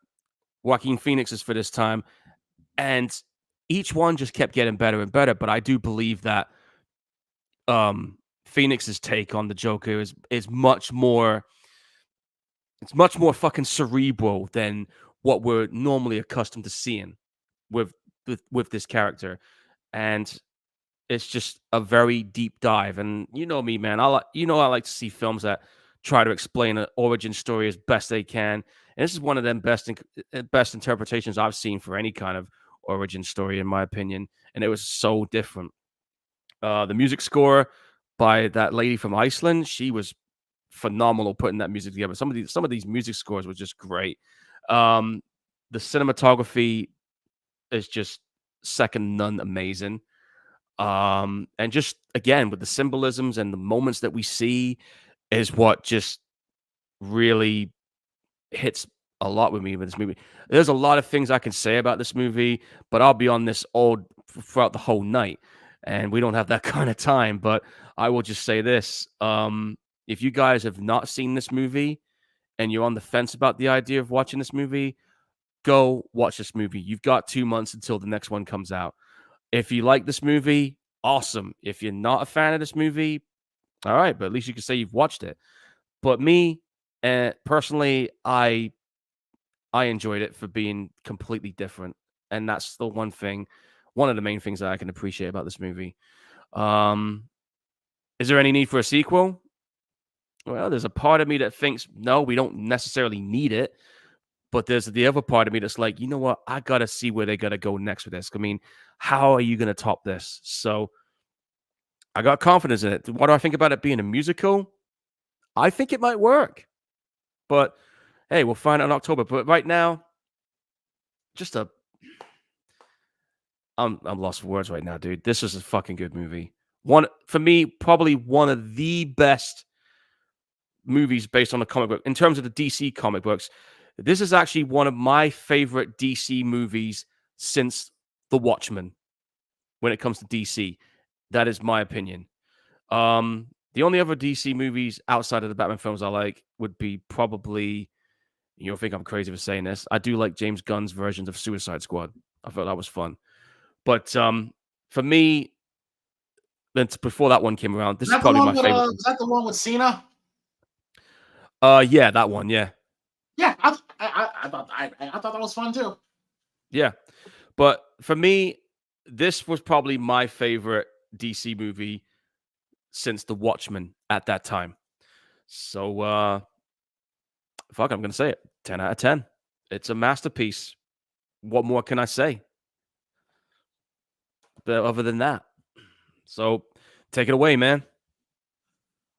Joaquin Phoenix's for this time. And each one just kept getting better and better. But I do believe that Phoenix's take on the Joker is much more, it's much more fucking cerebral than what we're normally accustomed to seeing with with this character. And it's just a very deep dive. And you know me, man. I like to see films that try to explain an origin story as best they can. And this is one of them best interpretations I've seen for any kind of origin story, in my opinion. And it was so different. The music score by that lady from Iceland, she was phenomenal putting that music together. Some of these music scores were just great. Um, the cinematography is just second none amazing. And just again with the symbolisms and the moments that we see is what just really hits a lot with me with this movie. There's a lot of things I can say about this movie, but I'll be on this all throughout the whole night, and we don't have that kind of time. But I will just say this: if you guys have not seen this movie and you're on the fence about the idea of watching this movie, go watch this movie. You've got 2 months until the next one comes out. If you like this movie, awesome. If you're not a fan of this movie, all right, but at least you can say you've watched it. But me, personally, I enjoyed it for being completely different, and that's the one of the main things that I can appreciate about this movie. Um, is there any need for a sequel? Well, there's a part of me that thinks no, we don't necessarily need it. But there's the other part of me that's like, you know what? I gotta see where they gotta go next with this. I mean, how are you gonna top this? So I got confidence in it. What do I think about it being a musical? I think it might work. But hey, we'll find out in October. But right now, just a I'm lost for words right now, dude. This is a fucking good movie. One for me, probably one of the best movies based on a comic book in terms of the DC comic books. This is actually one of my favorite DC movies since The Watchmen. When it comes to DC, that is my opinion. The only other DC movies outside of the Batman films I like would be probably, you'll think I'm crazy for saying this. I do like James Gunn's versions of Suicide Squad. I thought that was fun. But for me, before that one came around, Is this is that the probably one my with favorite one. is that the one with Cena? Yeah, that one. Yeah, Yeah, I thought that was fun too. yeah. But for me, this was probably my favorite DC movie since The Watchmen at that time. So fuck, I'm gonna say it. 10 out of 10. It's a masterpiece. What more can I say? But other than that. So take it away, man.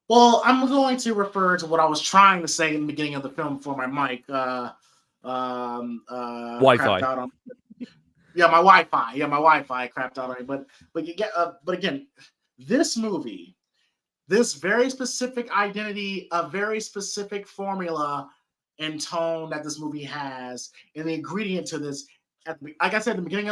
Well, I'm going to refer to what I was trying to say in the beginning of the film before my mic crapped Wi-Fi. out on. Yeah, my Wi-Fi. Yeah, my Wi-Fi crapped out on me. But you get but again, this movie, this very specific identity, a very specific formula and tone that this movie has, and the ingredient to this. Like I said in the beginning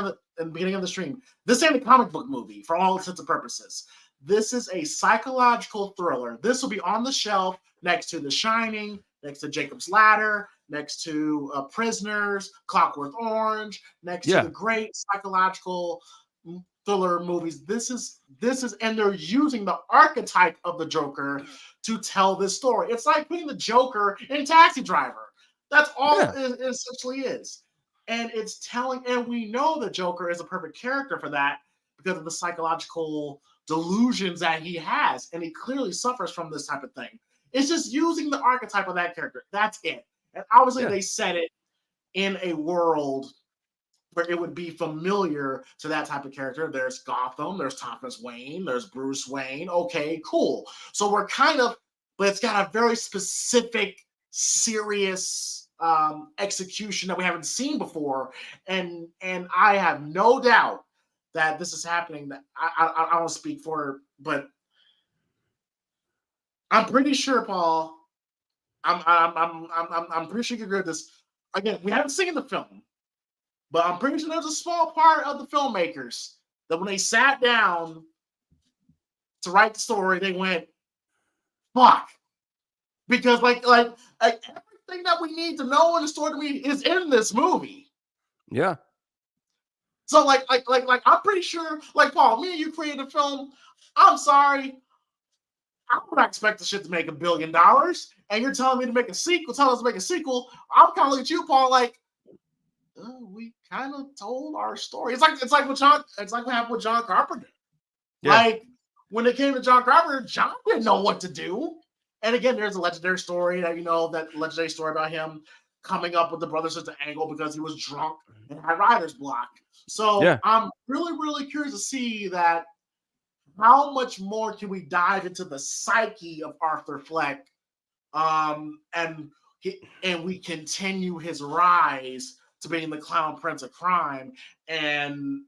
of the stream, this ain't a comic book movie for all intents and purposes. This is a psychological thriller. This will be on the shelf next to The Shining, next to Jacob's Ladder, next to Prisoners, Clockwork Orange, next to Yeah. the great psychological thriller movies. And they're using the archetype of the Joker to tell this story. It's like putting the Joker in Taxi Driver. That's all Yeah. it essentially is. And it's telling, and we know the Joker is a perfect character for that because of the psychological delusions that he has. And he clearly suffers from this type of thing. It's just using the archetype of that character. That's it. And obviously, Yeah. they set it in a world where it would be familiar to that type of character. There's Gotham, there's Thomas Wayne, there's Bruce Wayne. Okay, cool. So we're kind of, but it's got a very specific, serious execution that we haven't seen before, and I have no doubt that this is happening. That I don't speak for, but I'm pretty sure, Paul. I'm pretty sure you agree with this. Again, we haven't seen the film, but I'm pretty sure there's a small part of the filmmakers that when they sat down to write the story, they went, "Fuck," because like everything that we need to know in the story to me is in this movie. Yeah. So like I'm pretty sure, like Paul, me and you created a film. I'm sorry, I would not expect the shit to make $1 billion, and you're telling me to make a sequel, telling us to make a sequel. I'm kind of looking at you, Paul, like, we kind of told our story. It's like what happened with John Carpenter. Yeah. Like when it came to John Carpenter, John didn't know what to do. And again, there's a legendary story that legendary story about him coming up with the brother sister angle because he was drunk and had writer's block. So Yeah. I'm really, really curious to see that how much more can we dive into the psyche of Arthur Fleck, and we continue his rise to being the clown prince of crime, and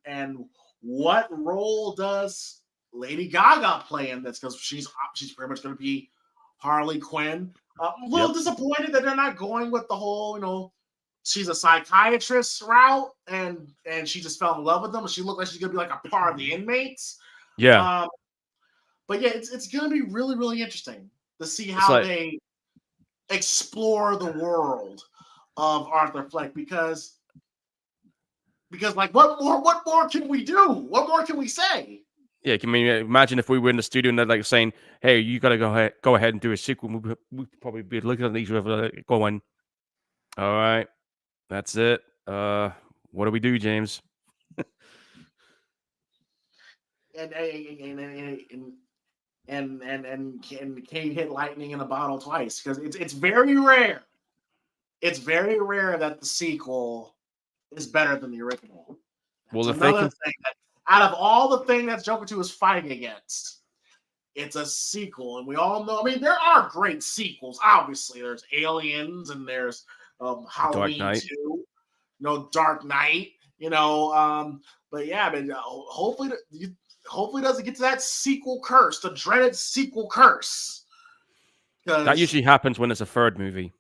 what role does Lady Gaga play in this? Because she's pretty much going to be Harley Quinn. A little disappointed that they're not going with the whole, she's a psychiatrist route, and she just fell in love with them. She looked like she's gonna be like a part of the inmates. Yeah. But yeah, it's gonna be really, really interesting to see It's how like, they explore the world of Arthur Fleck, because like what more can we do? What more can we say? yeah, can you imagine if we were in the studio and they're like saying, "Hey, you gotta go ahead and do a sequel." We'd probably be looking at each other going, "All right, that's it. What do we do, James?" And can you hit lightning in a bottle twice? Because it's very rare. It's very rare that the sequel is better than the original. Well, That's if they another can, thing that out of all the things that Joker 2 is fighting against, it's a sequel. And we all know, I mean, there are great sequels. Obviously, there's Aliens and there's Dark Halloween Knight. 2, Dark Knight, but yeah, I mean, hopefully it doesn't get to that sequel curse, the dreaded sequel curse. That Because usually happens when it's a third movie.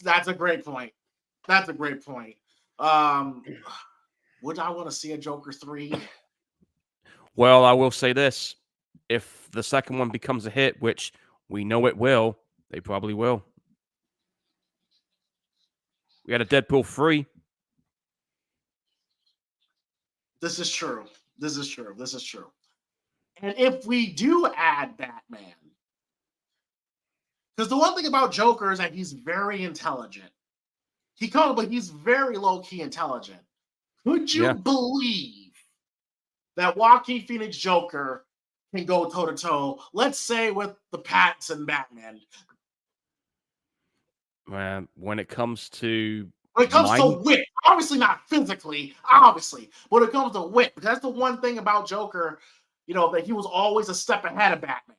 that's a great point. That's a great point. Um, would I want to see a Joker 3? Well, I will say this: if the second one becomes a hit, which we know it will, they probably will. We had a Deadpool 3. This is true. This is true. This is true. And if we do add Batman, because the one thing about Joker is that he's very intelligent. But he's very low key intelligent. Could you Yeah. believe that Joaquin Phoenix Joker can go toe to toe, let's say, with the Pattinson Batman? Man, when it comes to When it comes to mind, wit, obviously not physically, obviously, but when it comes to wit, because that's the one thing about Joker, that he was always a step ahead of Batman.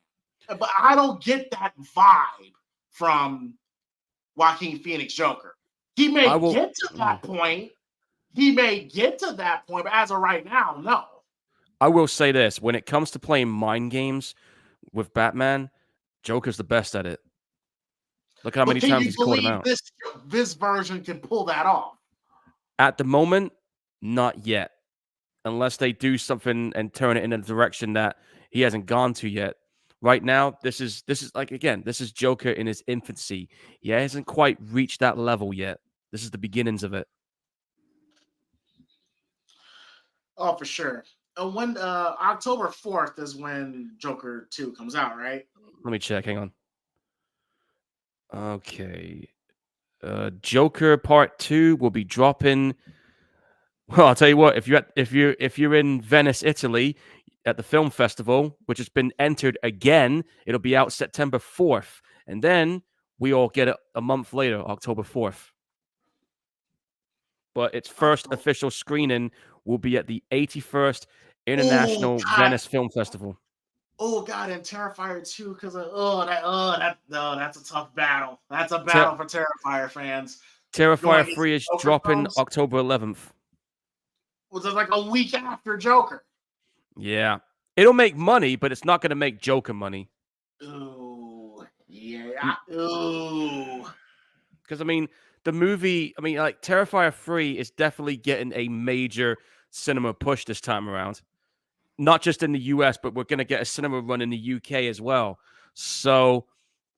But I don't get that vibe from Joaquin Phoenix Joker. He I may will. get to that point. But as of right now, no. I will say this: when it comes to playing mind games with Batman, Joker's the best at it. Look at how But many can times you he's called him believe out. this version can pull that off? At the moment, not yet. Unless they do something and turn it in a direction that he hasn't gone to yet. Right now, this is like, again, this is Joker in his infancy. He hasn't quite reached that level yet. This is the beginnings of it. Oh, for sure. When October 4th is when Joker 2 comes out, right? Let me check. Hang on. Okay. Joker Part 2 will be dropping. Well, I'll tell you what, if you're in Venice, Italy, at the film festival, which has been entered again, it'll be out September 4th. And then we all get it a month later, October 4th. But its first October. official screening will be at the 81st Oh, International God. Venice Film Festival. Oh God, and Terrifier 2, because that's a tough battle. That's a Ter- battle for Terrifier fans. Terrifier Going into 3 is Joker dropping films October 11th. was just like a week after Joker. Yeah. It'll make money, but it's not going to make Joker money. Ooh, yeah. Ooh. Because, I mean, the movie, I mean, like, Terrifier 3 is definitely getting a major cinema push this time around. Not just in the US, but we're going to get a cinema run in the UK as well. So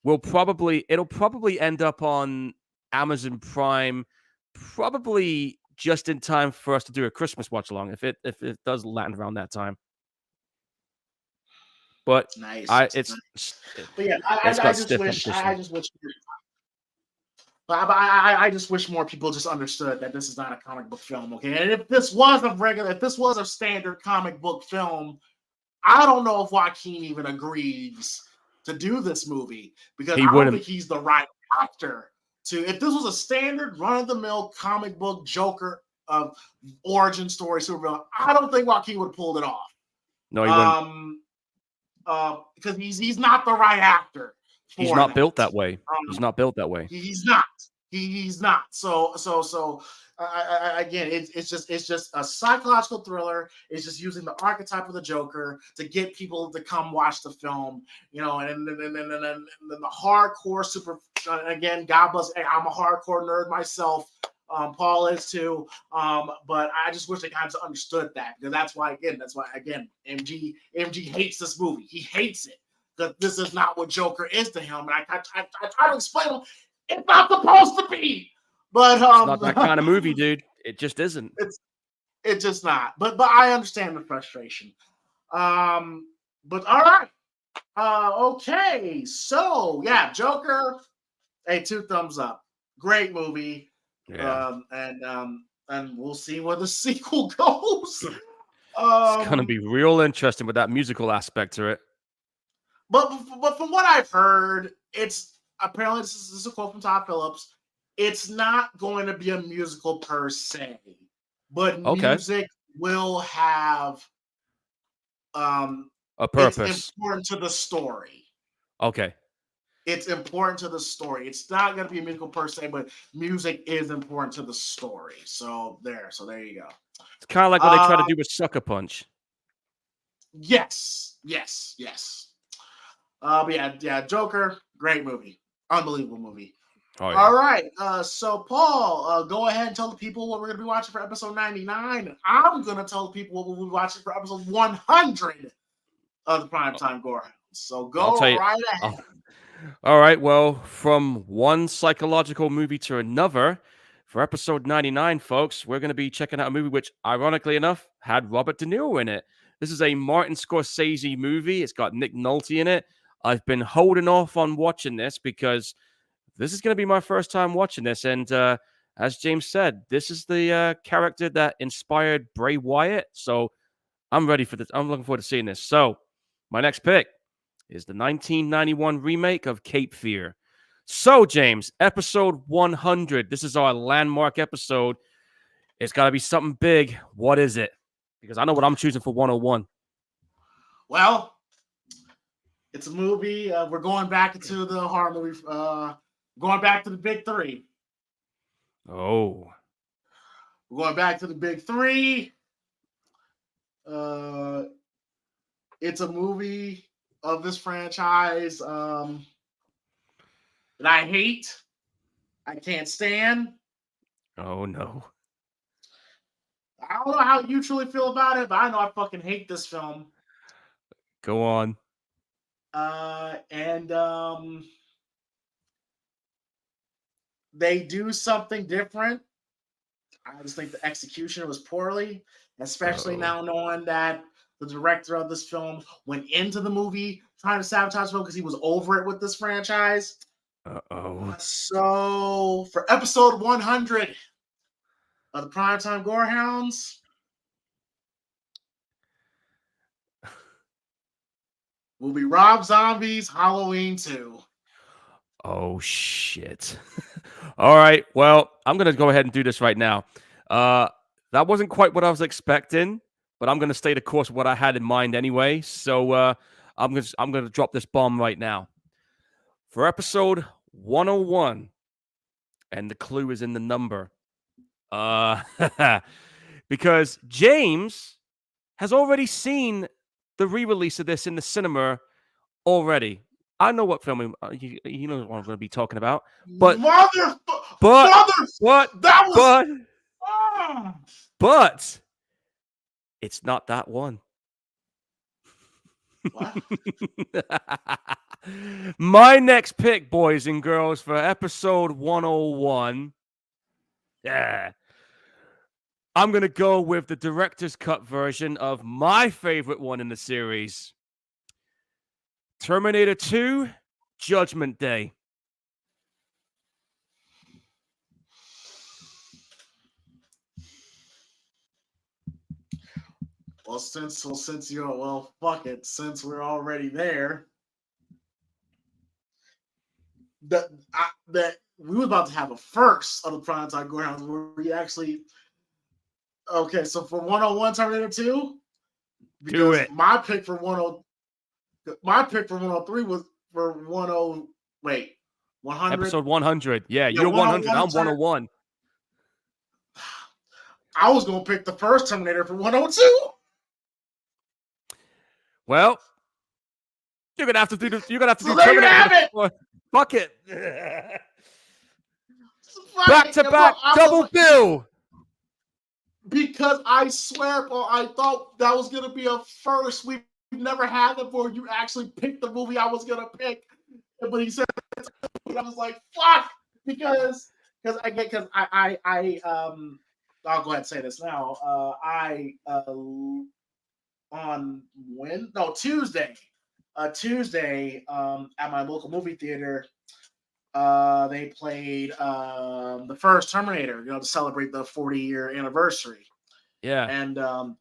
it'll probably end up on Amazon Prime, probably just in time for us to do a Christmas watch along if it does land around that time. But Nice, I it's nice. But yeah, I, it's I, I got just stiff wish I competition. just wish I just wish more people just understood that this is not a comic book film, okay? And if this was a standard comic book film, I don't know if Joaquin even agrees to do this movie because He I don't wouldn't. think he's the right actor to. If this was a standard run-of-the-mill comic book Joker origin story supervillain, I don't think Joaquin would have pulled it off. No, he wouldn't. Because he's not the right actor He's for not that. built that way. He's Um, not built that way. he's not. He's not. So again, it's just a psychological thriller. It's just using the archetype of the Joker to get people to come watch the film, and then the hardcore super. Again, God bless. I'm a hardcore nerd myself. Paul is too. But I just wish they kind of understood that, because that's why MG hates this movie. He hates it because this is not what Joker is to him. And I try to explain to him it's not supposed to be. But It's not that kind of movie, dude. It just isn't. it's just not. But I understand the frustration. But all right. Okay. So yeah, Joker. Hey, 2 thumbs up. Great movie. Yeah. And we'll see where the sequel goes. It's gonna be real interesting with that musical aspect to it. But from what I've heard, it's apparently this is a quote from Todd Phillips. It's not going to be a musical per se, but Okay. music will have A it's purpose. important to the story. Okay. It's important to the story. It's not going to be a musical per se, but music is important to the story. So there you go. It's kind of like what they try to Uh, do with Sucker Punch. yes. But yeah, Joker, great movie, unbelievable movie. Oh yeah. All right, so Paul, go ahead and tell the people what we're going to be watching for episode 99. I'm going to tell the people what we'll be watching for episode 100 of the Primetime Gorehounds. So I'll go tell you. right ahead. All right. Well, from one psychological movie to another, for episode 99, folks, we're going to be checking out a movie which, ironically enough, had Robert De Niro in it. This is a Martin Scorsese movie. It's got Nick Nolte in it. I've been holding off on watching this because this is going to be my first time watching this. And as James said, this is the character that inspired Bray Wyatt. So I'm ready for this. I'm looking forward to seeing this. So my next pick is the 1991 remake of Cape Fear. So, James, episode 100. This is our landmark episode. It's got to be something big. What is it? Because I know what I'm choosing for 101. Well, it's a movie. We're going back into the horror movie. Going back to the big three. Oh. We're going back to the big three. It's a movie of this franchise that I hate. I can't stand. Oh, no. I don't know how you truly feel about it, but I know I fucking hate this film. Go on. And they do something different. I just think the execution was poorly, especially now knowing that the director of this film went into the movie trying to sabotage the film because he was over it with this franchise. Uh-oh. So for episode 100 of the Primetime Gorehounds, will be Rob Zombie's Halloween 2. Oh, shit. All right. Well, I'm going to go ahead and do this right now. That wasn't quite what I was expecting, but I'm going to stay the course of what I had in mind anyway. So I'm gonna drop this bomb right now. For episode 101, and the clue is in the number. Uh, because James has already seen the re-release of this in the cinema already. I know what film he knows what I'm going to be talking about, but Mother, but mother, but that was. but Ah. but it's not that one. What? My next pick, boys and girls, for episode 101. Yeah. I'm going to go with the director's cut version of my favorite one in the series, Terminator 2 Judgment Day. Well, since you're fuck it. Since we're already there, that we were about to have a first of the PrimeTime Gorehounds where we actually. Okay, so for 101 Terminator 2, Do because it. my pick for 103 was for 10. Wait, 100. Episode 100. Yeah, Yeah, you're 100. 101. I'm 101. I was gonna pick the first Terminator for 102. Well, you're gonna have to do So there you Terminator have it. Fuck it. Back to back double bill. Because I swear, bro, I thought that was gonna be a first. We've never had it before. You actually picked the movie I was gonna pick, but he said, I was like, fuck, because I'll go ahead and say this now. Tuesday, at my local movie theater, they played the first Terminator, to celebrate the 40-year anniversary. Yeah. And oh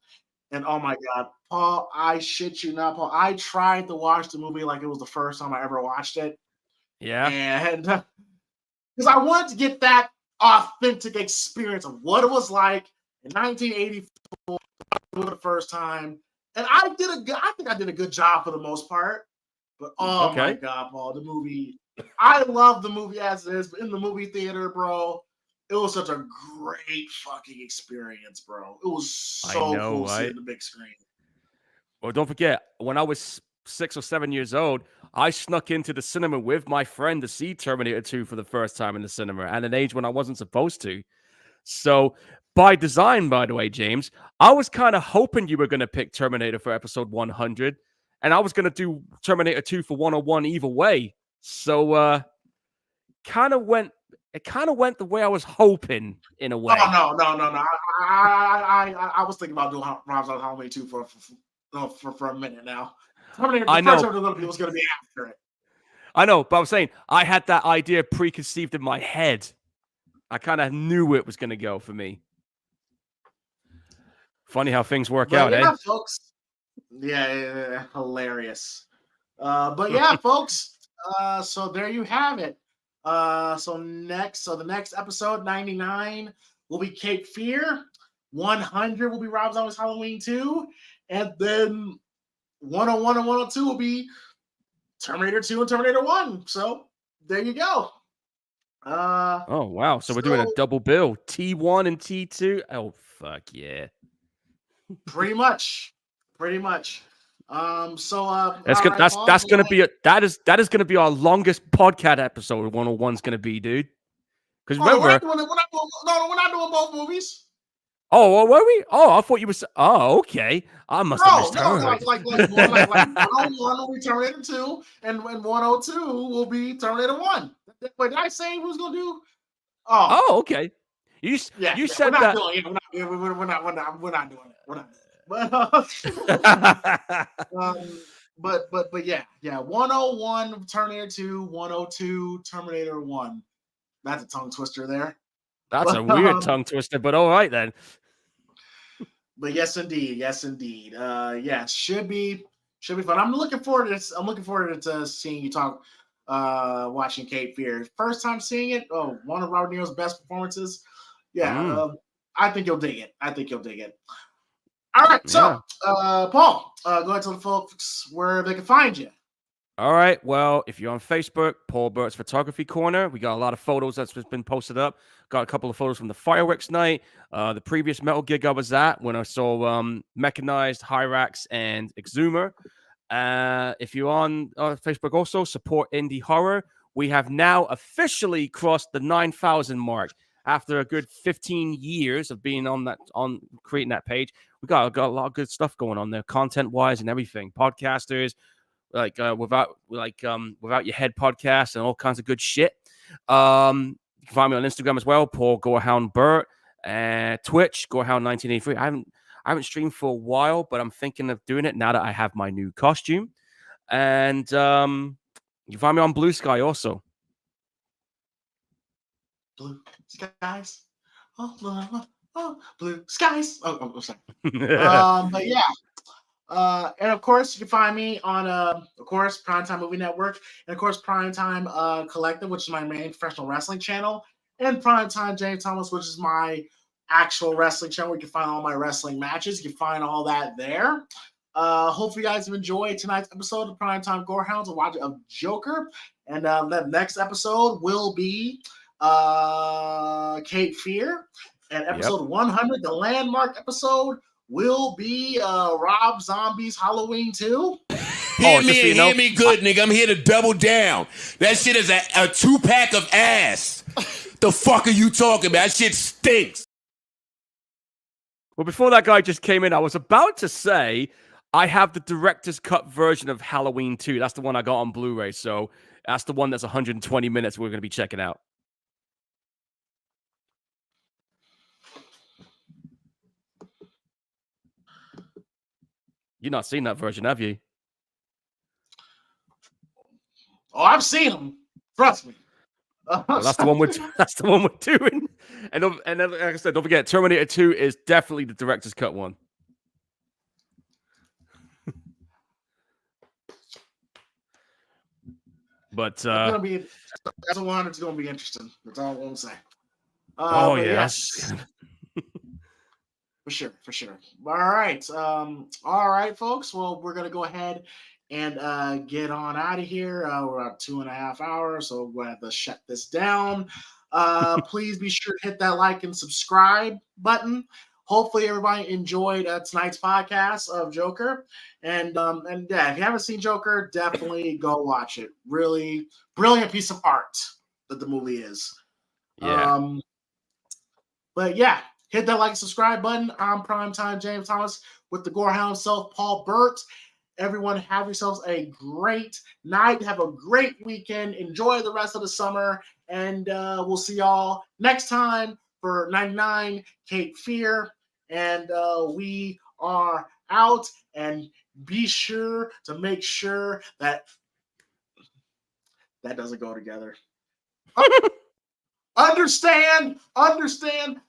my God, Paul, I shit you not, Paul. I tried to watch the movie like it was the first time I ever watched it. Yeah. And because I wanted to get that authentic experience of what it was like in 1984 for the first time. And I think I did a good job for the most part. But oh my God, Paul, the movie, I love the movie as it is, but in the movie theater, bro, it was such a great fucking experience, bro. It was so cool seeing the big screen. Well, don't forget, when I was 6 or 7 years old, I snuck into the cinema with my friend to see Terminator 2 for the first time in the cinema at an age when I wasn't supposed to. So, by design, by the way, James, I was kind of hoping you were going to pick Terminator for episode 100, and I was going to do Terminator 2 for 101 either way. So, it kind of went the way I was hoping, in a way. Oh, no. I was thinking about doing Rob's on Halloween 2 for a minute now. Terminator, the first Terminator was going to be after it. I know, but I was saying, I had that idea preconceived in my head. I kind of knew it was going to go for me. Funny how things work out, yeah, folks. Yeah, hilarious. But yeah, folks. So there you have it. So the next episode, 99, will be Cape Fear. 100 will be Rob Zombie's Halloween 2. And then 101 and 102 will be Terminator 2 and Terminator 1. So there you go. Oh, wow. So we're doing a double bill. T1 and T2. Oh, fuck yeah. Pretty much. That's gonna be that is gonna be our longest podcast episode. 101's gonna be, dude. Because remember, we're not doing both movies. Oh, well, were we? Oh, I thought you were. Oh, okay. I must have misheard. Like 101 will be Terminator 2, and 102 will be Terminator 1. Wait, did I say who's gonna do? Oh, okay. You said that. We're not doing it. We're not. But yeah. 101 Terminator 2, 102 Terminator 1. That's a tongue twister there. That's a weird tongue twister, but all right then. But yes, indeed. Yeah, should be fun. I'm looking forward to this. I'm looking forward to seeing you talk. Watching Cape Fear, first time seeing it. Oh, one of Robert De Niro's best performances. Yeah, I think you'll dig it. All right, Yeah. so Paul, go ahead and tell the folks where they can find you. All right. Well, if you're on Facebook, Paul Burt's Photography Corner, we got a lot of photos that's just been posted up. Got a couple of photos from the fireworks night, the previous metal gig I was at when I saw Mechanized, Hyrax, and Exhumer. If you're on Facebook, also support indie horror. We have now officially crossed the 9,000 mark after a good 15 years of being on creating that page. We got a lot of good stuff going on there, content wise and everything. Podcasters, without your head podcast and all kinds of good shit. You can find me on Instagram as well, Paul Gorehound Burt, Twitch Gorehound 1983. I haven't streamed for a while, but I'm thinking of doing it now that I have my new costume. And you can find me on Blue Sky also. Blue skies, blue skies. Oh, sorry. But yeah. And of course, you can find me on, of course, Primetime Movie Network, and of course, Primetime Collective, which is my main professional wrestling channel, and Primetime James Thomas, which is my actual wrestling channel. Where you can find all my wrestling matches. You can find all that there. Hopefully, you guys have enjoyed tonight's episode of Primetime Gorehounds and watch of Joker. And the next episode will be Cape Fear, and episode 100, the landmark episode, will be Rob Zombie's Halloween 2. Hear me good, nigga. I'm here to double down. That shit is a 2-pack of ass. The fuck are you talking about? That shit stinks. Well, before that guy just came in, I was about to say I have the director's cut version of Halloween 2. That's the one I got on Blu-ray. So that's the one that's 120 minutes we're going to be checking out. You've not seen that version, have you? Oh, I've seen them. Trust me. Well, that's the one we're doing. And like I said, don't forget, Terminator 2 is definitely the director's cut one. But that's 100 is gonna be interesting. That's all I want to say. Yes. For sure. All right, folks. Well, we're gonna go ahead and get on out of here. We're at 2.5 hours, so we're gonna have to shut this down. Please be sure to hit that like and subscribe button. Hopefully, everybody enjoyed tonight's podcast of Joker. And yeah, if you haven't seen Joker, definitely go watch it. Really brilliant piece of art that the movie is. Yeah. But yeah, hit that like and subscribe button. I'm Primetime James Thomas with the Gorehound self, Paul Burt. Everyone, have yourselves a great night. Have a great weekend. Enjoy the rest of the summer. And we'll see y'all next time for 99 Cape Fear. And we are out. And be sure to make sure that doesn't go together. Understand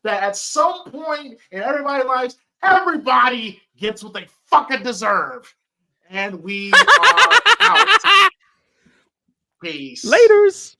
that at some point in everybody's lives, everybody gets what they fucking deserve. And we are out. Peace. Laters.